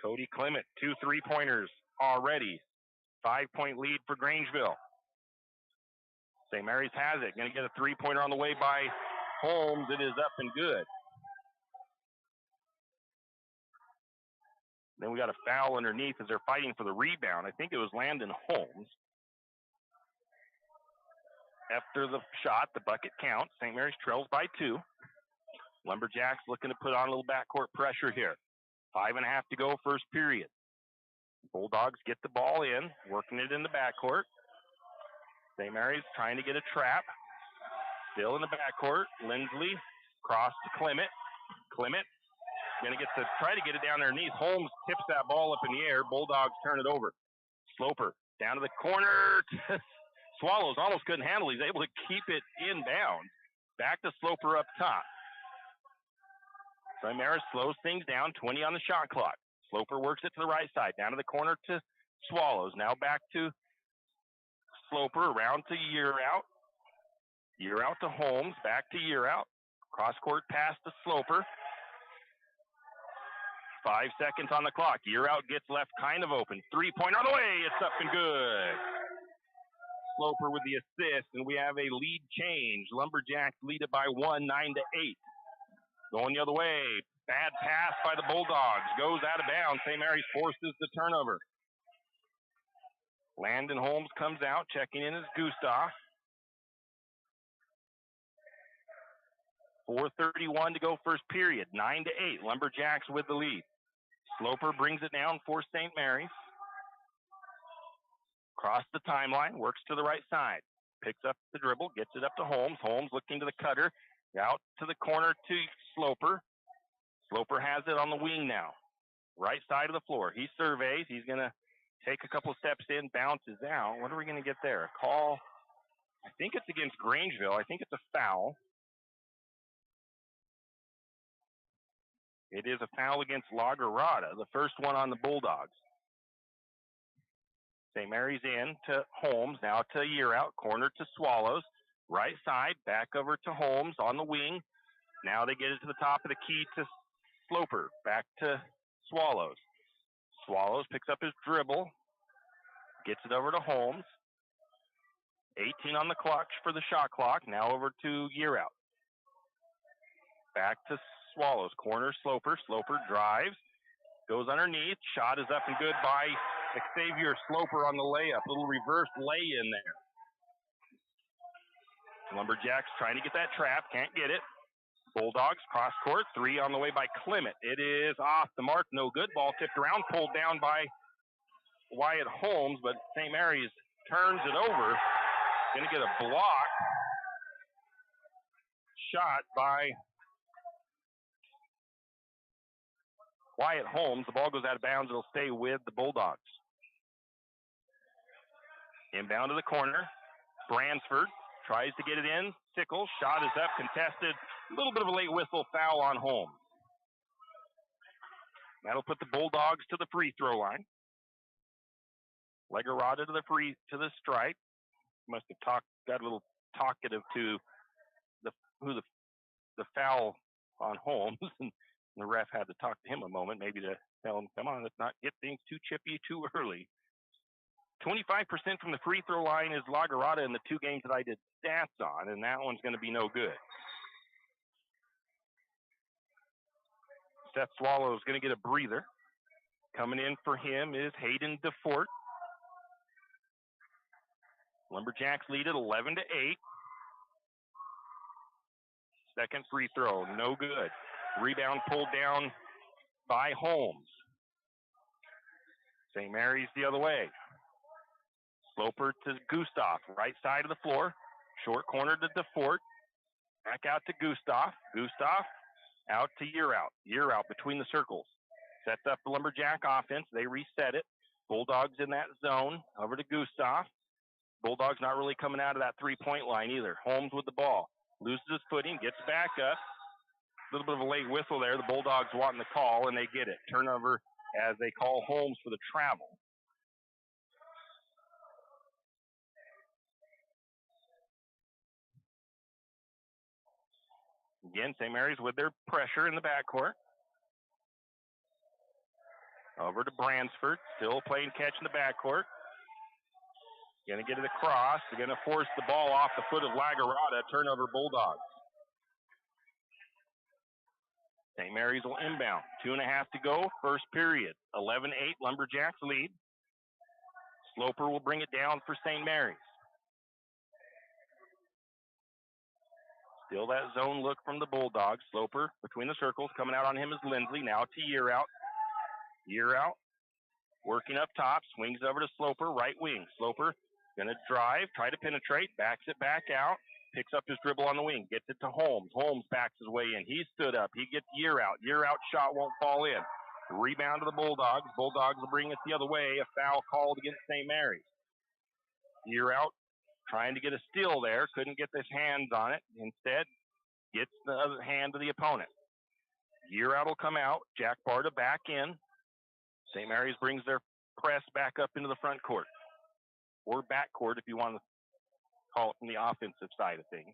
Cody Clement, 2 3-pointers already. 5-point lead for Grangeville. St. Mary's has it. Going to get a three-pointer on the way by Holmes. It is up and good. Then we got a foul underneath as they're fighting for the rebound. I think it was Landon Holmes. After the shot, the bucket counts. St. Mary's trails by 2. Lumberjacks looking to put on a little backcourt pressure here. 5.5 to go, first period. Bulldogs get the ball in, working it in the backcourt. St. Mary's trying to get a trap. Still in the backcourt. Lindsley cross to Clement. Clement going to try to get it down underneath. Holmes tips that ball up in the air. Bulldogs turn it over. Sloper down to the corner. Swallows almost couldn't handle it. He's able to keep it inbound. Back to Sloper up top. St. Mary's slows things down. 20 on the shot clock. Sloper works it to the right side. Down to the corner to Swallows. Now back to Sloper. Around to Year out. Year out to Holmes. Back to Year out. Cross-court pass to Sloper. 5 seconds on the clock. Year out gets left kind of open. Three-pointer on the way. It's up and good. Sloper with the assist, and we have a lead change. Lumberjacks lead it by 1, 9-8. Going the other way. Bad pass by the Bulldogs. Goes out of bounds. St. Mary's forces the turnover. Landon Holmes comes out. Checking in is Gustav. 4:31 to go first period. 9-8. Lumberjacks with the lead. Sloper brings it down for St. Mary's. Across the timeline. Works to the right side. Picks up the dribble. Gets it up to Holmes. Holmes looking to the cutter. Out to the corner to Sloper. Sloper has it on the wing now. Right side of the floor. He surveys. He's going to take a couple steps in. Bounces out. What are we going to get there? A call. I think it's against Grangeville. I think it's a foul. It is a foul against La Garada, the first one on the Bulldogs. St. Mary's in to Holmes, now to Year Out, corner to Swallows. Right side, back over to Holmes on the wing. Now they get it to the top of the key to Sloper, back to Swallows. Swallows picks up his dribble, gets it over to Holmes. 18 on the clock for the shot clock, now over to Year Out. Back to Swallows, corner Sloper. Sloper drives, goes underneath. Shot is up and good by Xavier Sloper on the layup. Little reverse lay in there. Lumberjacks trying to get that trap, can't get it. Bulldogs cross court, 3 on the way by Clement. It is off the mark, no good. Ball tipped around, pulled down by Wyatt Holmes, but St. Mary's turns it over. Going to get a block shot by Wyatt Holmes. The ball goes out of bounds. It'll stay with the Bulldogs. Inbound to the corner. Bransford tries to get it in. Sickles. Shot is up, contested. A little bit of a late whistle, foul on Holmes. That'll put the Bulldogs to the free throw line. Legarada to the stripe. Must have got a little talkative to the foul on Holmes. And the ref had to talk to him a moment, maybe to tell him, come on, let's not get things too chippy too early. 25% from the free throw line is La Garada in the 2 games that I did stats on, and that one's going to be no good. Seth Swallow is going to get a breather. Coming in for him is Hayden DeFort. Lumberjacks lead at 11-8. Second free throw, no good. Rebound pulled down by Holmes. St. Mary's the other way. Sloper to Gustav, right side of the floor. Short corner to DeFort. Back out to Gustav. Gustav out to Year Out. Year Out between the circles. Sets up the Lumberjack offense. They reset it. Bulldogs in that zone. Over to Gustav. Bulldogs not really coming out of that 3-point line either. Holmes with the ball. Loses his footing. Gets back up. A little bit of a late whistle there. The Bulldogs wanting the call, and they get it. Turnover as they call Holmes for the travel. Again, St. Mary's with their pressure in the backcourt. Over to Bransford. Still playing catch in the backcourt. Going to get it across. They're going to force the ball off the foot of Lagarada. Turnover Bulldogs. St. Mary's will inbound. 2.5 to go. First period. 11-8. Lumberjacks lead. Sloper will bring it down for St. Mary's. Still that zone look from the Bulldogs. Sloper between the circles. Coming out on him is Lindsley. Now to Year Out. Year Out. Working up top. Swings over to Sloper. Right wing. Sloper going to drive. Try to penetrate. Backs it back out. Picks up his dribble on the wing. Gets it to Holmes. Holmes backs his way in. He stood up. He gets Year Out. Year Out shot won't fall in. Rebound to the Bulldogs. Bulldogs will bring it the other way. A foul called against St. Mary's. Year Out trying to get a steal there. Couldn't get his hands on it. Instead, gets the other hand to the opponent. Year Out will come out. Jack Barta back in. St. Mary's brings their press back up into the front court. Or back court if you want to call it from the offensive side of things.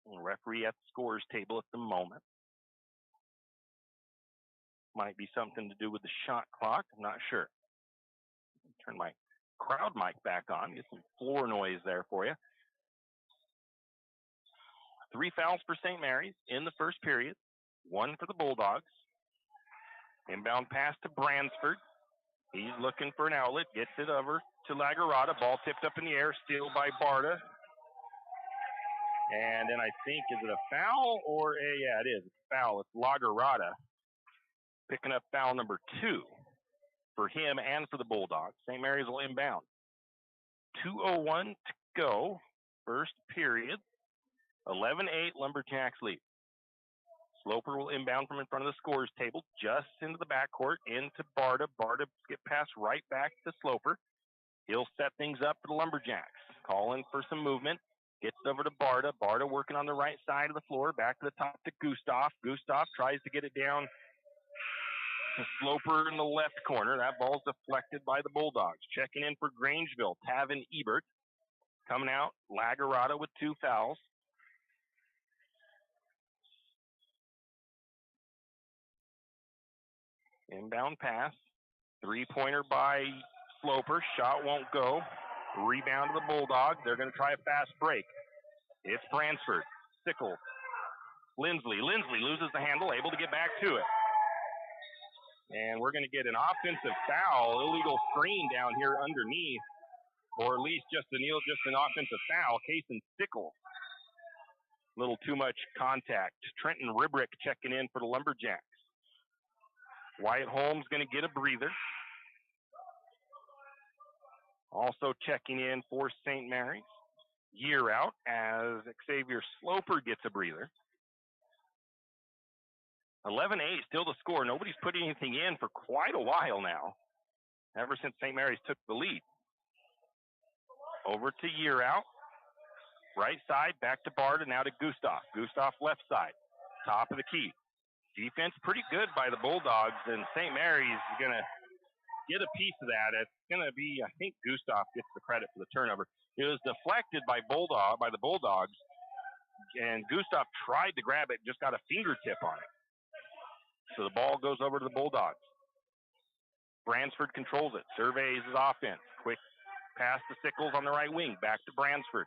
And the referee at the scorer's table at the moment. Might be something to do with the shot clock. I'm not sure. Turn my crowd mic back on. Get some floor noise there for you. 3 fouls for St. Mary's in the first period. 1 for the Bulldogs. Inbound pass to Bransford. He's looking for an outlet. Gets it over to Lagarata. Ball tipped up in the air. Steal by Barta. And then I think, is it a foul or yeah, it is. It's a foul. It's Lagarata picking up foul number 2 for him and for the Bulldogs. St. Mary's will inbound. 2:01 to go. First period. 11-8 Lumberjacks lead. Sloper will inbound from in front of the scorers table, just into the backcourt, into Barta. Barta get passed right back to Sloper. He'll set things up for the Lumberjacks. Calling for some movement. Gets over to Barta. Barta working on the right side of the floor. Back to the top to Gustav. Gustav tries to get it down to Sloper in the left corner. That ball's deflected by the Bulldogs. Checking in for Grangeville, Tavin Ebert. Coming out, Lagarata with 2 fouls. Inbound pass. 3-pointer by Sloper. Shot won't go. Rebound to the Bulldogs. They're going to try a fast break. It's Bransford. Sickles. Lindsley. Lindsley loses the handle, able to get back to it. And we're going to get an offensive foul, illegal screen down here underneath, or at least just an offensive foul. Cason Sickles. A little too much contact. Trenton Ribrick checking in for the Lumberjacks. Wyatt Holmes going to get a breather. Also checking in for St. Mary's. Year out as Xavier Sloper gets a breather. 11-8 still the score. Nobody's put anything in for quite a while now, ever since St. Mary's took the lead. Over to Year out. Right side, back to Barta, now to Gustav. Gustav left side, top of the key. Defense pretty good by the Bulldogs, and St. Mary's is going to get a piece of that. It's going to be, I think Gustav gets the credit for the turnover. It was deflected by the Bulldogs, and Gustav tried to grab it, just got a fingertip on it. So the ball goes over to the Bulldogs. Bransford controls it, surveys his offense. Quick pass to Sickles on the right wing, back to Bransford.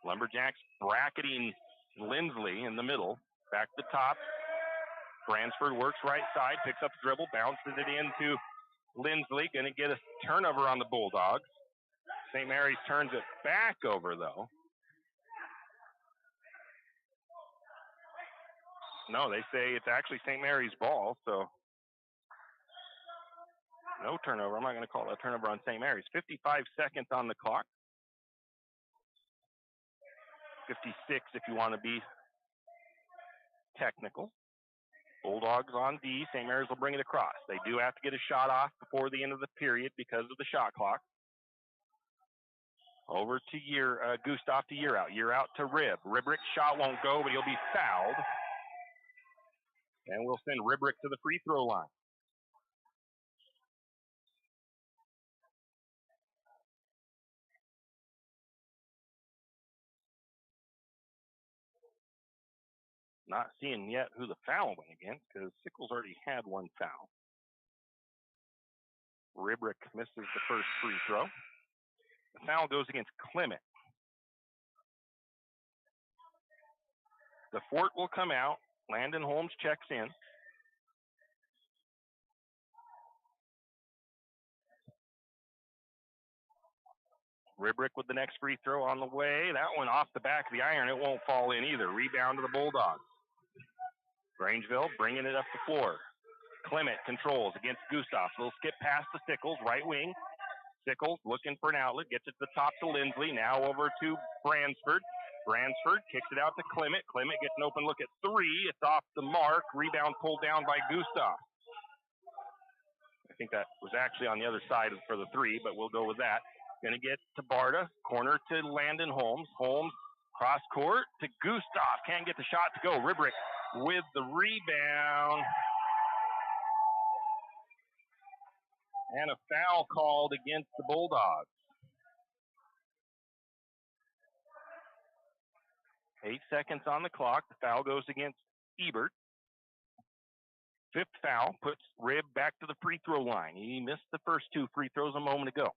Lumberjacks bracketing Lindsley in the middle, back to the top. Bransford works right side, picks up the dribble, bounces it into Lindsley. Going to get a turnover on the Bulldogs. St. Mary's turns it back over, though. No, they say it's actually St. Mary's ball, so no turnover. I'm not going to call that turnover on St. Mary's. 55 seconds on the clock. 56 if you want to be technical. Bulldogs on D. St. Mary's will bring it across. They do have to get a shot off before the end of the period because of the shot clock. Over to Gustav to Year out. Year out to Rib. Ribrick's shot won't go, but he'll be fouled. And we'll send Ribrick to the free throw line. Not seeing yet who the foul went against because Sickles already had 1 foul. Ribrick misses the first free throw. The foul goes against Clement. The Fort will come out. Landon Holmes checks in. Ribrick with the next free throw on the way. That one off the back of the iron. It won't fall in either. Rebound to the Bulldogs. Grangeville bringing it up the floor. Clement controls against Gustav. Little skip pass to Sickles, right wing. Sickles looking for an outlet. Gets it to the top to Lindsley. Now over to Bransford. Bransford kicks it out to Clement. Clement gets an open look at 3. It's off the mark. Rebound pulled down by Gustav. I think that was actually on the other side for the 3, but we'll go with that. Going to get to Barta. Corner to Landon Holmes. Holmes cross court to Gustav. Can't get the shot to go. Ribrick with the rebound. And a foul called against the Bulldogs. 8 seconds on the clock. The foul goes against Ebert. Fifth foul puts Rib back to the free throw line. He missed the first 2 free throws a moment ago.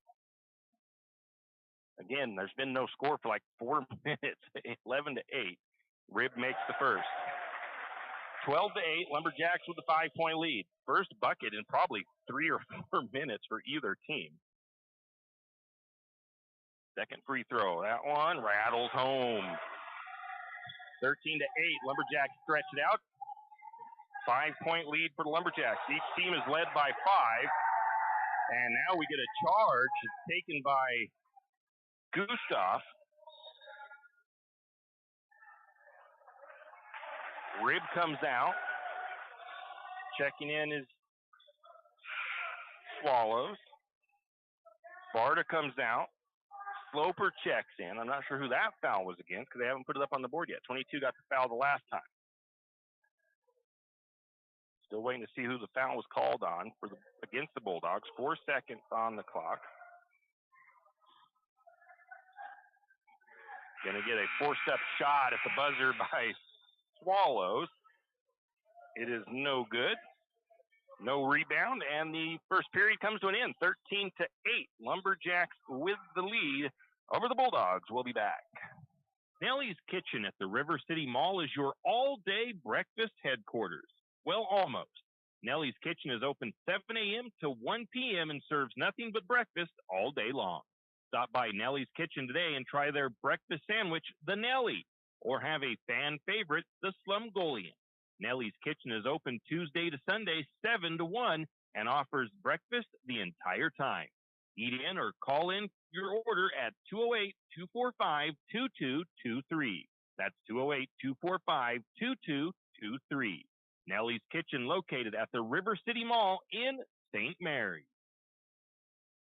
Again, there's been no score for like 4 minutes, 11-8. Rib makes the first. 12-8, Lumberjacks with a 5-point lead. First bucket in probably 3 or 4 minutes for either team. Second free throw, that one rattles home. 13-8, Lumberjacks stretch it out. 5-point lead for the Lumberjacks. Each team is led by 5. And now we get a charge. It's taken by Gustav. Rib comes out. Checking in is Swallows. Barta comes out. Sloper checks in. I'm not sure who that foul was against because they haven't put it up on the board yet. 22 got the foul the last time. Still waiting to see who the foul was called on for against the Bulldogs. 4 seconds on the clock. Going to get a forced-up shot at the buzzer by Swallows. It is no good. No rebound, and the first period comes to an end. 13-8. Lumberjacks with the lead over the Bulldogs. We'll be back. Nellie's Kitchen at the River City Mall is your all-day breakfast headquarters. Well, almost. Nellie's Kitchen is open 7 a.m. to 1 p.m. and serves nothing but breakfast all day long. Stop by Nellie's Kitchen today and try their breakfast sandwich, the Nellie, or have a fan favorite, the Slumgolian. Nellie's Kitchen is open Tuesday to Sunday, 7 to 1, and offers breakfast the entire time. Eat in or call in your order at 208-245-2223. That's 208-245-2223. Nellie's Kitchen located at the River City Mall in St. Mary's.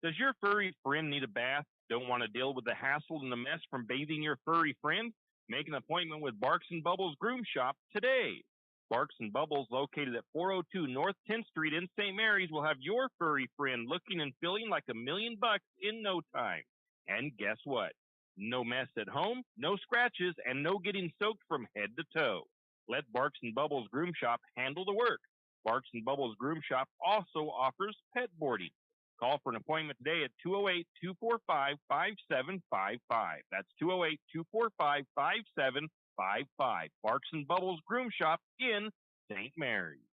Does your furry friend need a bath? Don't want to deal with the hassle and the mess from bathing your furry friend? Make an appointment with Barks and Bubbles Groom Shop today. Barks and Bubbles, located at 402 North 10th Street in St. Mary's, will have your furry friend looking and feeling like $1 million in no time. And guess what? No mess at home, no scratches, and no getting soaked from head to toe. Let Barks and Bubbles Groom Shop handle the work. Barks and Bubbles Groom Shop also offers pet boarding. Call for an appointment today at 208-245-5755. That's 208-245-5755. Barks and Bubbles Groom Shop in St. Mary's.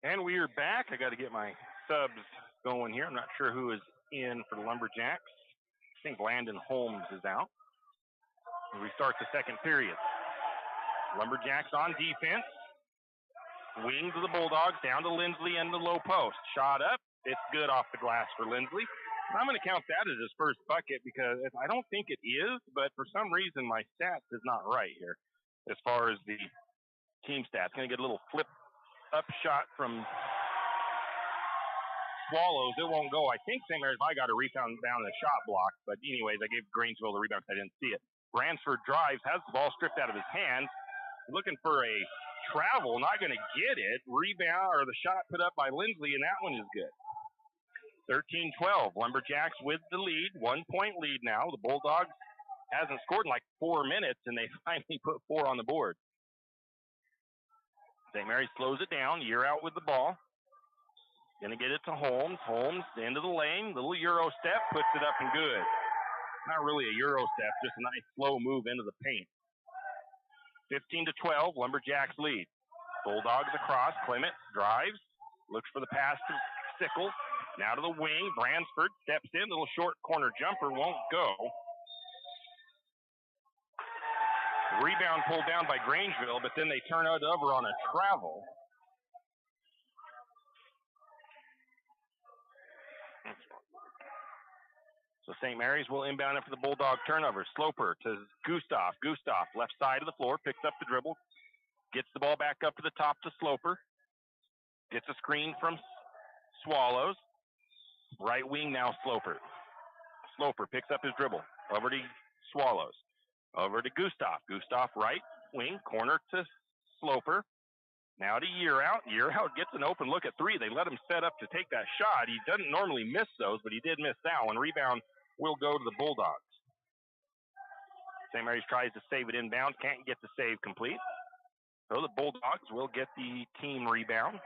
And we are back. I got to get my subs going here. I'm not sure who is in for the Lumberjacks. I think Landon Holmes is out. And we start the second period. Lumberjacks on defense. Wing to the Bulldogs, down to Lindsley and the low post. Shot up. It's good off the glass for Lindsley. I'm going to count that as his first bucket because I don't think it is, but for some reason my stats is not right here as far as the team stats. Going to get a little flip up shot from Swallows. It won't go. I think St. Mary's I got a rebound down the shot block, but anyways, I gave Grangeville the rebound because I didn't see it. Bransford drives, has the ball stripped out of his hands, looking for a travel, not going to get it. Rebound, or the shot put up by Lindsley, and that one is good. 13-12, Lumberjacks with the lead, 1-point lead now. The Bulldogs hasn't scored in like 4 minutes, and they finally put 4 on the board. St. Mary's slows it down, Year out with the ball. Going to get it to Holmes. Holmes, into the lane, little Euro step, puts it up and good. Not really a Euro step, just a nice slow move into the paint. 15-12, Lumberjacks lead. Bulldogs across, Clement drives, looks for the pass to Sickles. Now to the wing, Bransford steps in, little short corner jumper, won't go. Rebound pulled down by Grangeville, but then they turn it over on a travel. So St. Mary's will inbound it for the Bulldog turnover. Sloper to Gustav. Gustav, left side of the floor, picks up the dribble, gets the ball back up to the top to Sloper. Gets a screen from Swallows. Right wing now, Sloper. Sloper picks up his dribble. Over to Swallows. Over to Gustav. Gustav right wing, corner to Sloper. Now to Year out. Year out gets an open look at three. They let him set up to take that shot. He doesn't normally miss those, but he did miss that one. Rebound will go to the Bulldogs. St. Mary's tries to save it inbound. Can't get the save complete. So the Bulldogs will get the team rebound.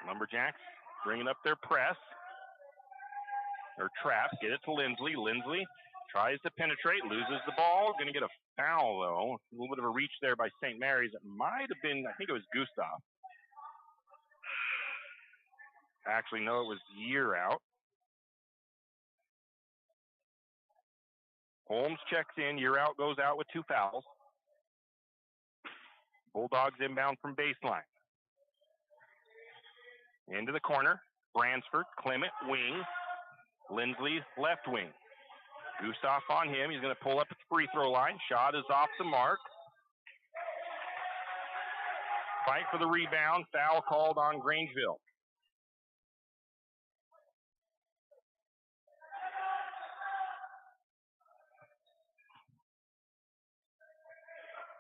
Lumberjacks bringing up their press. Or trap. Get it to Lindsley. Lindsley tries to penetrate, loses the ball. Going to get a foul, though. A little bit of a reach there by St. Mary's. It might have been, I think it was Gustav. Actually, no, it was Year out. Holmes checks in. Year out goes out with 2 fouls. Bulldogs inbound from baseline. Into the corner. Bransford, Clement, wing. Lindsley, left wing. Gustav on him. He's going to pull up at the free throw line. Shot is off the mark. Fight for the rebound. Foul called on Grangeville.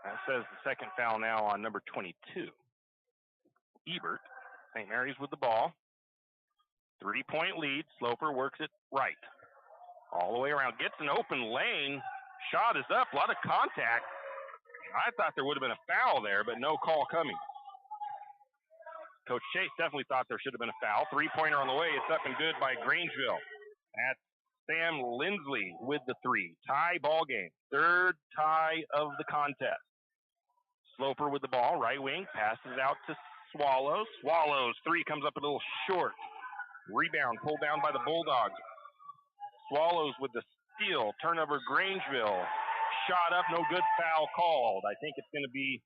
That says the second foul now on number 22. Ebert. St. Mary's with the ball. 3-point lead. Sloper works it right. All the way around. Gets an open lane. Shot is up. A lot of contact. I thought there would have been a foul there, but no call coming. Coach Chase definitely thought there should have been a foul. 3-pointer on the way. It's up and good by Grangeville. That's Sam Lindsley with the 3. Tie ball game. 3rd tie of the contest. Sloper with the ball. Right wing. Passes out to Swallows. Swallows. 3 comes up a little short. Rebound pulled down by the Bulldogs. Swallows with the steal. Turnover Grangeville. Shot up, no good, foul called. I think it's going to be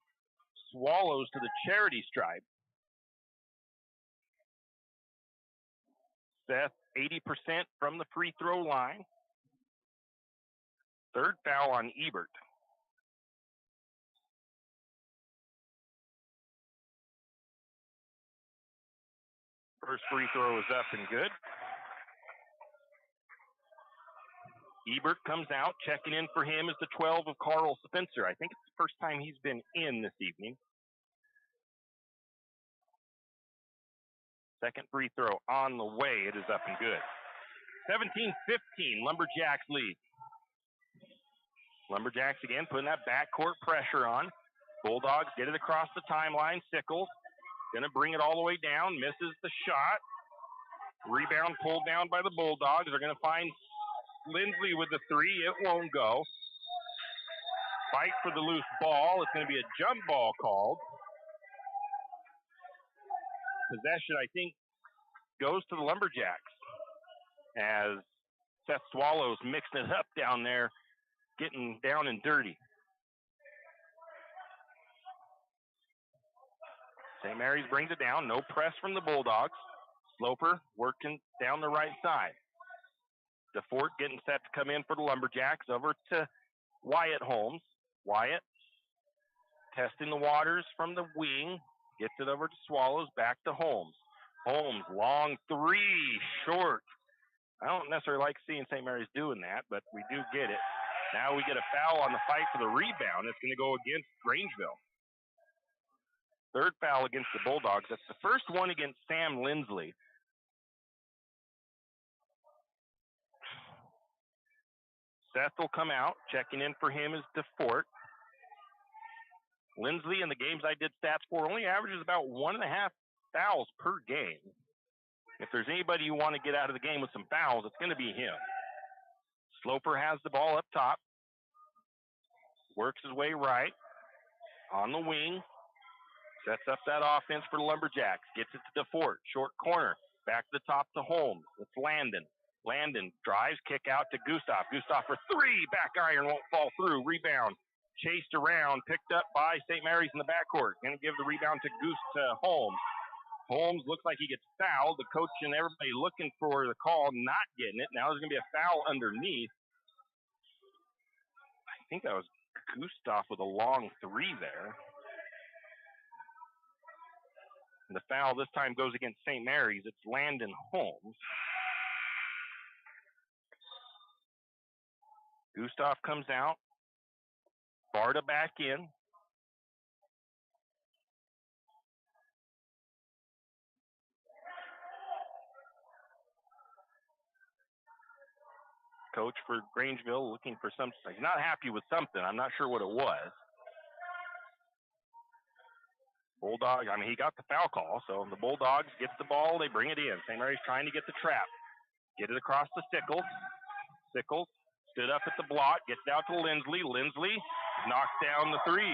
Swallows to the charity stripe. Seth, 80% from the free throw line. 3rd foul on Ebert. First free throw is up and good. Ebert comes out. Checking in for him is the 12 of Carl Spencer. I think it's the first time he's been in this evening. Second free throw on the way. It is up and good. 17-15. Lumberjacks lead. Lumberjacks again putting that backcourt pressure on. Bulldogs get it across the timeline. Sickles going to bring it all the way down. Misses the shot. Rebound pulled down by the Bulldogs. They're going to find Lindsley with the 3. It won't go. Fight for the loose ball. It's going to be a jump ball called. Possession, I think, goes to the Lumberjacks as Seth Swallows mixing it up down there, getting down and dirty. St. Mary's brings it down. No press from the Bulldogs. Sloper working down the right side. DeFort getting set to come in for the Lumberjacks. Over to Wyatt Holmes. Wyatt testing the waters from the wing. Gets it over to Swallows. Back to Holmes. Holmes, long 3, short. I don't necessarily like seeing St. Mary's doing that, but we do get it. Now we get a foul on the fight for the rebound. It's going to go against Grangeville. 3rd foul against the Bulldogs. That's the first one against Sam Lindsley. Seth will come out. Checking in for him is DeFort. Lindsley, in the games I did stats for, only averages about 1.5 fouls per game. If there's anybody you want to get out of the game with some fouls, it's going to be him. Sloper has the ball up top. Works his way right. On the wing. Sets up that offense for the Lumberjacks. Gets it to DeFort. Short corner. Back to the top to Holmes. It's Landon. Landon drives, kick out to Gustav. Gustav for 3. Back iron won't fall through. Rebound. Chased around. Picked up by St. Mary's in the backcourt. Going to give the rebound to Holmes. Holmes looks like he gets fouled. The coach and everybody looking for the call, not getting it. Now there's going to be a foul underneath. I think that was Gustav with a long 3 there. And the foul this time goes against St. Mary's. It's Landon Holmes. Gustav comes out. Barta back in. Coach coach for Grangeville, looking for something. He's not happy with something. I'm not sure what it was. Bulldog, I mean, he got the foul call, so the Bulldogs get the ball, they bring it in. St. Mary's trying to get the trap. Get it across to Sickles. Sickles stood up at the block, gets it out to Lindsley. Lindsley knocks down the three.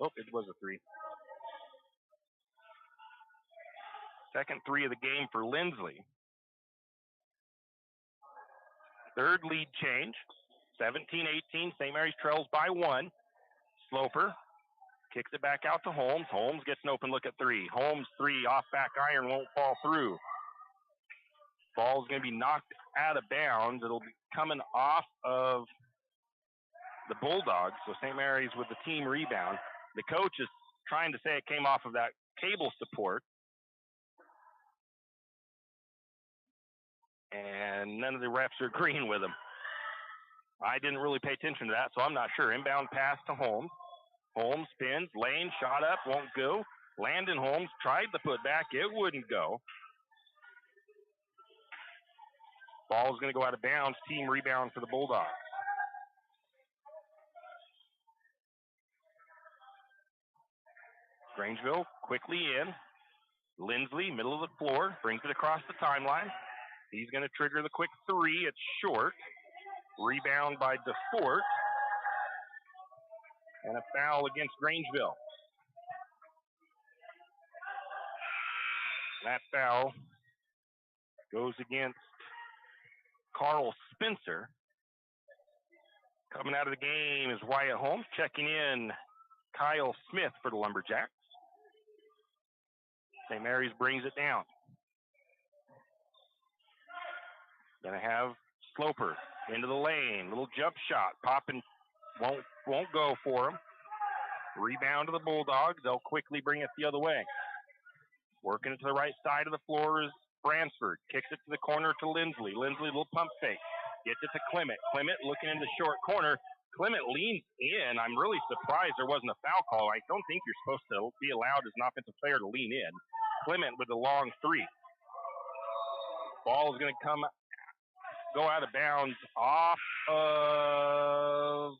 Oh, it was a three. Second three of the game for Lindsley. Third lead change. 17-18. St. Mary's trails by 1. Sloper kicks it back out to Holmes. Holmes gets an open look at three. Holmes three off back iron, won't fall through. Ball's going to be knocked out of bounds. It'll be coming off of the Bulldogs. So St. Mary's with the team rebound. The coach is trying to say it came off of that cable support. And none of the refs are agreeing with him. I didn't really pay attention to that, so I'm not sure. Inbound pass to Holmes. Holmes spins, lane, shot up, won't go. Landon Holmes tried to put back, it wouldn't go. Ball's going to go out of bounds, team rebound for the Bulldogs. Grangeville quickly in. Lindsley, middle of the floor, brings it across the timeline. He's going to trigger the quick three, it's short. Rebound by DeFort. And a foul against Grangeville. That foul goes against Carl Spencer. Coming out of the game is Wyatt Holmes. Checking in Kyle Smith for the Lumberjacks. St. Mary's brings it down. Gonna have Sloper into the lane. Little jump shot. Popping won't go for him. Rebound to the Bulldogs. They'll quickly bring it the other way. Working it to the right side of the floor is Bransford. Kicks it to the corner to Lindsley. Lindsley, little pump fake. Gets it to Clement. Clement looking in the short corner. Clement leans in. I'm really surprised there wasn't a foul call. I don't think you're supposed to be allowed as an offensive player to lean in. Clement with the long three. Ball is going to go out of bounds off of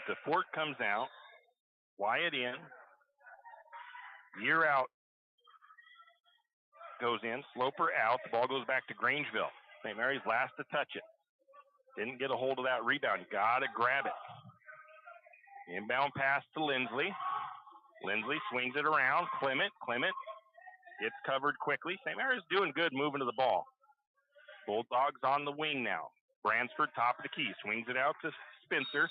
DeFort comes out. Wyatt in. Year out goes in. Sloper out. The ball goes back to Grangeville. St. Mary's last to touch it. Didn't get a hold of that rebound. Got to grab it. Inbound pass to Lindsley. Lindsley swings it around. Clement gets covered quickly. St. Mary's doing good moving to the ball. Bulldogs on the wing now. Bransford, top of the key. Swings it out to Spencer.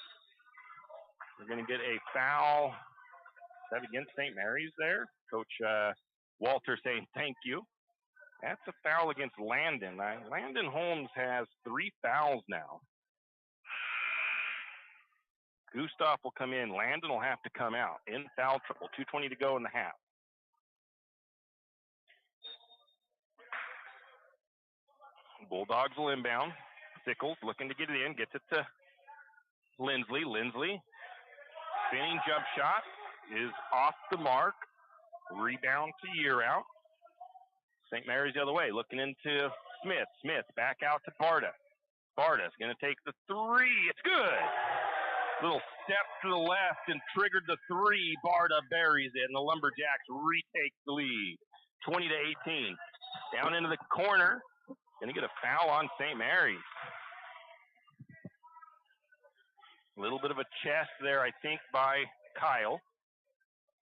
We're going to get a foul. Is that against St. Mary's there? Coach Walter saying thank you. That's a foul against Landon. Landon Holmes has 3 fouls now. Gustav will come in. Landon will have to come out. In foul trouble. 2:20 to go in the half. Bulldogs will inbound. Sickles looking to get it in. Gets it to Lindsley. Lindsley. Spinning jump shot is off the mark. Rebound to Year out. St. Mary's the other way. Looking into Smith. Smith back out to Barta. Barta's going to take the three. It's good. Little step to the left and triggered the three. Barta buries it, and the Lumberjacks retake the lead. 20-18. Down into the corner. Going to get a foul on St. Mary's. A little bit of a chest there, I think, by Kyle.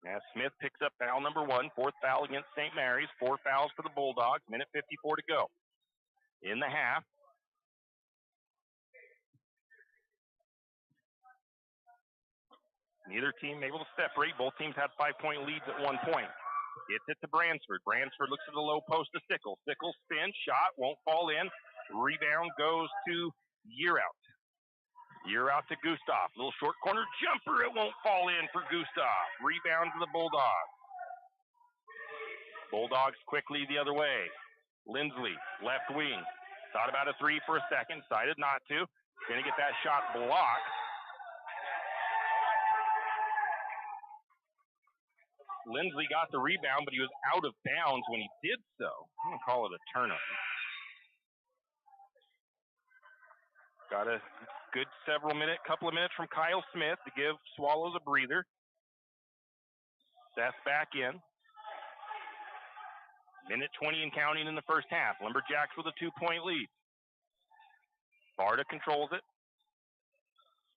As Smith picks up foul number 1. 4th foul against St. Mary's. 4 fouls for the Bulldogs. Minute 54 to go. In the half. Neither team able to separate. Both teams had 5-point leads at one point. Gets it to Bransford. Bransford looks at the low post to Sickles. Sickles spins, shot, won't fall in. Rebound goes to Year out. Year out to Gustav. Little short corner jumper. It won't fall in for Gustav. Rebound to the Bulldogs. Bulldogs quickly the other way. Lindsley, left wing. Thought about a three for a second. Decided not to. Going to get that shot blocked. Lindsley got the rebound, but he was out of bounds when he did so. I'm going to call it a turnover. Got a good couple of minutes from Kyle Smith to give Swallows a breather. Seth back in. Minute 20 and counting in the first half. Lumberjacks with a 2-point lead. Barta controls it.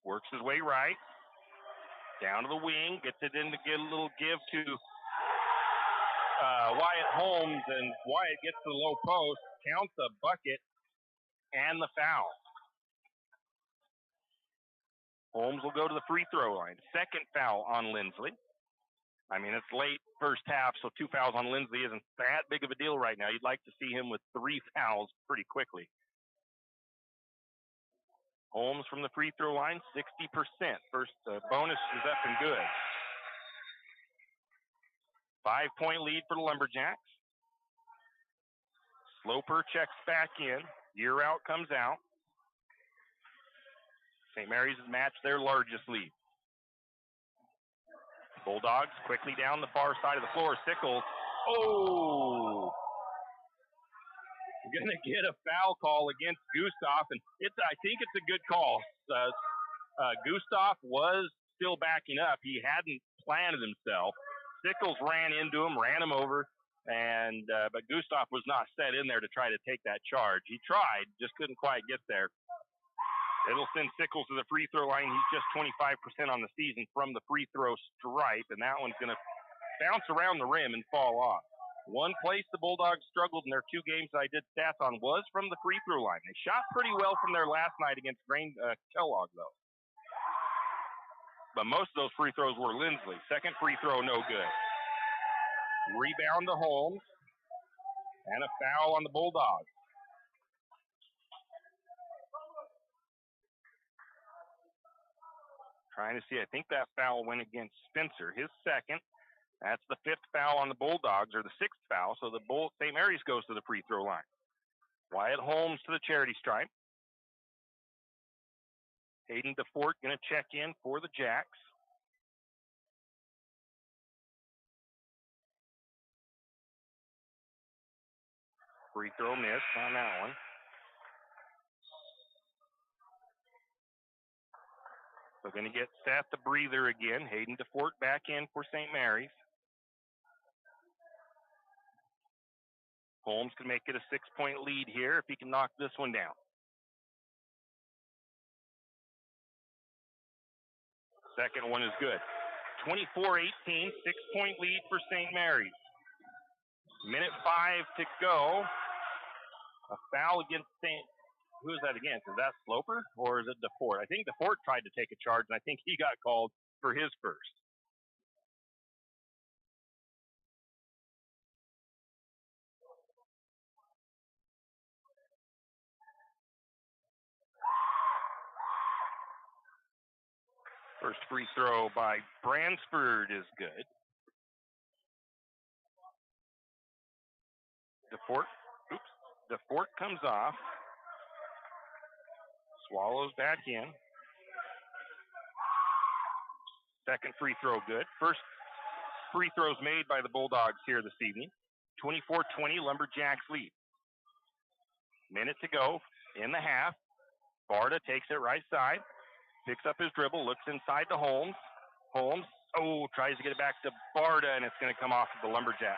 Works his way right. Down to the wing. Gets it in to get a little give to Wyatt Holmes. And Wyatt gets to the low post. Counts the bucket and the foul. Holmes will go to the free throw line. Second foul on Lindsley. I mean, it's late first half, so 2 fouls on Lindsley isn't that big of a deal right now. You'd like to see him with 3 fouls pretty quickly. Holmes from the free throw line, 60%. First bonus is up and good. 5-point lead for the Lumberjacks. Sloper checks back in. Year out comes out. St. Mary's has matched their largest lead. Bulldogs quickly down the far side of the floor. Sickles. Oh! Going to get a foul call against Gustav, and I think it's a good call. Gustav was still backing up. He hadn't planted himself. Sickles ran into him, ran him over, and but Gustav was not set in there to try to take that charge. He tried, just couldn't quite get there. It'll send Sickles to the free throw line. He's just 25% on the season from the free throw stripe, and that one's going to bounce around the rim and fall off. One place the Bulldogs struggled in their 2 games I did stats on was from the free throw line. They shot pretty well from there last night against Kellogg, though. But most of those free throws were Lindsley. Second free throw, no good. Rebound to Holmes, and a foul on the Bulldogs. Trying to see, I think that foul went against Spencer, his second. That's the 5th foul on the Bulldogs, or the 6th foul, so the St. Mary's goes to the free throw line. Wyatt Holmes to the charity stripe. Hayden DeFort going to check in for the Jacks. Free throw missed on that one. We're going to get Seth the breather again. Hayden DeFort back in for St. Mary's. Holmes can make it a 6-point lead here if he can knock this one down. Second one is good. 24-18, 6-point lead for St. Mary's. Minute 5 to go. A foul against who is that against? Is that Sloper or is it DeFort? I think DeFort tried to take a charge, and I think he got called for his first. First free throw by Bransford is good. DeFort comes off. Swallows back in. Second free throw good. First free throws made by the Bulldogs here this evening. 24-20, Lumberjacks lead. Minute to go in the half. Barta takes it right side. Picks up his dribble, looks inside to Holmes. Holmes, tries to get it back to Barta, and it's going to come off of the Lumberjacks.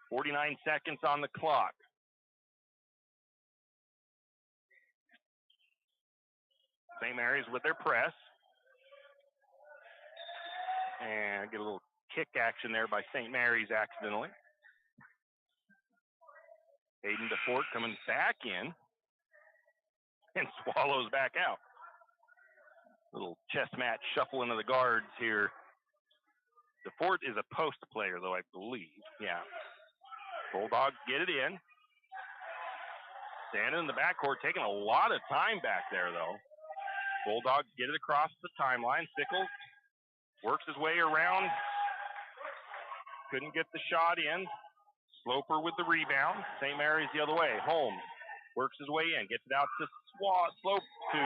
49 seconds on the clock. St. Mary's with their press. And get a little kick action there by St. Mary's accidentally. Hayden DeFort coming back in. And Swallows back out. Little chess match shuffle into the guards here. DeFort is a post player, though, I believe. Yeah. Bulldogs get it in. Standing in the backcourt, taking a lot of time back there, though. Bulldogs get it across the timeline. Sickles works his way around. Couldn't get the shot in. Sloper with the rebound. St. Mary's the other way. Holmes works his way in. Gets it out to Slope to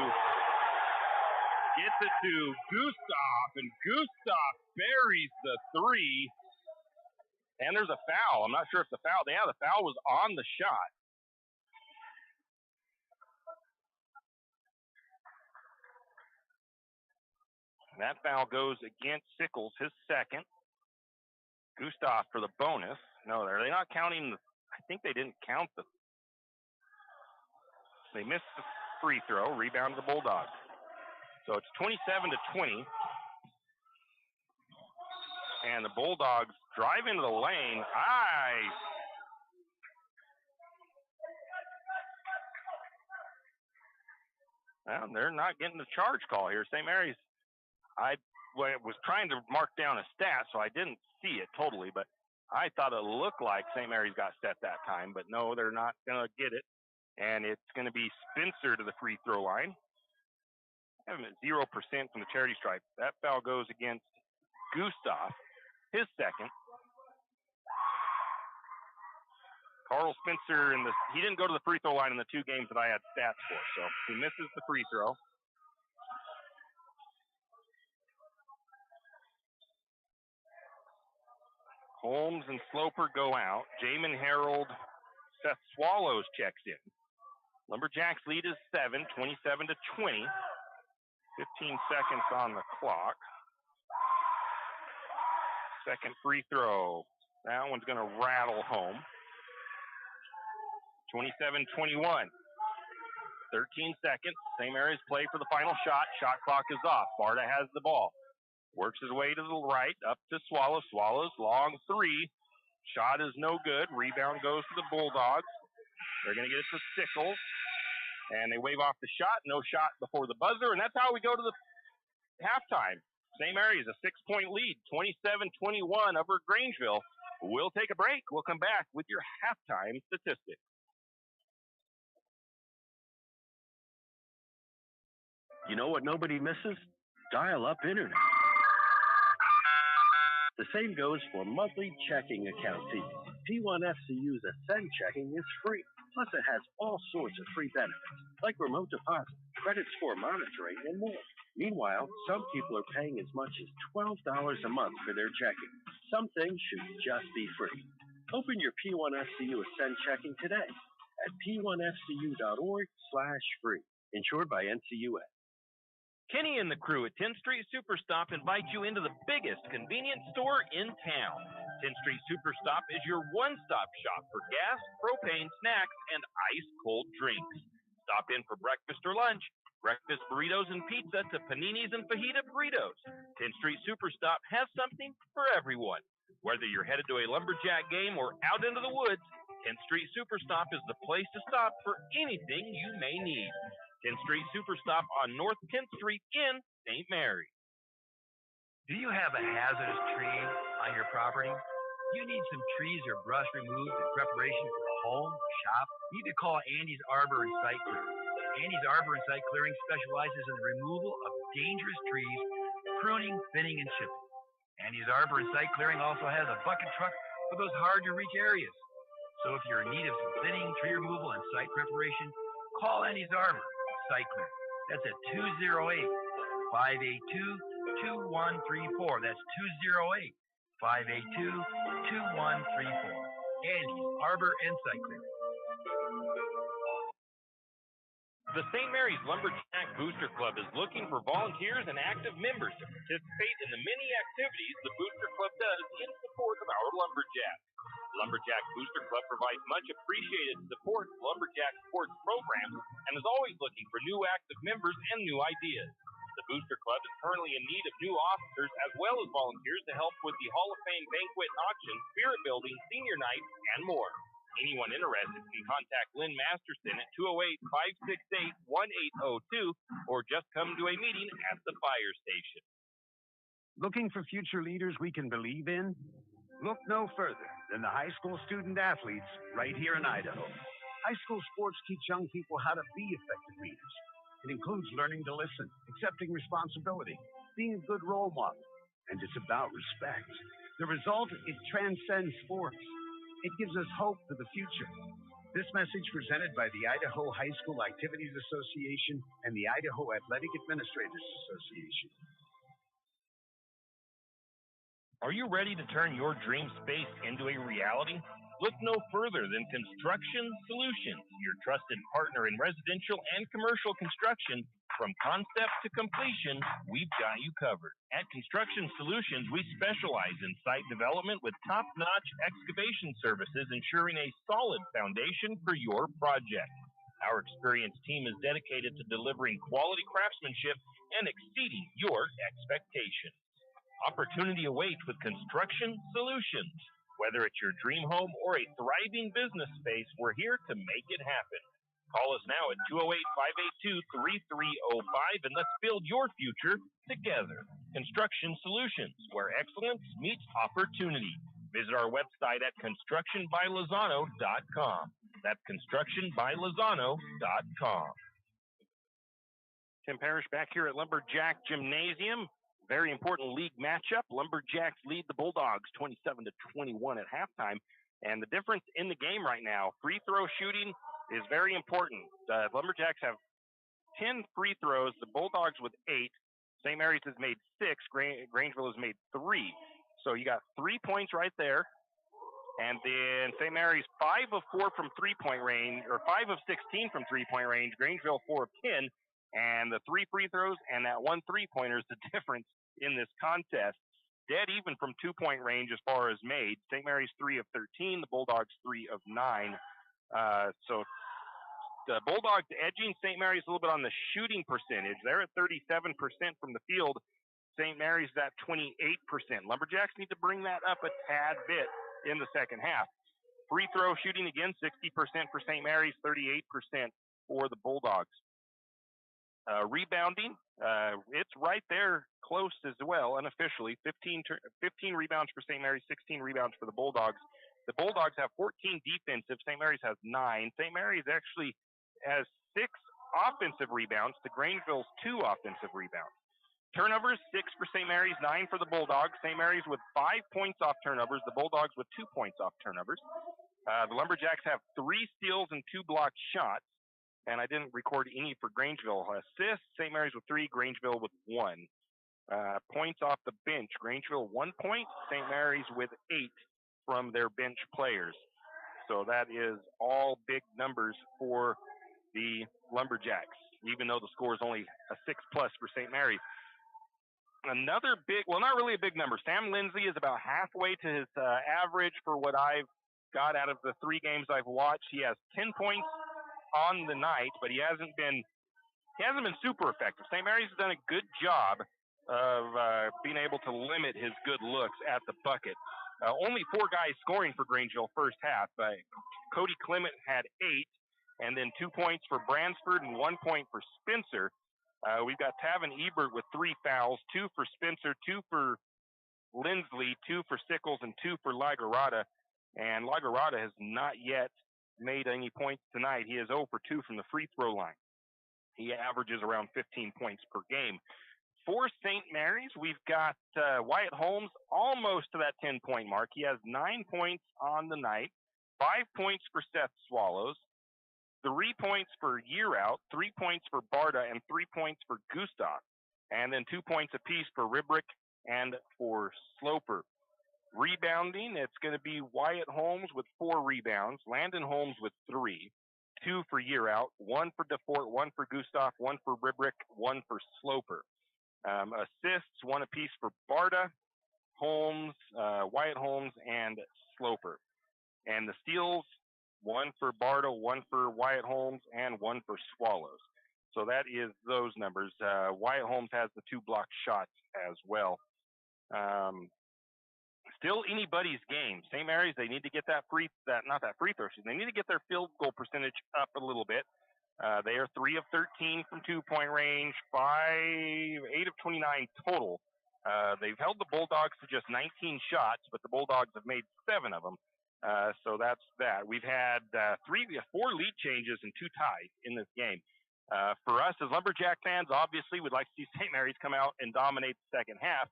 Gets it to Gustav, and Gustav buries the three. And there's a foul. I'm not sure if the foul, the foul was on the shot. And that foul goes against Sickles, his second. Gustav for the bonus. No, are they not counting? I think they didn't count the. They missed the free throw. Rebound to the Bulldogs. So it's 27-20. And the Bulldogs drive into the lane. Well, they're not getting the charge call here. St. Mary's, I was trying to mark down a stat, so I didn't see it totally, but I thought it looked like St. Mary's got set that time, but no, they're not going to get it. And it's going to be Spencer to the free throw line. Having 0% from the charity stripe. That foul goes against Gustav, his second. Carl Spencer, he didn't go to the free throw line in the two games that I had stats for, so he misses the free throw. Holmes and Sloper go out. Jamin Harold, Seth Swallows checks in. Lumberjacks lead is 7, 27-20. 15 seconds on the clock. Second free throw. That one's going to rattle home. 27-21. 13 seconds. St. Mary's play for the final shot. Shot clock is off. Barta has the ball. Works his way to the right, up to Swallows. Swallows, long three. Shot is no good. Rebound goes to the Bulldogs. They're going to get it to Sickles. And they wave off the shot. No shot before the buzzer. And that's how we go to the halftime. St. Mary's a 6-point lead, 27-21 over Grangeville. We'll take a break. We'll come back with your halftime statistics. You know what nobody misses? Dial-up internet. The same goes for monthly checking account fees. P1FCU's Ascend Checking is free. Plus, it has all sorts of free benefits, like remote deposit, credit score monitoring, and more. Meanwhile, some people are paying as much as $12 a month for their checking. Some things should just be free. Open your P1FCU Ascend Checking today at p1fcu.org/free. Insured by NCUA. Kenny and the crew at 10th Street Superstop invite you into the biggest convenience store in town. 10th Street Superstop is your one-stop shop for gas, propane, snacks, and ice-cold drinks. Stop in for breakfast or lunch, breakfast burritos and pizza to paninis and fajita burritos. 10th Street Superstop has something for everyone. Whether you're headed to a Lumberjack game or out into the woods, 10th Street Superstop is the place to stop for anything you may need. 10th Street Superstop on North 10th Street in St. Mary. Do you have a hazardous tree on your property? You need some trees or brush removed in preparation for a home or shop? You need to call Andy's Arbor and Site Clearing. Andy's Arbor and Site Clearing specializes in the removal of dangerous trees, pruning, thinning, and chipping. Andy's Arbor and Site Clearing also has a bucket truck for those hard-to-reach areas. So if you're in need of some thinning, tree removal, and site preparation, call Andy's Arbor Site Clearing. That's at 208-582-2134. That's 208-582-2134. Andy's Arbor and Site Clearing. The St. Mary's Lumberjack Booster Club is looking for volunteers and active members to participate in the many activities the Booster Club does in support of our Lumberjacks. Lumberjack Booster Club provides much appreciated support to Lumberjack sports programs and is always looking for new active members and new ideas. The Booster Club is currently in need of new officers as well as volunteers to help with the Hall of Fame banquet and auction, spirit building, senior night, and more. Anyone interested can contact Lynn Masterson at 208-568-1802 or just come to a meeting at the fire station. Looking for future leaders we can believe in? Look no further than the high school student athletes right here in Idaho. High school sports teach young people how to be effective leaders. It includes learning to listen, accepting responsibility, being a good role model, and it's about respect. The result, it transcends sports. It gives us hope for the future. This message presented by the Idaho High School Activities Association and the Idaho Athletic Administrators Association. Are you ready to turn your dream space into a reality? Look no further than Construction Solutions, your trusted partner in residential and commercial construction. From concept to completion, we've got you covered. At Construction Solutions, we specialize in site development with top-notch excavation services, ensuring a solid foundation for your project. Our experienced team is dedicated to delivering quality craftsmanship and exceeding your expectations. Opportunity awaits with Construction Solutions. Whether it's your dream home or a thriving business space, we're here to make it happen. Call us now at 208-582-3305 and let's build your future together. Construction Solutions, where excellence meets opportunity. Visit our website at constructionbylozano.com. That's constructionbylozano.com. Tim Parrish back here at Lumberjack Gymnasium. Very important league matchup. Lumberjacks lead the Bulldogs 27-21 at halftime. And the difference in the game right now, free throw shooting is very important. The Lumberjacks have 10 free throws, the Bulldogs with 8. St. Mary's has made 6. Grangeville has made 3. So you got 3 points right there. And then St. Mary's 5 of 4 from three-point range, or 5 of 16 from three-point range. Grangeville 4 of 10. And the 3 free throws and that 1 three-pointer is the difference in this contest. Dead even from 2-point range as far as made. St. Mary's 3 of 13, the Bulldogs 3 of 9. So the Bulldogs edging St. Mary's a little bit on the shooting percentage. They're at 37% from the field. St. Mary's at 28%. Lumberjacks need to bring that up a tad bit in the second half. Free throw shooting again, 60% for St. Mary's, 38% for the Bulldogs. Rebounding, it's right there close as well, unofficially. 15 rebounds for St. Mary's, 16 rebounds for the Bulldogs. The Bulldogs have 14 defensive. St. Mary's has 9. St. Mary's actually has 6 offensive rebounds to Grangeville's 2 offensive rebounds. Turnovers, 6 for St. Mary's, 9 for the Bulldogs. St. Mary's with 5 points off turnovers. The Bulldogs with 2 points off turnovers. The Lumberjacks have 3 steals and 2 blocked shots. And I didn't record any for Grangeville. Assists, St. Mary's with 3, Grangeville with 1. Points off the bench, Grangeville 1 point, St. Mary's with 8 from their bench players. So that is all big numbers for the Lumberjacks, even though the score is only a 6+ for St. Mary's. Another big, well, not really a big number. Sam Lindsay is about halfway to his average for what I've got out of the 3 games I've watched. He has 10 points on the night, but he hasn't been super effective. St. Mary's has done a good job of being able to limit his good looks at the bucket. Only 4 guys scoring for Grangeville first half. Cody Clement had 8, and then 2 points for Bransford and 1 point for Spencer. We've got Tavin Ebert with 3 fouls, 2 for Spencer, 2 for Lindsley, 2 for Sickles, and 2 for Lagarada. And Lagarada has not yet made any points tonight. He is 0 for 2 from the free throw line. He averages around 15 points per game. For St. Mary's, we've got Wyatt Holmes almost to that 10-point mark. He has 9 points on the night, 5 points for Seth Swallows, 3 points for Year Out, 3 points for Barda, and 3 points for Gustav. And then 2 points apiece for Ribrick and for Sloper. Rebounding, it's going to be Wyatt Holmes with 4 rebounds, Landon Holmes with 3, 2 for Year Out, 1 for DeFort, 1 for Gustav, 1 for Ribrick, 1 for Sloper. Assists, 1 apiece for Barda, Holmes, Wyatt Holmes, and Sloper. And the steals, 1 for Barda, 1 for Wyatt Holmes, and 1 for Swallows. So that is those numbers. Wyatt Holmes has the 2 blocked shots as well. Still anybody's game. St. Mary's, they need to get they need to get their field goal percentage up a little bit. They are 3 of 13 from 2-point range, 8 of 29 total. They've held the Bulldogs to just 19 shots, but the Bulldogs have made 7 of them. So that's that. We've had 4 lead changes and 2 ties in this game. For us as Lumberjack fans, obviously, we'd like to see St. Mary's come out and dominate the second half.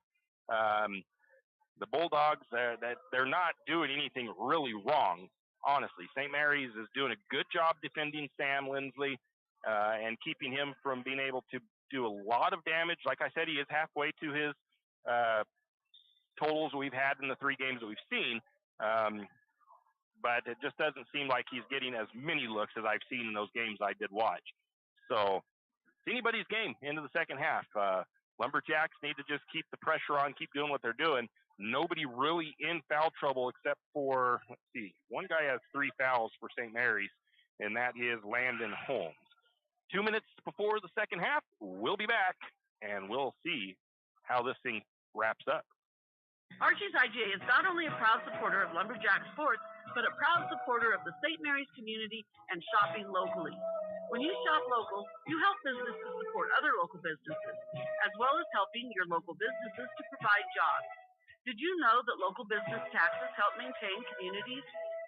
The Bulldogs, they're not doing anything really wrong. honestly. St. Mary's is doing a good job defending Sam Lindsley and keeping him from being able to do a lot of damage. Like I said, he is halfway to his totals we've had in the 3 games that we've seen. But it just doesn't seem like he's getting as many looks as I've seen in those games I did watch. So it's anybody's game into the second half. Lumberjacks need to just keep the pressure on, keep doing what they're doing. Nobody really in foul trouble except for, let's see, one guy has 3 fouls for St. Mary's, and that is Landon Holmes. 2 minutes before the second half, we'll be back, and we'll see how this thing wraps up. Archie's IGA is not only a proud supporter of Lumberjack sports, but a proud supporter of the St. Mary's community and shopping locally. When you shop local, you help businesses support other local businesses, as well as helping your local businesses to provide jobs. Did you know that local business taxes help maintain communities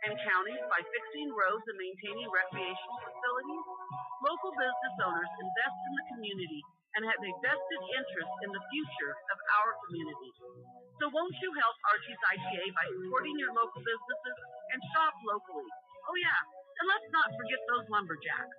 and counties by fixing roads and maintaining recreational facilities? Local business owners invest in the community and have a vested interest in the future of our community. So won't you help Archie's IGA by supporting your local businesses and shop locally? Oh yeah, and let's not forget those Lumberjacks.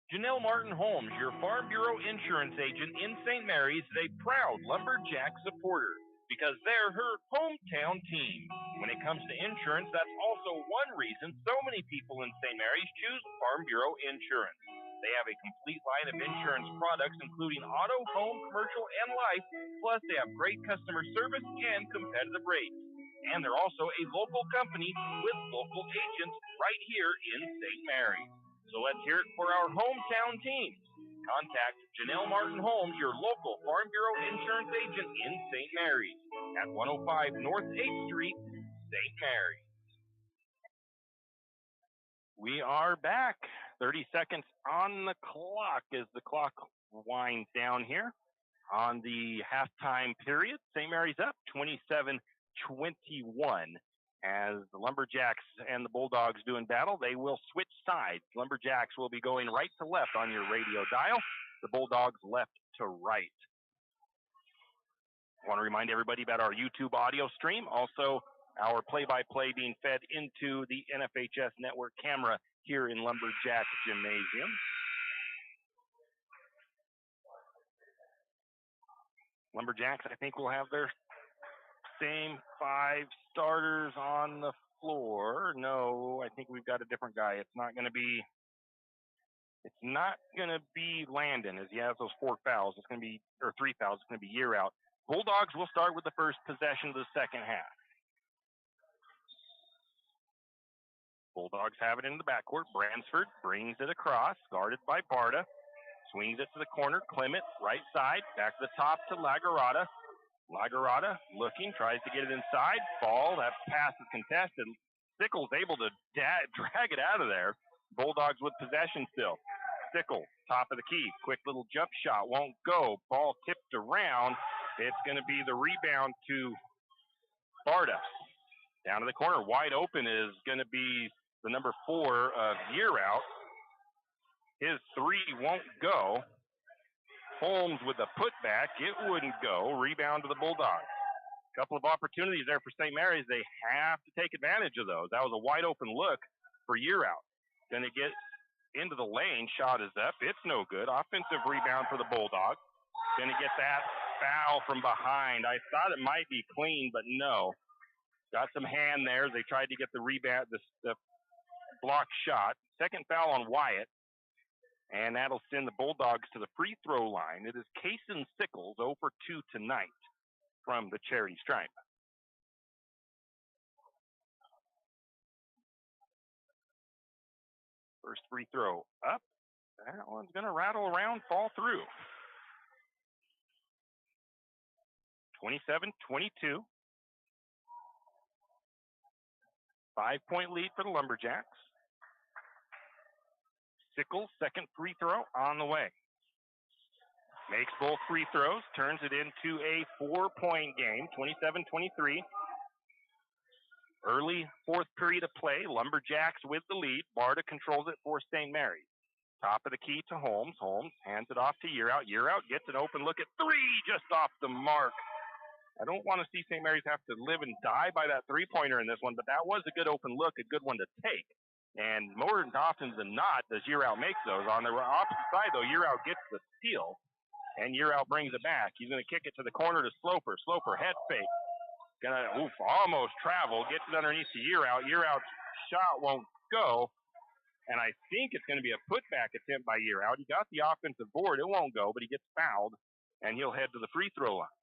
Janelle Martin Holmes, your Farm Bureau insurance agent in St. Mary's, is a proud Lumberjack supporter because they're her hometown team. When it comes to insurance, that's also one reason so many people in St. Mary's choose Farm Bureau insurance. They have a complete line of insurance products, including auto, home, commercial, and life, plus they have great customer service and competitive rates. And they're also a local company with local agents right here in St. Mary's. So let's hear it for our hometown teams. Contact Janelle Martin Holmes, your local Farm Bureau insurance agent in St. Mary's at 105 North 8th Street, St. Mary's. We are back. 30 seconds on the clock as the clock winds down here on the halftime period. St. Mary's up 27-21. As the Lumberjacks and the Bulldogs do in battle, they will switch sides. Lumberjacks will be going right to left on your radio dial. The Bulldogs left to right. I want to remind everybody about our YouTube audio stream. Also, our play-by-play being fed into the NFHS network camera here in Lumberjack Gymnasium. Lumberjacks, I think, will have their same 5 starters on the floor. No, I think we've got a different guy. It's not going to be Landon as he has those 4 fouls. It's going to be, or 3 fouls. It's going to be Year out. Bulldogs will start with the first possession of the second half. Bulldogs have it in the backcourt. Bransford brings it across, guarded by Barta. Swings it to the corner. Clement, right side, back to the top to Lagarada. Lagarada looking, tries to get it inside. Ball, that pass is contested. Sickles able to drag it out of there. Bulldogs with possession still. Sickles, top of the key. Quick little jump shot, won't go. Ball tipped around. It's going to be the rebound to Barta. Down to the corner, wide open is going to be the number 4 of Year out. His 3 won't go. Holmes with a putback. It wouldn't go. Rebound to the Bulldogs. A couple of opportunities there for St. Mary's. They have to take advantage of those. That was a wide open look for Year out. Going to get into the lane. Shot is up. It's no good. Offensive rebound for the Bulldogs. Going to get that foul from behind. I thought it might be clean, but no. Got some hand there. They tried to get the rebound, the block shot. Second foul on Wyatt. And that'll send the Bulldogs to the free throw line. It is Kaysen Sickles, 0 for 2 tonight from the Charity Stripe. First free throw up. That one's going to rattle around, fall through. 27-22. 5-point lead for the Lumberjacks. Sickles, second free throw on the way. Makes both free throws, turns it into a 4-point game, 27-23. Early 4th period of play, Lumberjacks with the lead. Barta controls it for St. Mary's. Top of the key to Holmes. Holmes hands it off to Year out. Year out gets an open look at 3, just off the mark. I don't want to see St. Mary's have to live and die by that three-pointer in this one, but that was a good open look, a good one to take. And more often than not, does Year Out make those. On the opposite side, though, Year Out gets the steal, and Year Out brings it back. He's going to kick it to the corner to Sloper. Sloper head fake. Almost travel. Gets it underneath to Year Out. Year Out's shot won't go. And I think it's going to be a putback attempt by Year Out. He got the offensive board. It won't go, but he gets fouled, and he'll head to the free throw line.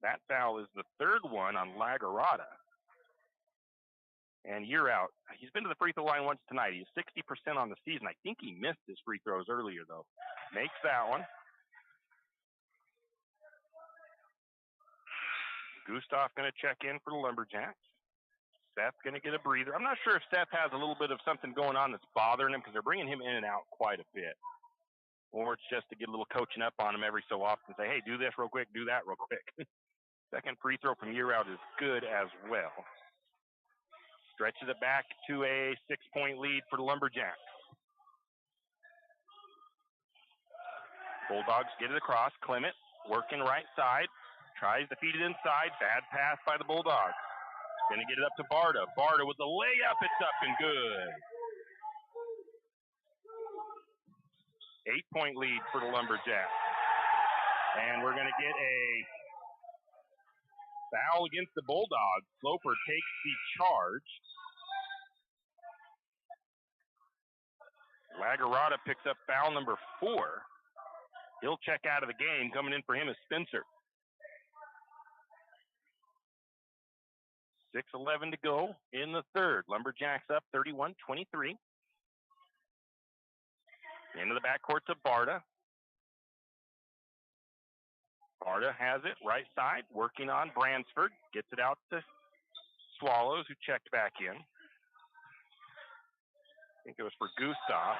That foul is the third one on Lagarada. And Year Out, he's been to the free throw line once tonight. He's 60% on the season. I think he missed his free throws earlier, though. Makes that one. Gustav going to check in for the Lumberjacks. Seth's going to get a breather. I'm not sure if Seth has a little bit of something going on that's bothering him because they're bringing him in and out quite a bit. Or it's just to get a little coaching up on him every so often. Say, hey, do this real quick, do that real quick. Second free throw from Year Out is good as well. Stretches it back to a 6-point lead for the Lumberjacks. Bulldogs get it across. Clement working right side. Tries to feed it inside. Bad pass by the Bulldogs. Going to get it up to Barta. Barta with the layup. It's up and good. 8-point lead for the Lumberjacks. And we're going to get a foul against the Bulldogs. Sloper takes the charge. Lagarada picks up foul number 4. He'll check out of the game. Coming in for him is Spencer. 6:11 to go in the third. Lumberjacks up 31-23. Into the backcourt to Barta. Barta has it right side, working on Bransford. Gets it out to Swallows, who checked back in. I think it was for Gustav.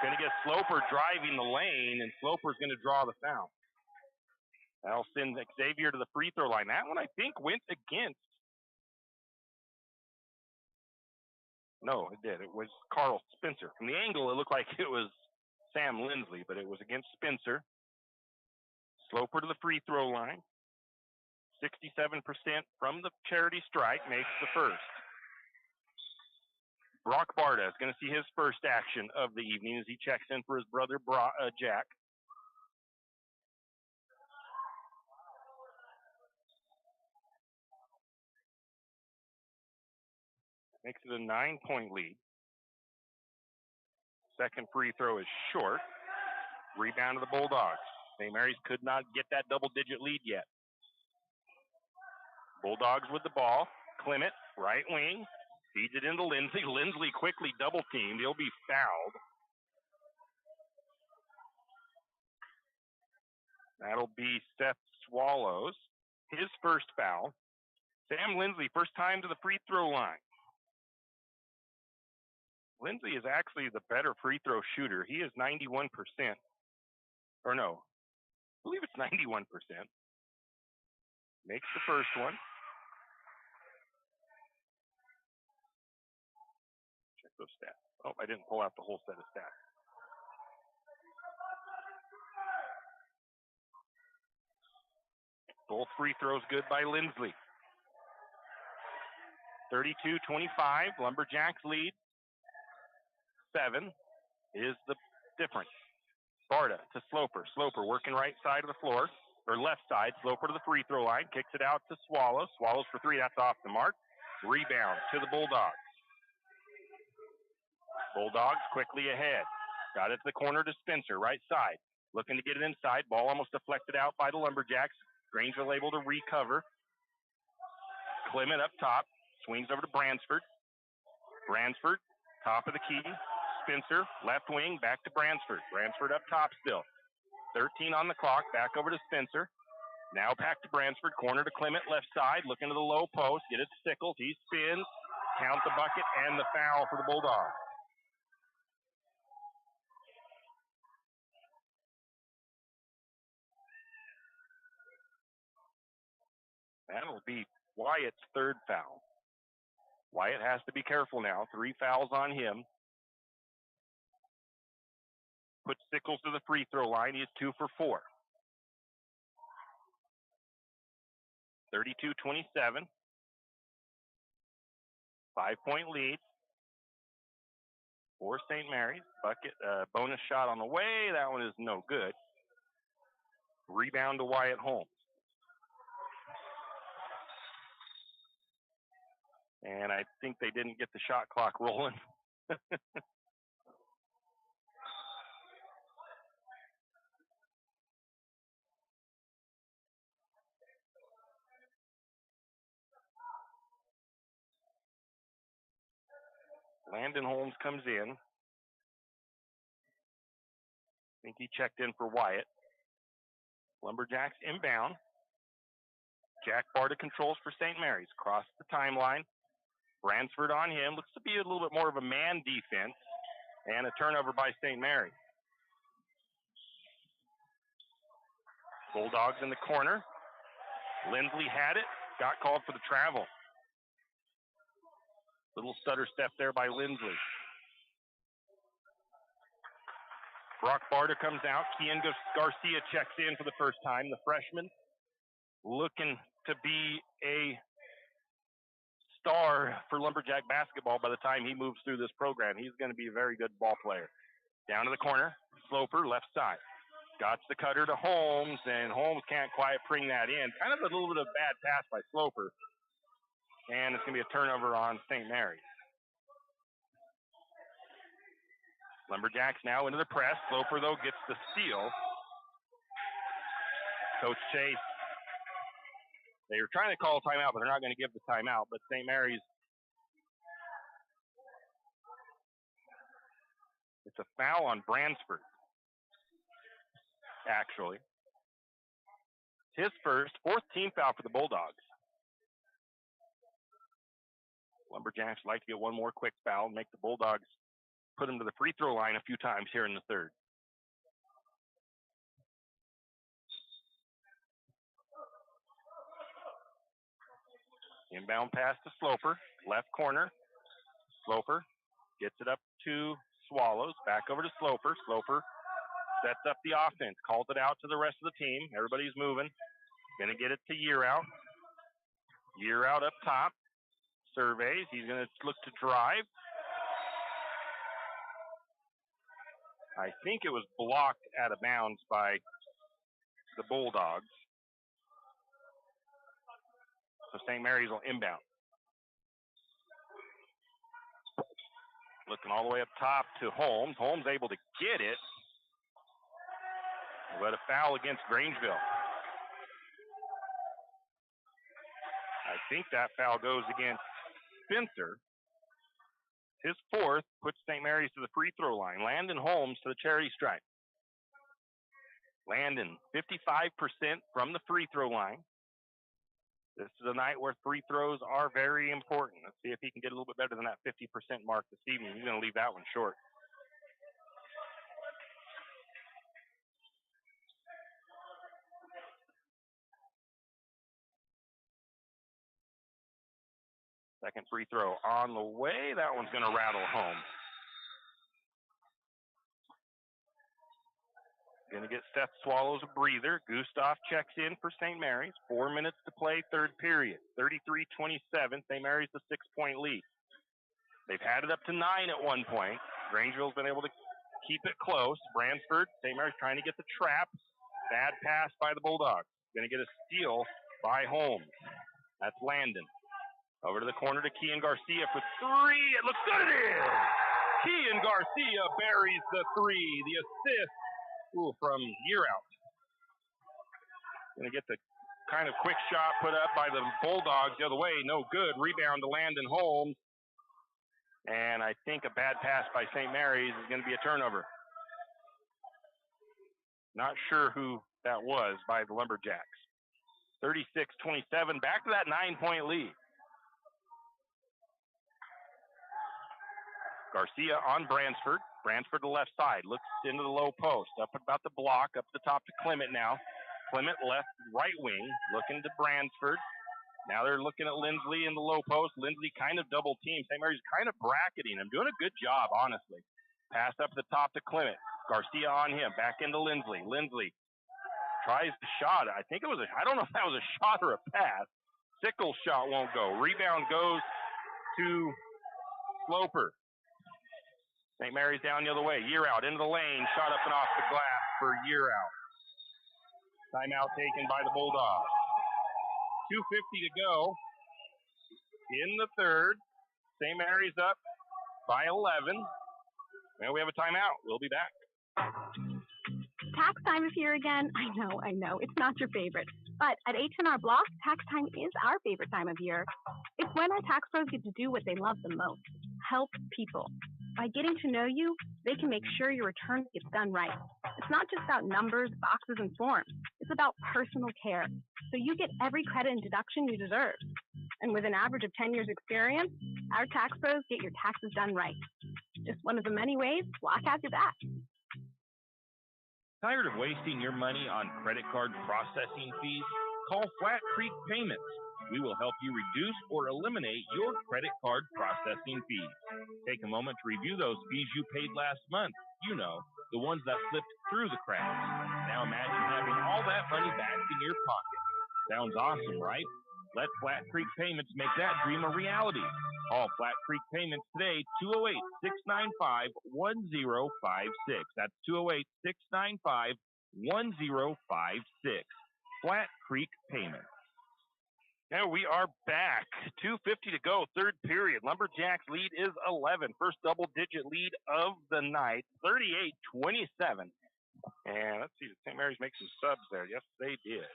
Going to get Sloper driving the lane, and Sloper's going to draw the foul. That'll send Xavier to the free throw line. That one, I think, went against. No, it did. It was Carl Spencer. From the angle, it looked like it was Sam Lindsley, but it was against Spencer. Sloper to the free throw line. 67% from the charity strike makes the first. Brock Barta is going to see his first action of the evening as he checks in for his brother, Jack. Makes it a 9-point lead. Second free throw is short. Rebound to the Bulldogs. St. Mary's could not get that double-digit lead yet. Bulldogs with the ball. Clement, right wing. Feeds it into Lindsley. Lindsley quickly double-teamed. He'll be fouled. That'll be Seth Swallows. His first foul. Sam Lindsley, first time to the free throw line. Lindsley is actually the better free throw shooter. He is 91%. Or no, I believe it's 91%. Makes the first one. Check those stats. Oh, I didn't pull out the whole set of stats. Both free throws good by Lindsley. 32-25, Lumberjacks lead. 7 is the difference. Barta to Sloper. Sloper working right side of the floor, or left side. Sloper to the free throw line. Kicks it out to Swallows. Swallows for 3. That's off the mark. Rebound to the Bulldogs. Bulldogs quickly ahead. Got it to the corner to Spencer, right side. Looking to get it inside. Ball almost deflected out by the Lumberjacks. Grangeville able to recover. Clement up top. Swings over to Bransford. Bransford, top of the key. Spencer, left wing, back to Bransford. Bransford up top still. 13 on the clock, back over to Spencer. Now back to Bransford, corner to Clement, left side, looking to the low post, get it to Sickles. He spins, count the bucket, and the foul for the Bulldogs. That'll be Wyatt's third foul. Wyatt has to be careful now. 3 fouls on him. Puts Sickles to the free throw line. He is 2 for 4. 32-27. 5-point lead for St. Mary's. Bucket, bonus shot on the way. That one is no good. Rebound to Wyatt Holmes. And I think they didn't get the shot clock rolling. Landon Holmes comes in. I think he checked in for Wyatt. Lumberjacks inbound. Jack Barta controls for St. Mary's. Across the timeline. Bransford on him. Looks to be a little bit more of a man defense. And a turnover by St. Mary's. Bulldogs in the corner. Lindsley had it. Got called for the travel. Little stutter step there by Lindsley. Brock Barta comes out. Kian Garcia checks in for the first time. The freshman looking to be a star for Lumberjack basketball by the time he moves through this program. He's going to be a very good ball player. Down to the corner. Sloper, left side. Got the cutter to Holmes, and Holmes can't quite bring that in. Kind of a little bit of a bad pass by Sloper. And it's going to be a turnover on St. Mary's. Lumberjacks now into the press. Sloper, though, gets the steal. Coach Chase, they were trying to call a timeout, but they're not going to give the timeout. But St. Mary's, it's a foul on Bransford, actually. His first, fourth team foul for the Bulldogs. Lumberjacks like to get one more quick foul and make the Bulldogs put them to the free throw line a few times here in the third. Inbound pass to Sloper, left corner. Sloper gets it up to Swallows, back over to Sloper. Sloper sets up the offense, calls it out to the rest of the team. Everybody's moving. Gonna get it to Year Out. Year Out up top. Surveys. He's gonna look to drive. I think it was blocked out of bounds by the Bulldogs. So St. Mary's will inbound. Looking all the way up top to Holmes. Holmes able to get it. But a foul against Grangeville. I think that foul goes against Spencer. His fourth puts St. Mary's to the free throw line. Landon Holmes to the charity stripe. Landon, 55% from the free throw line. This is a night where free throws are very important. Let's see if he can get a little bit better than that 50% mark this evening. He's going to leave that one short. Second free throw on the way. That one's going to rattle home. Going to get Seth Swallows a breather. Gustav checks in for St. Mary's. 4 minutes to play, third period. 33-27. St. Mary's the 6-point lead. They've had it up to 9 at one point. Grangeville's been able to keep it close. Bransford, St. Mary's trying to get the trap. Bad pass by the Bulldogs. Going to get a steal by Holmes. That's Landon. Over to the corner to Kian Garcia for three. It looks good. It is. Kian Garcia buries the three. The assist from Year Out. Going to get the kind of quick shot put up by the Bulldogs the other way. No good. Rebound to Landon Holmes. And I think a bad pass by St. Mary's is going to be a turnover. Not sure who that was by the Lumberjacks. 36-27. Back to that 9-point lead. Garcia on Bransford. Bransford to the left side. Looks into the low post. Up about the block. Up the top to Clement now. Clement left, right wing. Looking to Bransford. Now they're looking at Lindsley in the low post. Lindsley kind of double team. St. Mary's kind of bracketing him. Doing a good job, honestly. Pass up the top to Clement. Garcia on him. Back into Lindsley. Lindsley tries the shot. I think it was I don't know if that was a shot or a pass. Sickles' shot won't go. Rebound goes to Sloper. St. Mary's down the other way. Year out into the lane. Shot up and off the glass for Year out. Timeout taken by the Bulldogs. 2:50 to go in the third. St. Mary's up by 11. Well, we have a timeout. We'll be back. Tax time is here again. I know. It's not your favorite. But at H&R Block, tax time is our favorite time of year. It's when our tax pros get to do what they love the most, help people. By getting to know you, they can make sure your return gets done right. It's not just about numbers, boxes, and forms. It's about personal care. So you get every credit and deduction you deserve. And with an average of 10 years experience, our tax pros get your taxes done right. Just one of the many ways Block has your back. Tired of wasting your money on credit card processing fees? Call Flat Creek Payments. We will help you reduce or eliminate your credit card processing fees. Take a moment to review those fees you paid last month. You know, the ones that slipped through the cracks. Now imagine having all that money back in your pocket. Sounds awesome, right? Let Flat Creek Payments make that dream a reality. Call Flat Creek Payments today, 208-695-1056. That's 208-695-1056. Flat Creek Payments. Now we are back. 2:50 to go, third period. Lumberjacks lead is 11. First double-digit lead of the night, 38-27. And let's see, did St. Mary's make some subs there? Yes, they did.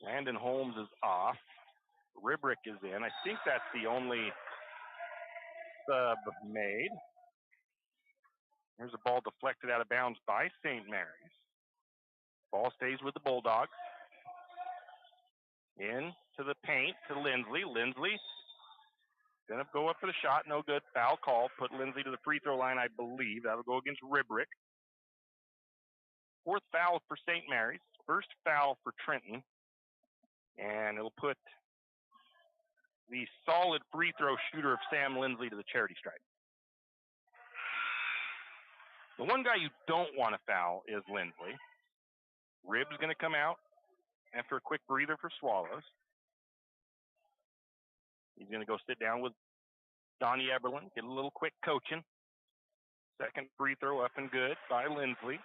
Landon Holmes is off. Ribrick is in. I think that's the only sub made. There's a ball deflected out of bounds by St. Mary's. Ball stays with the Bulldogs. Into the paint to Lindsley. Lindsley gonna go up for the shot. No good. Foul call. Put Lindsley to the free throw line, I believe. That'll go against Ribrick. Fourth foul for St. Mary's. First foul for Trenton. And it'll put the solid free throw shooter of Sam Lindsley to the charity stripe. The one guy you don't want to foul is Lindsley. Ribb's going to come out after a quick breather for Swallows. He's going to go sit down with Donnie Eberlin, get a little quick coaching. Second free throw up and good by Lindsley.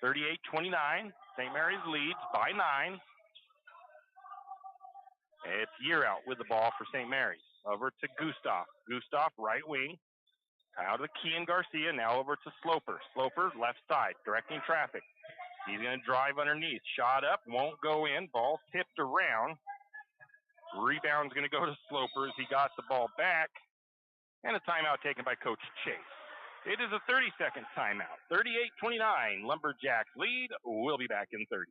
38-29. St. Mary's leads by 9. It's Year out with the ball for St. Mary's. Over to Gustav. Gustav, right wing. Out of Kean Garcia. Now over to Sloper. Sloper, left side, directing traffic. He's going to drive underneath. Shot up, won't go in. Ball tipped around. Rebound's going to go to Sloper as he got the ball back. And a timeout taken by Coach Chase. It is a 30-second timeout. 38-29. Lumberjacks lead. We'll be back in 30.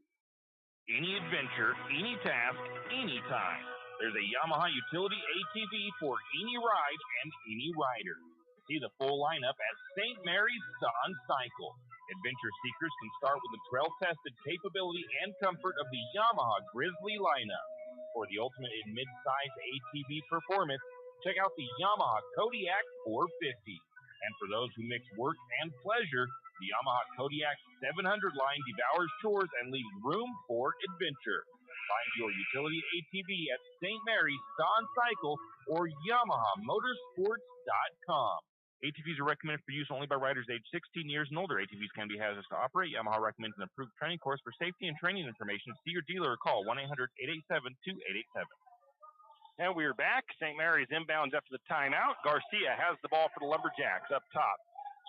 Any adventure, any task, anytime. There's a Yamaha utility ATV for any ride and any rider. See the full lineup at St. Mary's Sun Cycle. Adventure seekers can start with the trail-tested capability and comfort of the Yamaha Grizzly lineup. For the ultimate in mid-size ATV performance, check out the Yamaha Kodiak 450. And for those who mix work and pleasure, the Yamaha Kodiak 700 line devours chores and leaves room for adventure. Find your utility ATV at St. Mary's Sun Cycle or YamahaMotorsports.com. ATVs are recommended for use only by riders aged 16 years and older. ATVs can be hazardous to operate. Yamaha recommends an approved training course for safety and training information. See your dealer or call 1-800-887-2887. And we're back. St. Mary's inbounds after the timeout. Garcia has the ball for the Lumberjacks up top.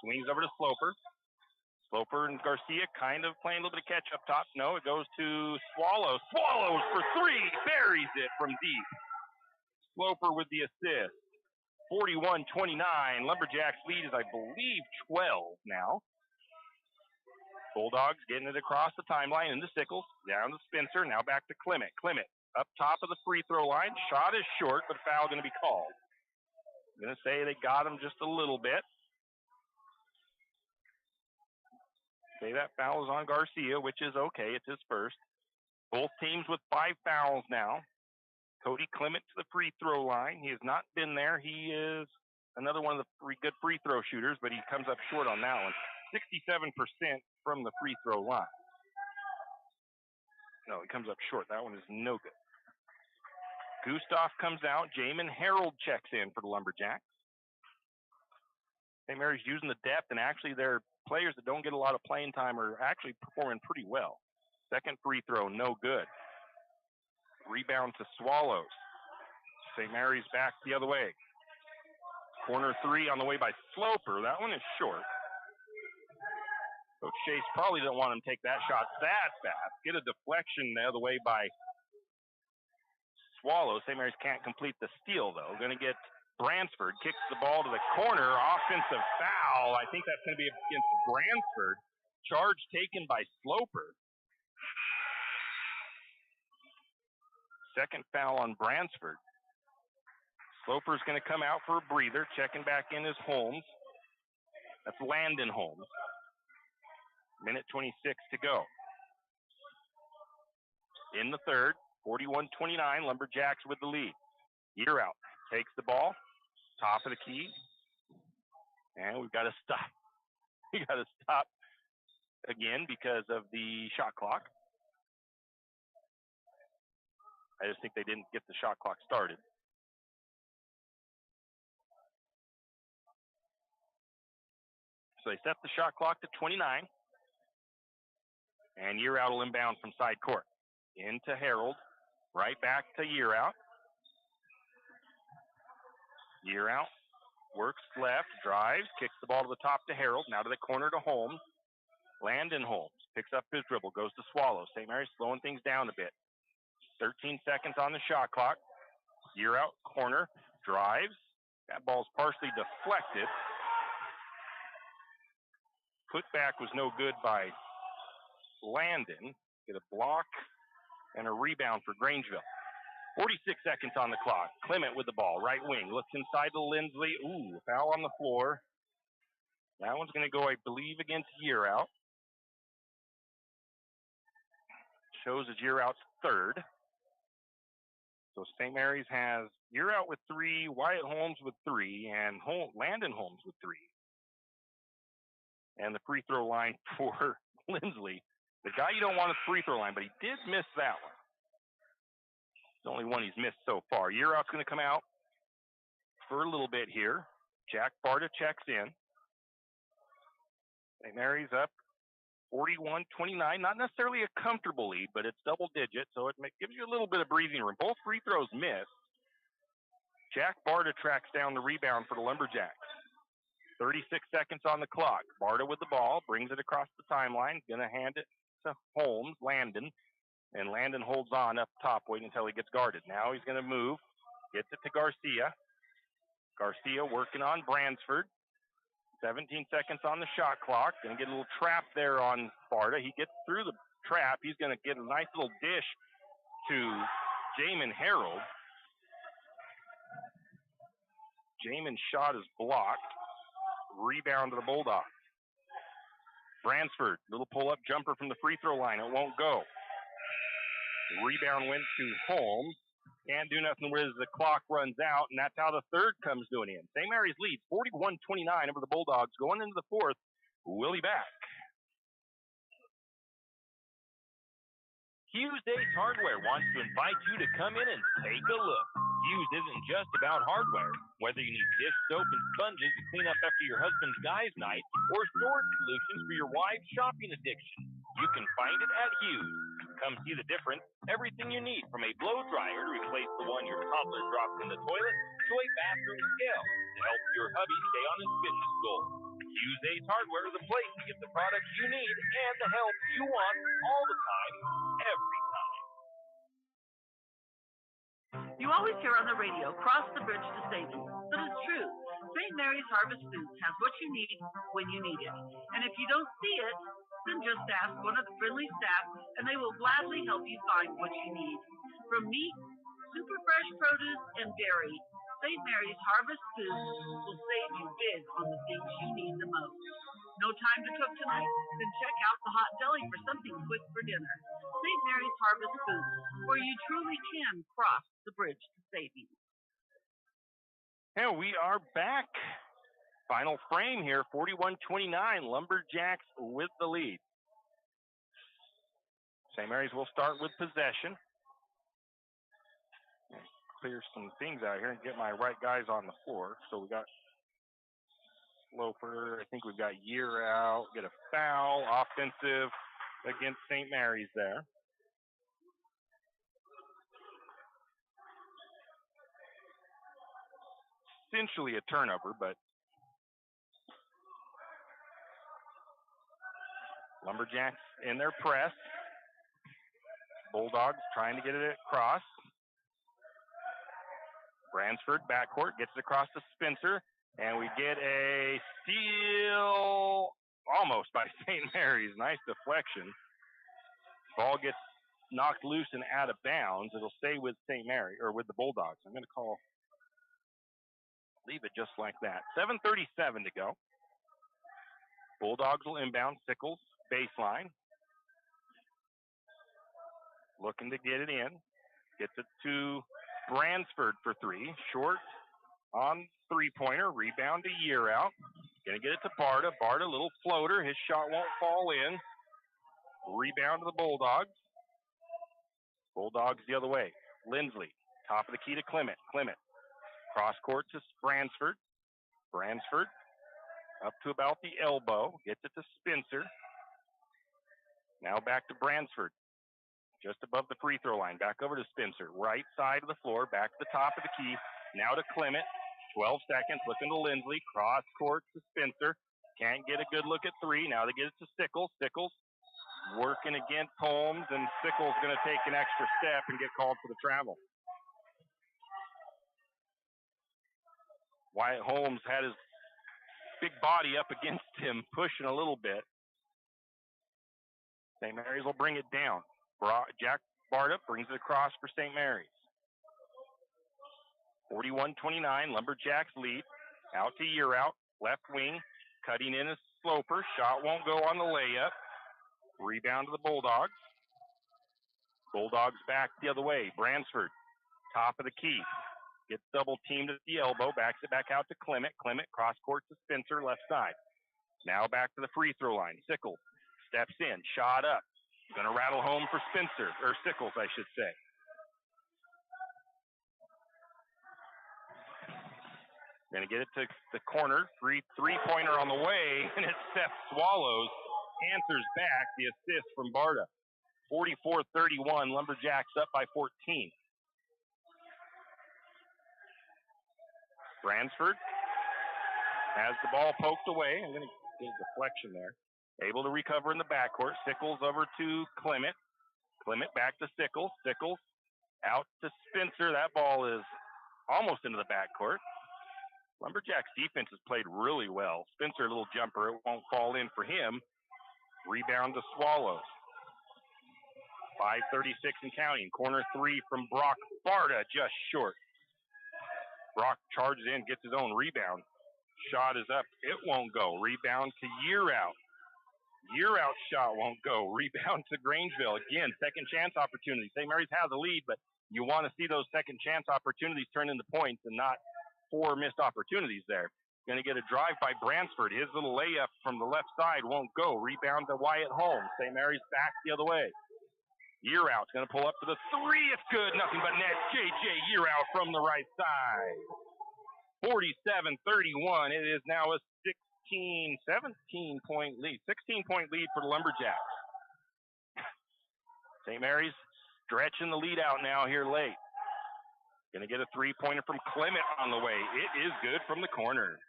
Swings over to Sloper. Sloper and Garcia kind of playing a little bit of catch up top. No, it goes to Swallows. Swallows for three. Buries it from deep. Sloper with the assist. 41-29. Lumberjacks lead is, I believe, 12 now. Bulldogs getting it across the timeline into Sickles. Down to Spencer. Now back to Clement. Clement up top of the free throw line. Shot is short, but foul going to be called. I'm going to say they got him just a little bit. Say that foul is on Garcia, which is okay. It's his first. Both teams with 5 fouls now. Cody Clement to the free throw line. He has not been there. He is another one of the good free throw shooters, but he comes up short on that one. 67% from the free throw line. No, it comes up short. That one is no good. Gustav comes out. Jamin Harold checks in for the Lumberjacks. St. Mary's using the depth, and actually their players that don't get a lot of playing time are actually performing pretty well. Second free throw, no good. Rebound to Swallows. St. Mary's back the other way. Corner three on the way by Sloper. That one is short. Coach Chase probably didn't want him to take that shot that fast. Get a deflection the other way by Swallows. St. Mary's can't complete the steal, though. Going to get Bransford. Kicks the ball to the corner. Offensive foul. I think that's going to be against Bransford. Charge taken by Sloper. Second foul on Bransford. Sloper's going to come out for a breather. Checking back in is Holmes. That's Landon Holmes. Minute 26 to go. In the third, 41-29, Lumberjacks with the lead. Year out. Takes the ball. Top of the key. And we've got to stop. We got to stop again because of the shot clock. I just think they didn't get the shot clock started. So they set the shot clock to 29. And Year Out will inbound from side court. Into Harold. Right back to Year Out. Year Out. Works left. Drives. Kicks the ball to the top to Harold. Now to the corner to Holmes. Landon Holmes. Picks up his dribble. Goes to Swallow. St. Mary's slowing things down a bit. 13 seconds on the shot clock. Year Out. Corner. Drives. That ball's partially deflected. Putback was no good by Landon. Get a block and a rebound for Grangeville. 46 seconds on the clock. Clement with the ball, right wing. Looks inside to Lindsley. Ooh, foul on the floor. That one's going to go, I believe, against Year Out. Shows as Year Out's third. So St. Mary's has Year Out with 3, Wyatt Holmes with 3, and Landon Holmes with 3. And the free throw line for Lindsley. The guy you don't want at the free throw line, but he did miss that one. It's the only one he's missed so far. Year Out's going to come out for a little bit here. Jack Barta checks in. St. Mary's up 41-29. Not necessarily a comfortable lead, but it's double digit, so it gives you a little bit of breathing room. Both free throws missed. Jack Barta tracks down the rebound for the Lumberjacks. 36 seconds on the clock. Barta with the ball, brings it across the timeline, gonna hand it to Holmes, Landon, and Landon holds on up top, waiting until he gets guarded. Now he's gonna move, gets it to Garcia. Garcia working on Bransford. 17 seconds on the shot clock. Gonna get a little trap there on Barta. He gets through the trap. He's gonna get a nice little dish to Jamin Harold. Jamin's shot is blocked. Rebound to the Bulldogs. Bransford, little pull-up jumper from the free throw line. It won't go. Rebound went to Holmes. Can't do nothing as the clock runs out, and that's how the third comes to an end. St. Mary's leads 41-29 over the Bulldogs. Going into the fourth, we'll be back. Hughes Ace Hardware wants to invite you to come in and take a look. Hughes isn't just about hardware. Whether you need dish soap and sponges to clean up after your husband's guys' night, or storage solutions for your wife's shopping addiction, you can find it at Hughes. Come see the difference. Everything you need, from a blow dryer to replace the one your toddler drops in the toilet, to a bathroom scale to help your hubby stay on his fitness goals. Hughes Ace Hardware is the place to get the products you need and the help you want all the time, every time. You always hear on the radio, cross the bridge to savings. But it's true. St. Mary's Harvest Foods has what you need when you need it. And if you don't see it, then just ask one of the friendly staff and they will gladly help you find what you need. From meat, super fresh produce, and dairy, St. Mary's Harvest Foods will save you big on the things you need the most. No time to cook tonight? Then check out the hot deli for something quick for dinner. St. Mary's Harvest Foods, where you truly can cross the bridge to savings. And we are back. Final frame here, 41-29. Lumberjacks with the lead. St. Mary's will start with possession. Clear some things out here and get my right guys on the floor. So we got Sloper. I think we've got Year out. Get a foul. Offensive against St. Mary's there. Essentially a turnover, but Lumberjacks in their press. Bulldogs trying to get it across. Bransford, backcourt, gets it across to Spencer, and we get a steal almost by St. Mary's. Nice deflection. Ball gets knocked loose and out of bounds. It'll stay with St. Mary, or with the Bulldogs. I'm going to leave it just like that. 7:37 to go. Bulldogs will inbound. Sickles, baseline. Looking to get it in. Gets it to Bransford for three. Short on three-pointer. Rebound to Year out. Going to get it to Barta. Barta, little floater. His shot won't fall in. Rebound to the Bulldogs. Bulldogs the other way. Lindsley, top of the key to Clement. Clement, cross court to Bransford. Bransford, up to about the elbow. Gets it to Spencer. Now back to Bransford. Just above the free throw line. Back over to Spencer. Right side of the floor. Back to the top of the key. Now to Clement. 12 seconds. Looking to Lindsley. Cross court to Spencer. Can't get a good look at three. Now they get it to Sickles. Sickles working against Holmes. And Sickles going to take an extra step and get called for the travel. Wyatt Holmes had his big body up against him, pushing a little bit. St. Mary's will bring it down. Jack Barta brings it across for St. Mary's. 41-29, Lumberjacks lead. Out to Year out, left wing, cutting in a Sloper. Shot won't go on the layup. Rebound to the Bulldogs. Bulldogs back the other way. Bransford, top of the key. Gets double teamed at the elbow, backs it back out to Clement. Clement, cross court to Spencer, left side. Now back to the free throw line. Sickles steps in, shot up. Going to rattle home for Spencer, or Sickles, I should say. Going to get it to the corner. Three-pointer on the way, and it's Seth Swallows. Answers back the assist from Barta. 44-31, Lumberjacks up by 14. Bransford has the ball poked away. I'm going to get a deflection there. Able to recover in the backcourt. Sickles over to Clement. Clement back to Sickles. Sickles out to Spencer. That ball is almost into the backcourt. Lumberjacks defense has played really well. Spencer, a little jumper. It won't fall in for him. Rebound to Swallows. 5:36 and counting. Corner three from Brock Barta, just short. Brock charges in, gets his own rebound. Shot is up. It won't go. Rebound to Year out. Year out shot won't go. Rebound to Grangeville. Again, second chance opportunity. St. Mary's has a lead, but you want to see those second chance opportunities turn into points and not four missed opportunities there. Going to get a drive by Bransford. His little layup from the left side won't go. Rebound to Wyatt Holmes. St. Mary's back the other way. Year out's going to pull up to the three. It's good. Nothing but net. J.J. Year out from the right side. 47-31. It is now a 17-point lead. 16-point lead for the Lumberjacks. St. Mary's stretching the lead out now here late. Going to get a three-pointer from Clement on the way. It is good from the corner.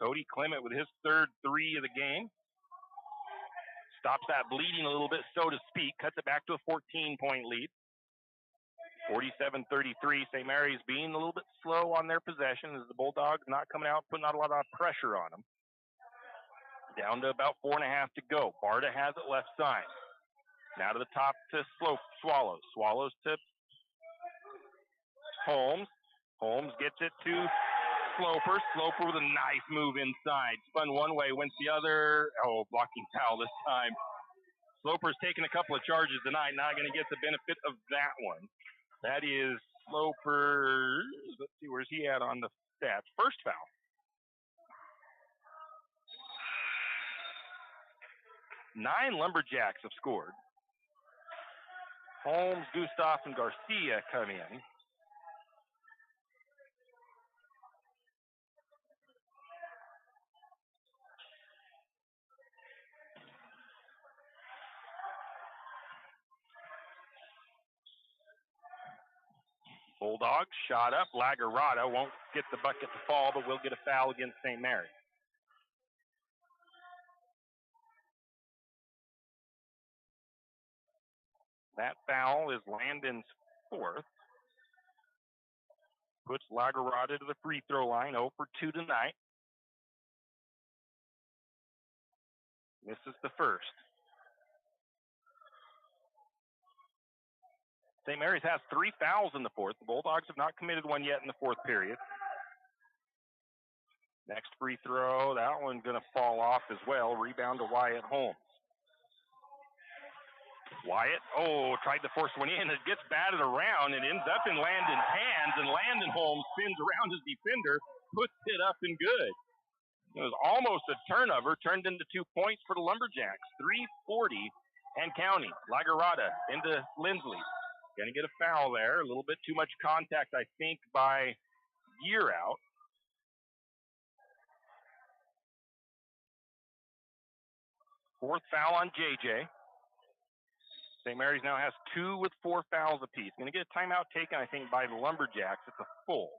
Cody Clement with his third three of the game. Stops that bleeding a little bit, so to speak. Cuts it back to a 14-point lead. 47-33. St. Mary's being a little bit slow on their possession as the Bulldogs not coming out, putting out a lot of pressure on them. Down to about 4.5 to go. Barta has it left side. Now to the top to Swallows. Swallows to Holmes. Holmes gets it to Sloper. Sloper with a nice move inside. Spun one way, went the other. Oh, blocking foul this time. Sloper's taking a couple of charges tonight. Not going to get the benefit of that one. That is Sloper. Let's see, where's he at on the stats? First foul. Nine Lumberjacks have scored. Holmes, Gustav, and Garcia come in. Bulldogs shot up. Lagarada won't get the bucket to fall, but will get a foul against St. Mary's. That foul is Landon's fourth. Puts Lagarada to the free throw line, 0 for 2 tonight. Misses the first. St. Mary's has 3 fouls in the fourth. The Bulldogs have not committed one yet in the fourth period. Next free throw, that one's going to fall off as well. Rebound to Wyatt Holmes. Wyatt, tried to force one in. It gets batted around and ends up in Landon's hands, and Landon Holmes spins around his defender, puts it up and good. It was almost a turnover, turned into 2 points for the Lumberjacks. 3:40 and counting. Lagarada into Lindsley. Going to get a foul there. A little bit too much contact, I think, by Year out. Fourth foul on JJ. St. Mary's now has 2 with 4 fouls apiece. Going to get a timeout taken, I think, by the Lumberjacks. It's a full.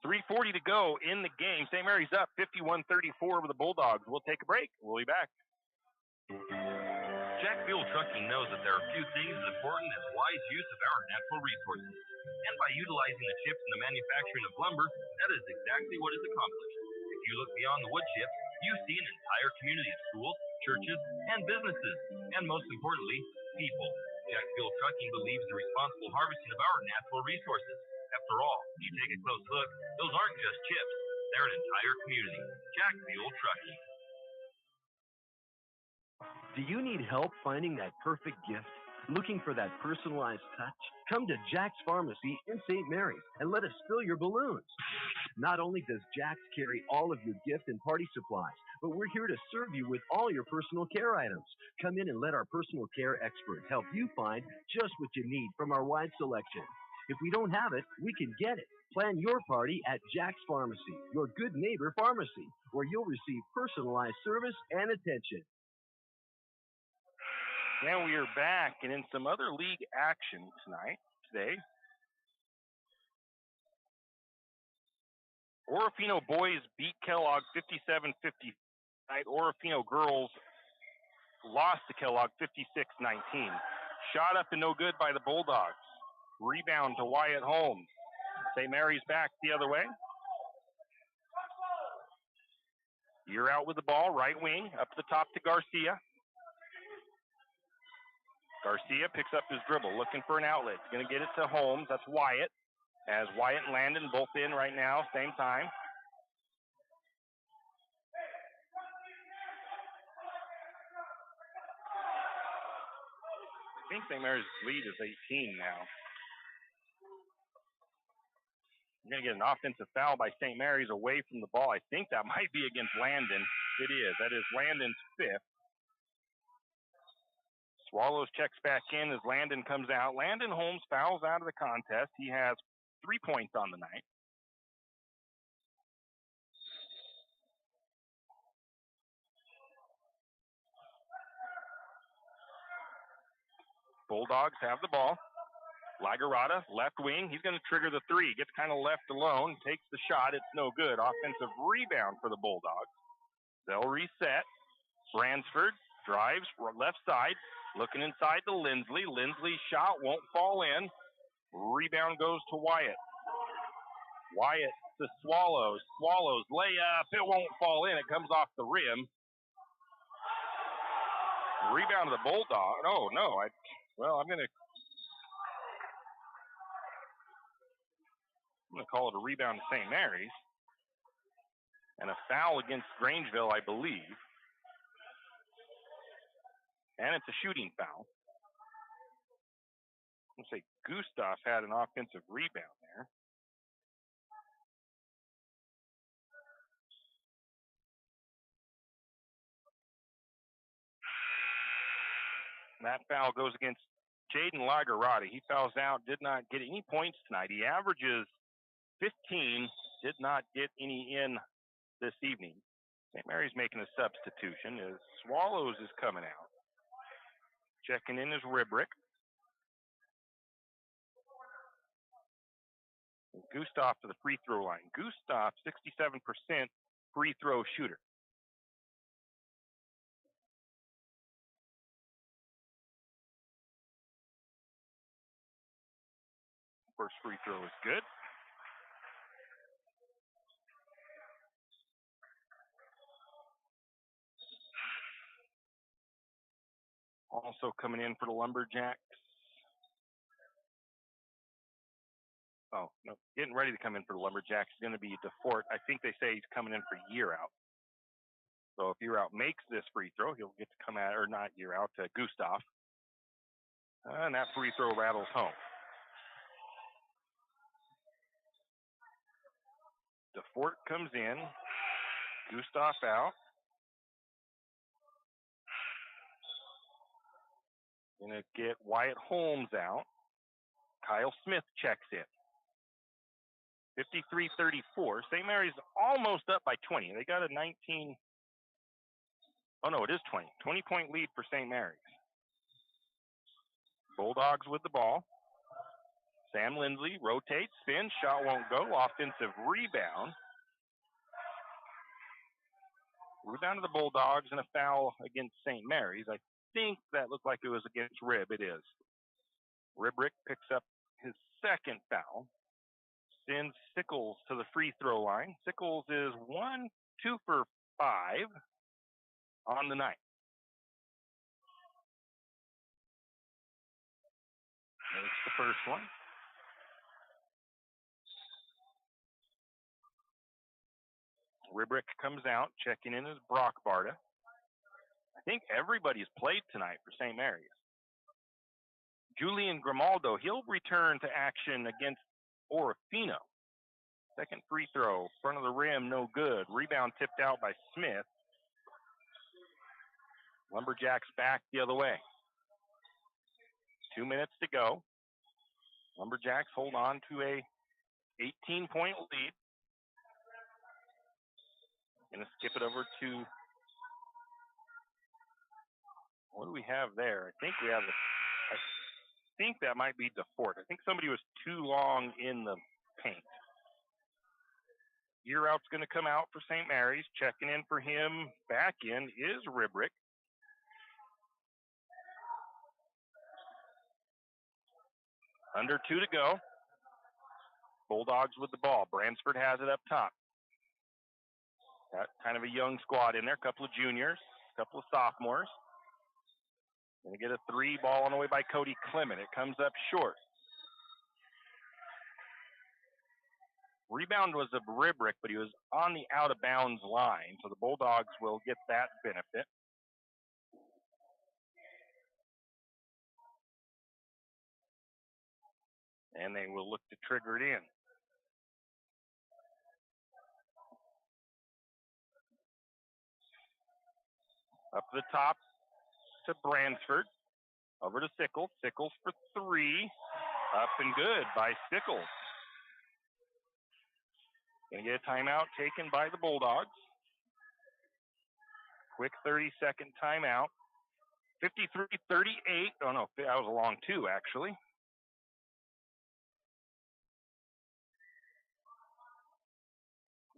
3:40 to go in the game. St. Mary's up 51-34 over the Bulldogs. We'll take a break. We'll be back. Jack Fuel Trucking knows that there are few things as important as wise use of our natural resources. And by utilizing the chips in the manufacturing of lumber, that is exactly what is accomplished. If you look beyond the wood chips, you see an entire community of schools, churches, and businesses. And most importantly, people. Jack Fuel Trucking believes in the responsible harvesting of our natural resources. After all, when you take a close look, those aren't just chips. They're an entire community. Jack Fuel Trucking. Do you need help finding that perfect gift? Looking for that personalized touch? Come to Jack's Pharmacy in St. Mary's and let us fill your balloons. Not only does Jack's carry all of your gift and party supplies, but we're here to serve you with all your personal care items. Come in and let our personal care experts help you find just what you need from our wide selection. If we don't have it, we can get it. Plan your party at Jack's Pharmacy, your good neighbor pharmacy, where you'll receive personalized service and attention. Now we are back, and in some other league action today. Orofino boys beat Kellogg 57-50. Tonight, Orofino girls lost to Kellogg 56-19. Shot up and no good by the Bulldogs. Rebound to Wyatt Holmes. St. Mary's back the other way. You're out with the ball, right wing, up the top to Garcia. Garcia picks up his dribble, looking for an outlet. He's going to get it to Holmes. That's Wyatt. As Wyatt and Landon both in right now, same time. I think St. Mary's lead is 18 now. We're going to get an offensive foul by St. Mary's away from the ball. I think that might be against Landon. It is. That is Landon's 5th. Swallows checks back in as Landon comes out. Landon Holmes fouls out of the contest. He has 3 points on the night. Bulldogs have the ball. Lagarada, left wing. He's going to trigger the 3. Gets kind of left alone. Takes the shot. It's no good. Offensive rebound for the Bulldogs. They'll reset. Bransford drives left side. Looking inside to Lindsley. Lindsley's shot won't fall in. Rebound goes to Wyatt. Wyatt to Swallows. Swallows layup. It won't fall in. It comes off the rim. Rebound to the Bulldog. Oh, no. I'm going to call it a rebound to St. Mary's. And a foul against Grangeville, I believe. And it's a shooting foul. I'm going to say Gustav had an offensive rebound there. That foul goes against Jaden Lagarati. He fouls out, did not get any points tonight. He averages 15, did not get any in this evening. St. Mary's making a substitution as Swallows is coming out. Checking in is Ribrick. Gustav to the free throw line. Gustav, 67% free throw shooter. First free throw is good. Also coming in for the Lumberjacks. Oh, no, getting ready to come in for the Lumberjacks is going to be DeFort. I think they say he's coming in for year out. So if year out makes this free throw, he'll get to come out, or not year out, to Gustav. And that free throw rattles home. DeFort comes in. Gustav out. Gonna get Wyatt Holmes out. Kyle Smith checks in. 53-34. St. Mary's almost up by 20. They got a 19. Oh no, it is 20. 20-point lead for St. Mary's. Bulldogs with the ball. Sam Lindley rotates, spins, shot won't go. Offensive rebound. Rebound to the Bulldogs and a foul against St. Mary's. I think that looked like it was against Rib. It is. Ribrick picks up his second foul. Sends Sickles to the free throw line. Sickles is 2 for 5 on the night. That's the first one. Ribrick comes out, checking in as Brock Barta. I think everybody's played tonight for St. Mary's. Julian Grimaldo, he'll return to action against Orofino. Second free throw, front of the rim, no good. Rebound tipped out by Smith. Lumberjacks back the other way. 2 minutes to go. Lumberjacks hold on to a 18-point lead. Gonna skip it over to, what do we have there? I think that might be DeFort. I think somebody was too long in the paint. Year out's going to come out for St. Mary's. Checking in for him back in is Ribrick. Under 2 to go. Bulldogs with the ball. Bransford has it up top. Got kind of a young squad in there. A couple of juniors, a couple of sophomores. Going to get a 3, ball on the way by Cody Clement. It comes up short. Rebound was of Ribrick, but he was on the out-of-bounds line, so the Bulldogs will get that benefit. And they will look to trigger it in. Up the top to Bransford. Over to Sickles. Sickles for 3. Up and good by Sickles. Going to get a timeout taken by the Bulldogs. Quick 30-second timeout. 53-38. Oh, no, that was a long 2, actually.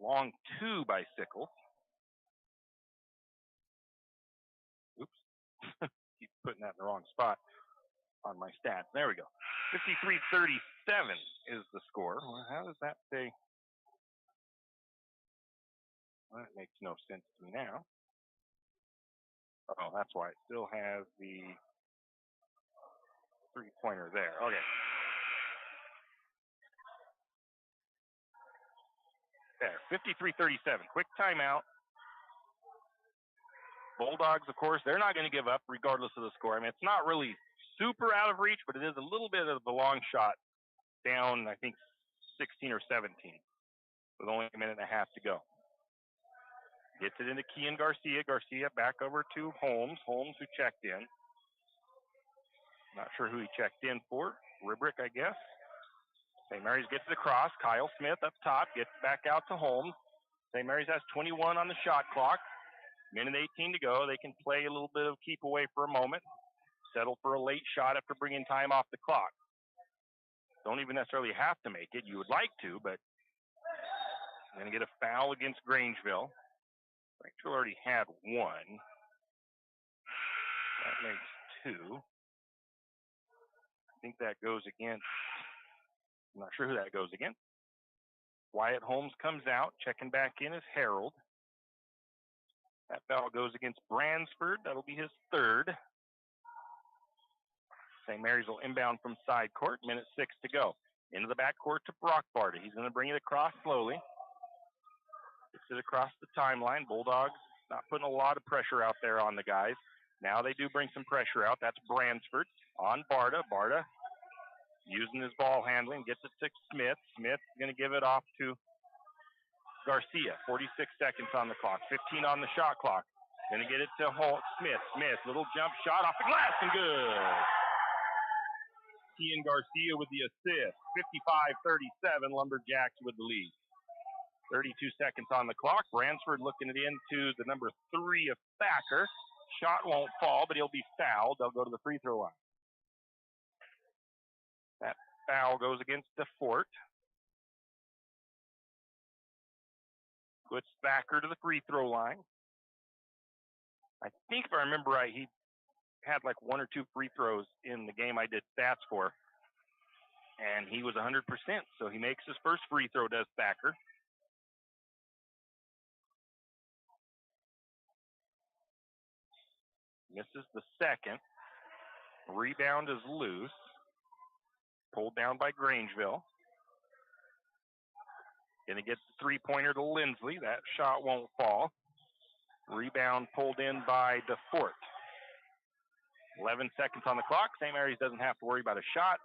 Long 2 by Sickles. Oops. Keep putting that in the wrong spot on my stats. There we go. 53-37 is the score. Well, how does that say? Well, that makes no sense to me now. Oh, that's why it still has the 3-pointer there. Okay. There, 53-37. Quick timeout. Bulldogs, of course, they're not going to give up regardless of the score. I mean, it's not really super out of reach, but it is a little bit of a long shot down, I think, 16 or 17 with only a minute and a half to go. Gets it into Kean Garcia. Garcia back over to Holmes. Holmes, who checked in. Not sure who he checked in for. Ribrick, I guess. St. Mary's gets it across. Kyle Smith up top, gets back out to Holmes. St. Mary's has 21 on the shot clock. Minute 18 to go. They can play a little bit of keep away for a moment. Settle for a late shot after bringing time off the clock. Don't even necessarily have to make it. You would like to, but you're going to get a foul against Grangeville. Grangeville already had one. That makes two. I think that goes against, I'm not sure who that goes against. Wyatt Holmes comes out. Checking back in is Harold. That foul goes against Bransford. That'll be his third. St. Mary's will inbound from side court. Minute 6 to go. Into the back court to Brock Barta. He's going to bring it across slowly. Gets it across the timeline. Bulldogs not putting a lot of pressure out there on the guys. Now they do bring some pressure out. That's Bransford on Barta. Barta using his ball handling. Gets it to Smith. Smith going to give it off to Garcia. 46 seconds on the clock. 15 on the shot clock. Going to get it to Smith. Smith, little jump shot off the glass and good. Ian Garcia with the assist. 55-37, Lumberjacks with the lead. 32 seconds on the clock. Bransford looking it into the number 3 of Thacker. Shot won't fall, but he'll be fouled. They'll go to the free throw line. That foul goes against DeFort. Puts Thacker to the free throw line. I think if I remember right, he had like 1 or 2 free throws in the game I did stats for. And he was 100%, so he makes his first free throw, does Thacker. Misses the second. Rebound is loose. Pulled down by Grangeville. Gonna get the three-pointer to Lindsley. That shot won't fall. Rebound pulled in by DeFort. 11 seconds on the clock. St. Mary's doesn't have to worry about a shot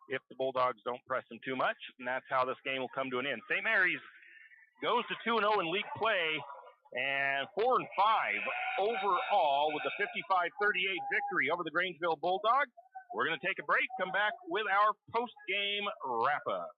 if the Bulldogs don't press them too much, and that's how this game will come to an end. St. Mary's goes to 2-0 in league play and 4-5 overall with a 55-38 victory over the Grangeville Bulldogs. We're going to take a break, come back with our post-game wrap-up.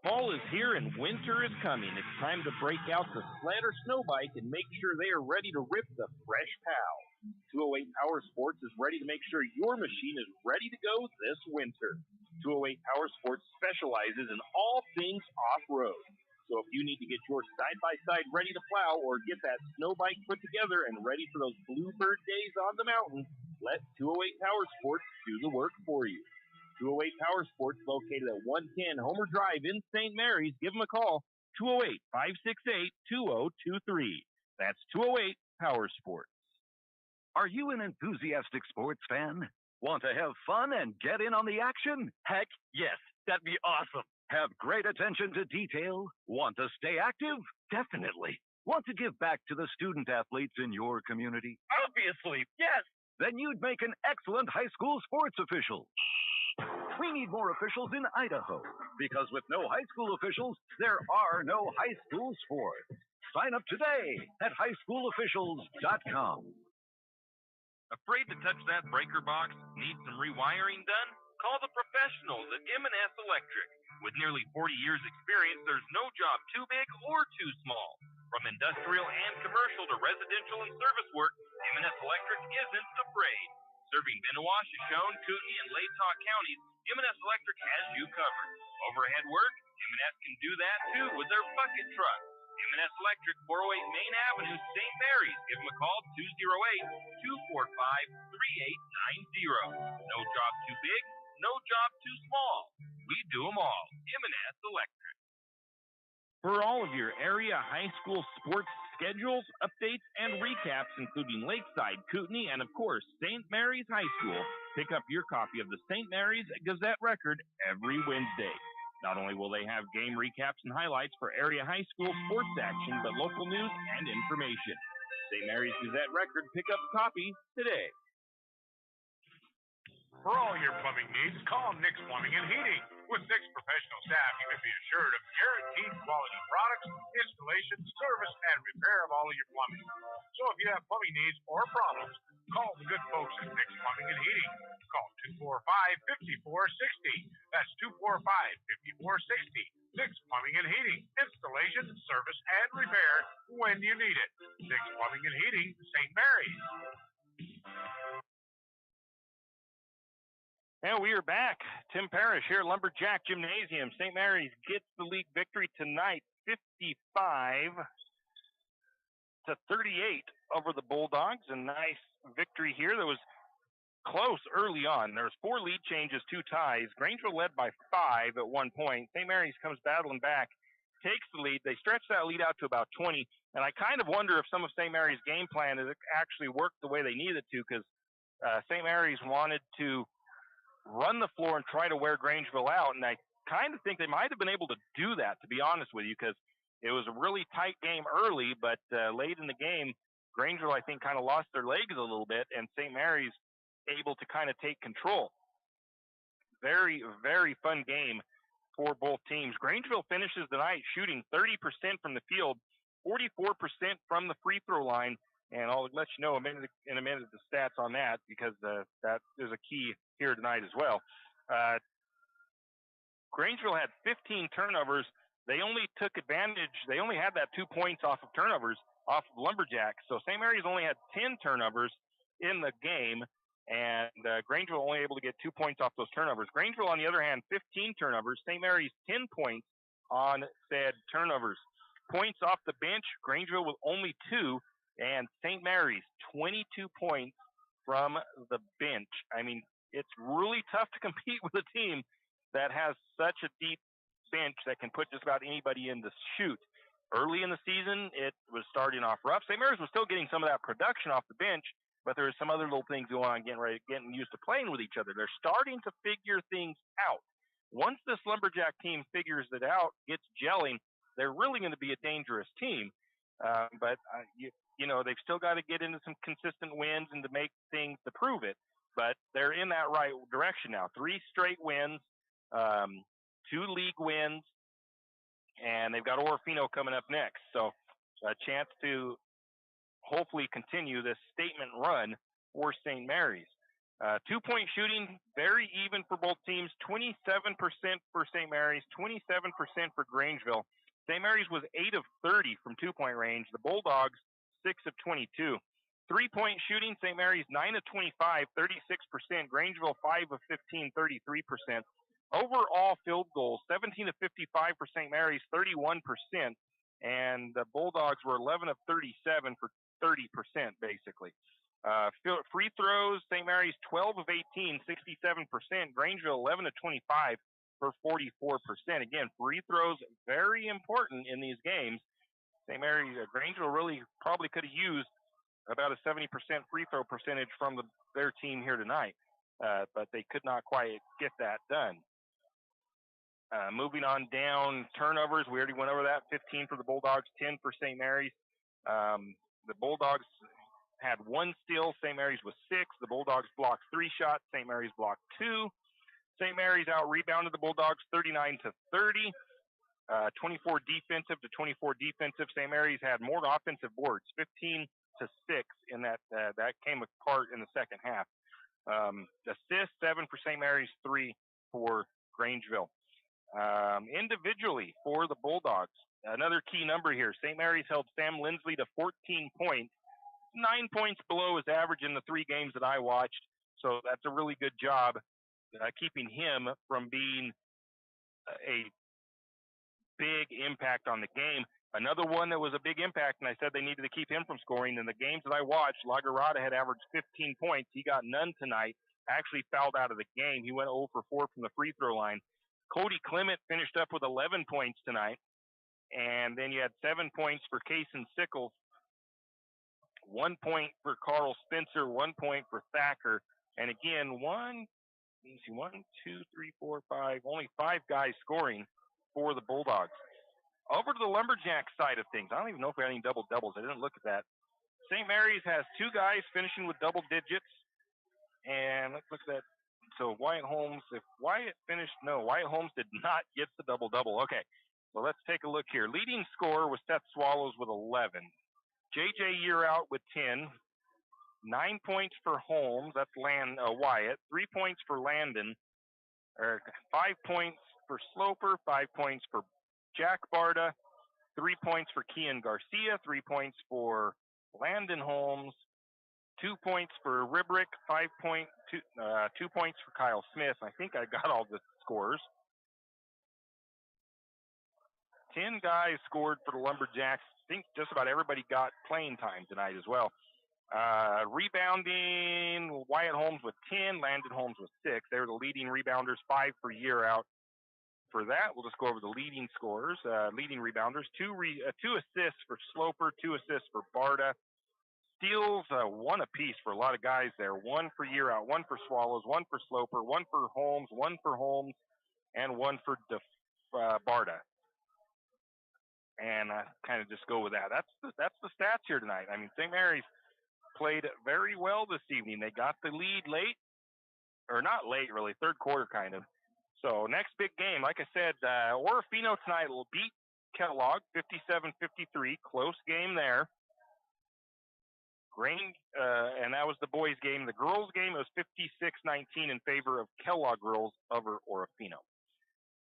Fall is here and winter is coming. It's time to break out the sled or snow bike and make sure they are ready to rip the fresh POW. 208 Power Sports is ready to make sure your machine is ready to go this winter. 208 Power Sports specializes in all things off-road. So if you need to get your side-by-side ready to plow or get that snow bike put together and ready for those bluebird days on the mountain, let 208 Power Sports do the work for you. 208 Power Sports, located at 110 Homer Drive in St. Mary's. Give them a call, 208-568-2023. That's 208 Power Sports. Are you an enthusiastic sports fan? Want to have fun and get in on the action? Heck, yes, that'd be awesome. Have great attention to detail? Want to stay active? Definitely. Want to give back to the student athletes in your community? Obviously, yes. Then you'd make an excellent high school sports official. We need more officials in Idaho, because with no high school officials, there are no high school sports. Sign up today at highschoolofficials.com. Afraid to touch that breaker box? Need some rewiring done? Call the professionals at M&S Electric. With nearly 40 years experience, there's no job too big or too small. From industrial and commercial to residential and service work, M&S Electric isn't afraid. Serving Bennewash, Shoshone, Kootenai, and Latah counties, M&S Electric has you covered. Overhead work? M&S can do that too with their bucket truck. M&S Electric, 408 Main Avenue, St. Mary's. Give them a call, 208-245-3890. No job too big, no job too small. We do them all. M&S Electric. For all of your area high school sports schedules, updates, and recaps, including Lakeside, Kootenai, and of course, St. Mary's High School, pick up your copy of the St. Mary's Gazette Record every Wednesday. Not only will they have game recaps and highlights for area high school sports action, but local news and information. St. Mary's Gazette Record, pick up a copy today. For all your plumbing needs, call Nick's Plumbing and Heating. With 6 professional staff, you can be assured of guaranteed quality products, installation, service, and repair of all of your plumbing. So if you have plumbing needs or problems, call the good folks at Nick's Plumbing and Heating. Call 245-5460. That's 245-5460. Nick's Plumbing and Heating. Installation, service, and repair when you need it. Nick's Plumbing and Heating, St. Mary's. And we are back. Tim Parrish here at Lumberjack Gymnasium. St. Mary's gets the league victory tonight, 55-38 over the Bulldogs. A nice victory here. That was close early on. There was 4 lead changes, 2 ties. Grangeville led by 5 at one point. St. Mary's comes battling back, takes the lead. They stretch that lead out to about 20. And I kind of wonder if some of St. Mary's game plan has actually worked the way they needed to, because St. Mary's wanted to run the floor and try to wear Grangeville out. And I kind of think they might have been able to do that, to be honest with you, because it was a really tight game early, but late in the game, Grangeville, I think, kind of lost their legs a little bit, and St. Mary's able to kind of take control. Very, very fun game for both teams. Grangeville finishes the night shooting 30% from the field, 44% from the free throw line, and I'll let you know in a minute the stats on that, because that is a key here tonight as well. Grangeville had 15 turnovers. They only took advantage. They only had that 2 points off of turnovers off of Lumberjacks. So St. Mary's only had 10 turnovers in the game, and Grangeville only able to get 2 points off those turnovers. Grangeville, on the other hand, 15 turnovers. St. Mary's 10 points on said turnovers. Points off the bench, Grangeville with only 2, and St. Mary's 22 points from the bench. I mean, it's really tough to compete with a team that has such a deep bench that can put just about anybody in to shoot. Early in the season, it was starting off rough. St. Mary's was still getting some of that production off the bench, but there was some other little things going on, getting used to playing with each other. They're starting to figure things out. Once this Lumberjack team figures it out, gets gelling, they're really going to be a dangerous team. But you know, they've still got to get into some consistent wins and to make things to prove it. But they're in that right direction now. 3 straight wins, 2 league wins, and they've got Orofino coming up next. So a chance to hopefully continue this statement run for St. Mary's. 2-point shooting, very even for both teams. 27% for St. Mary's, 27% for Grangeville. St. Mary's was 8 of 30 from 2-point range. The Bulldogs, 6 of 22. 3-point shooting, St. Mary's 9 of 25, 36%. Grangeville 5 of 15, 33%. Overall field goals, 17 of 55 for St. Mary's, 31%. And the Bulldogs were 11 of 37 for 30%, basically. Free throws, St. Mary's 12 of 18, 67%. Grangeville 11 of 25 for 44%. Again, free throws, very important in these games. St. Mary's, Grangeville really probably could have used about a 70% free throw percentage from their team here tonight, but they could not quite get that done. Moving on down, turnovers, we already went over that. 15 for the Bulldogs, 10 for St. Mary's. The Bulldogs had 1 steal. St. Mary's was 6. The Bulldogs blocked 3 shots. St. Mary's blocked 2. St. Mary's out-rebounded the Bulldogs 39-30. 24 defensive to 24 defensive. St. Mary's had more offensive boards, 15-6 in that. That came apart in the second half. Assists, 7 for St. Mary's, 3 for Grangeville. Individually for the Bulldogs, another key number here. St. Mary's held Sam Lindsley to 14 points, 9 points below his average in the 3 games that I watched. So that's a really good job keeping him from being a big impact on the game. Another one that was a big impact, and I said they needed to keep him from scoring. In the games that I watched, Lagarada had averaged 15 points. He got none tonight, actually fouled out of the game. He went 0 for 4 from the free throw line. Cody Clement finished up with 11 points tonight. And then you had 7 points for Kaysen Sickles, 1 point for Carl Spencer, 1 point for Thacker. And again, 1, 2, 3, 4, 5, only 5 guys scoring for the Bulldogs. Over to the Lumberjacks side of things. I don't even know if we had any double-doubles. I didn't look at that. St. Mary's has 2 guys finishing with double digits. And let's look at that So Wyatt Holmes, if Wyatt finished, no, Wyatt Holmes did not get the double-double. Okay, so let's take a look here. Leading scorer was Seth Swallows with 11. JJ Year out with 10. 9 points for Holmes, that's Wyatt. 3 points for Landon. 5 points for Sloper. 5 points for Jack Barda. 3 points for Kian Garcia. 3 points for Landon Holmes. 2 points for Ribrick, 2 points for Kyle Smith. I think I got all the scores. 10 guys scored for the Lumberjacks. I think just about everybody got playing time tonight as well. Rebounding, Wyatt Holmes with 10, Landon Holmes with 6. They were the leading rebounders, 5 for Year out. For that, we'll just go over the leading scorers, leading rebounders. 2 assists for Sloper, 2 assists for Barda. Steals, 1 apiece for a lot of guys there. 1 for Year out, 1 for Swallows, 1 for Sloper, 1 for Holmes, 1 for Holmes, and 1 for Barda. And I kind of just go with that. That's the stats here tonight. I mean, St. Mary's played very well this evening. They got the lead late, or not late really, third quarter kind of. So next big game, like I said, Orofino tonight will beat Kellogg 57-53. Close game there. And that was the boys' game. The girls' game was 56-19 in favor of Kellogg girls over Orofino.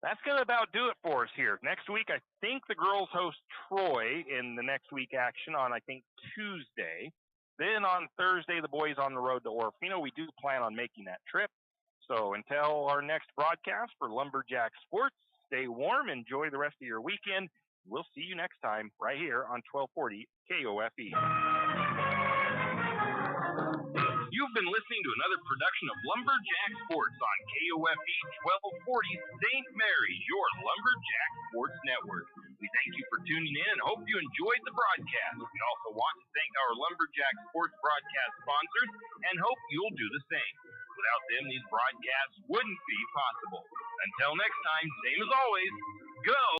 That's going to about do it for us here. Next week, I think the girls host Troy in the next week action on, I think, Tuesday. Then on Thursday, the boys on the road to Orofino. We do plan on making that trip. So until our next broadcast for Lumberjack Sports, stay warm, enjoy the rest of your weekend. We'll see you next time right here on 1240 KOFE. You've been listening to another production of Lumberjack Sports on KOFE 1240 St. Mary's, your Lumberjack Sports Network. We thank you for tuning in and hope you enjoyed the broadcast. We also want to thank our Lumberjack Sports broadcast sponsors and hope you'll do the same. Without them, these broadcasts wouldn't be possible. Until next time, same as always, go!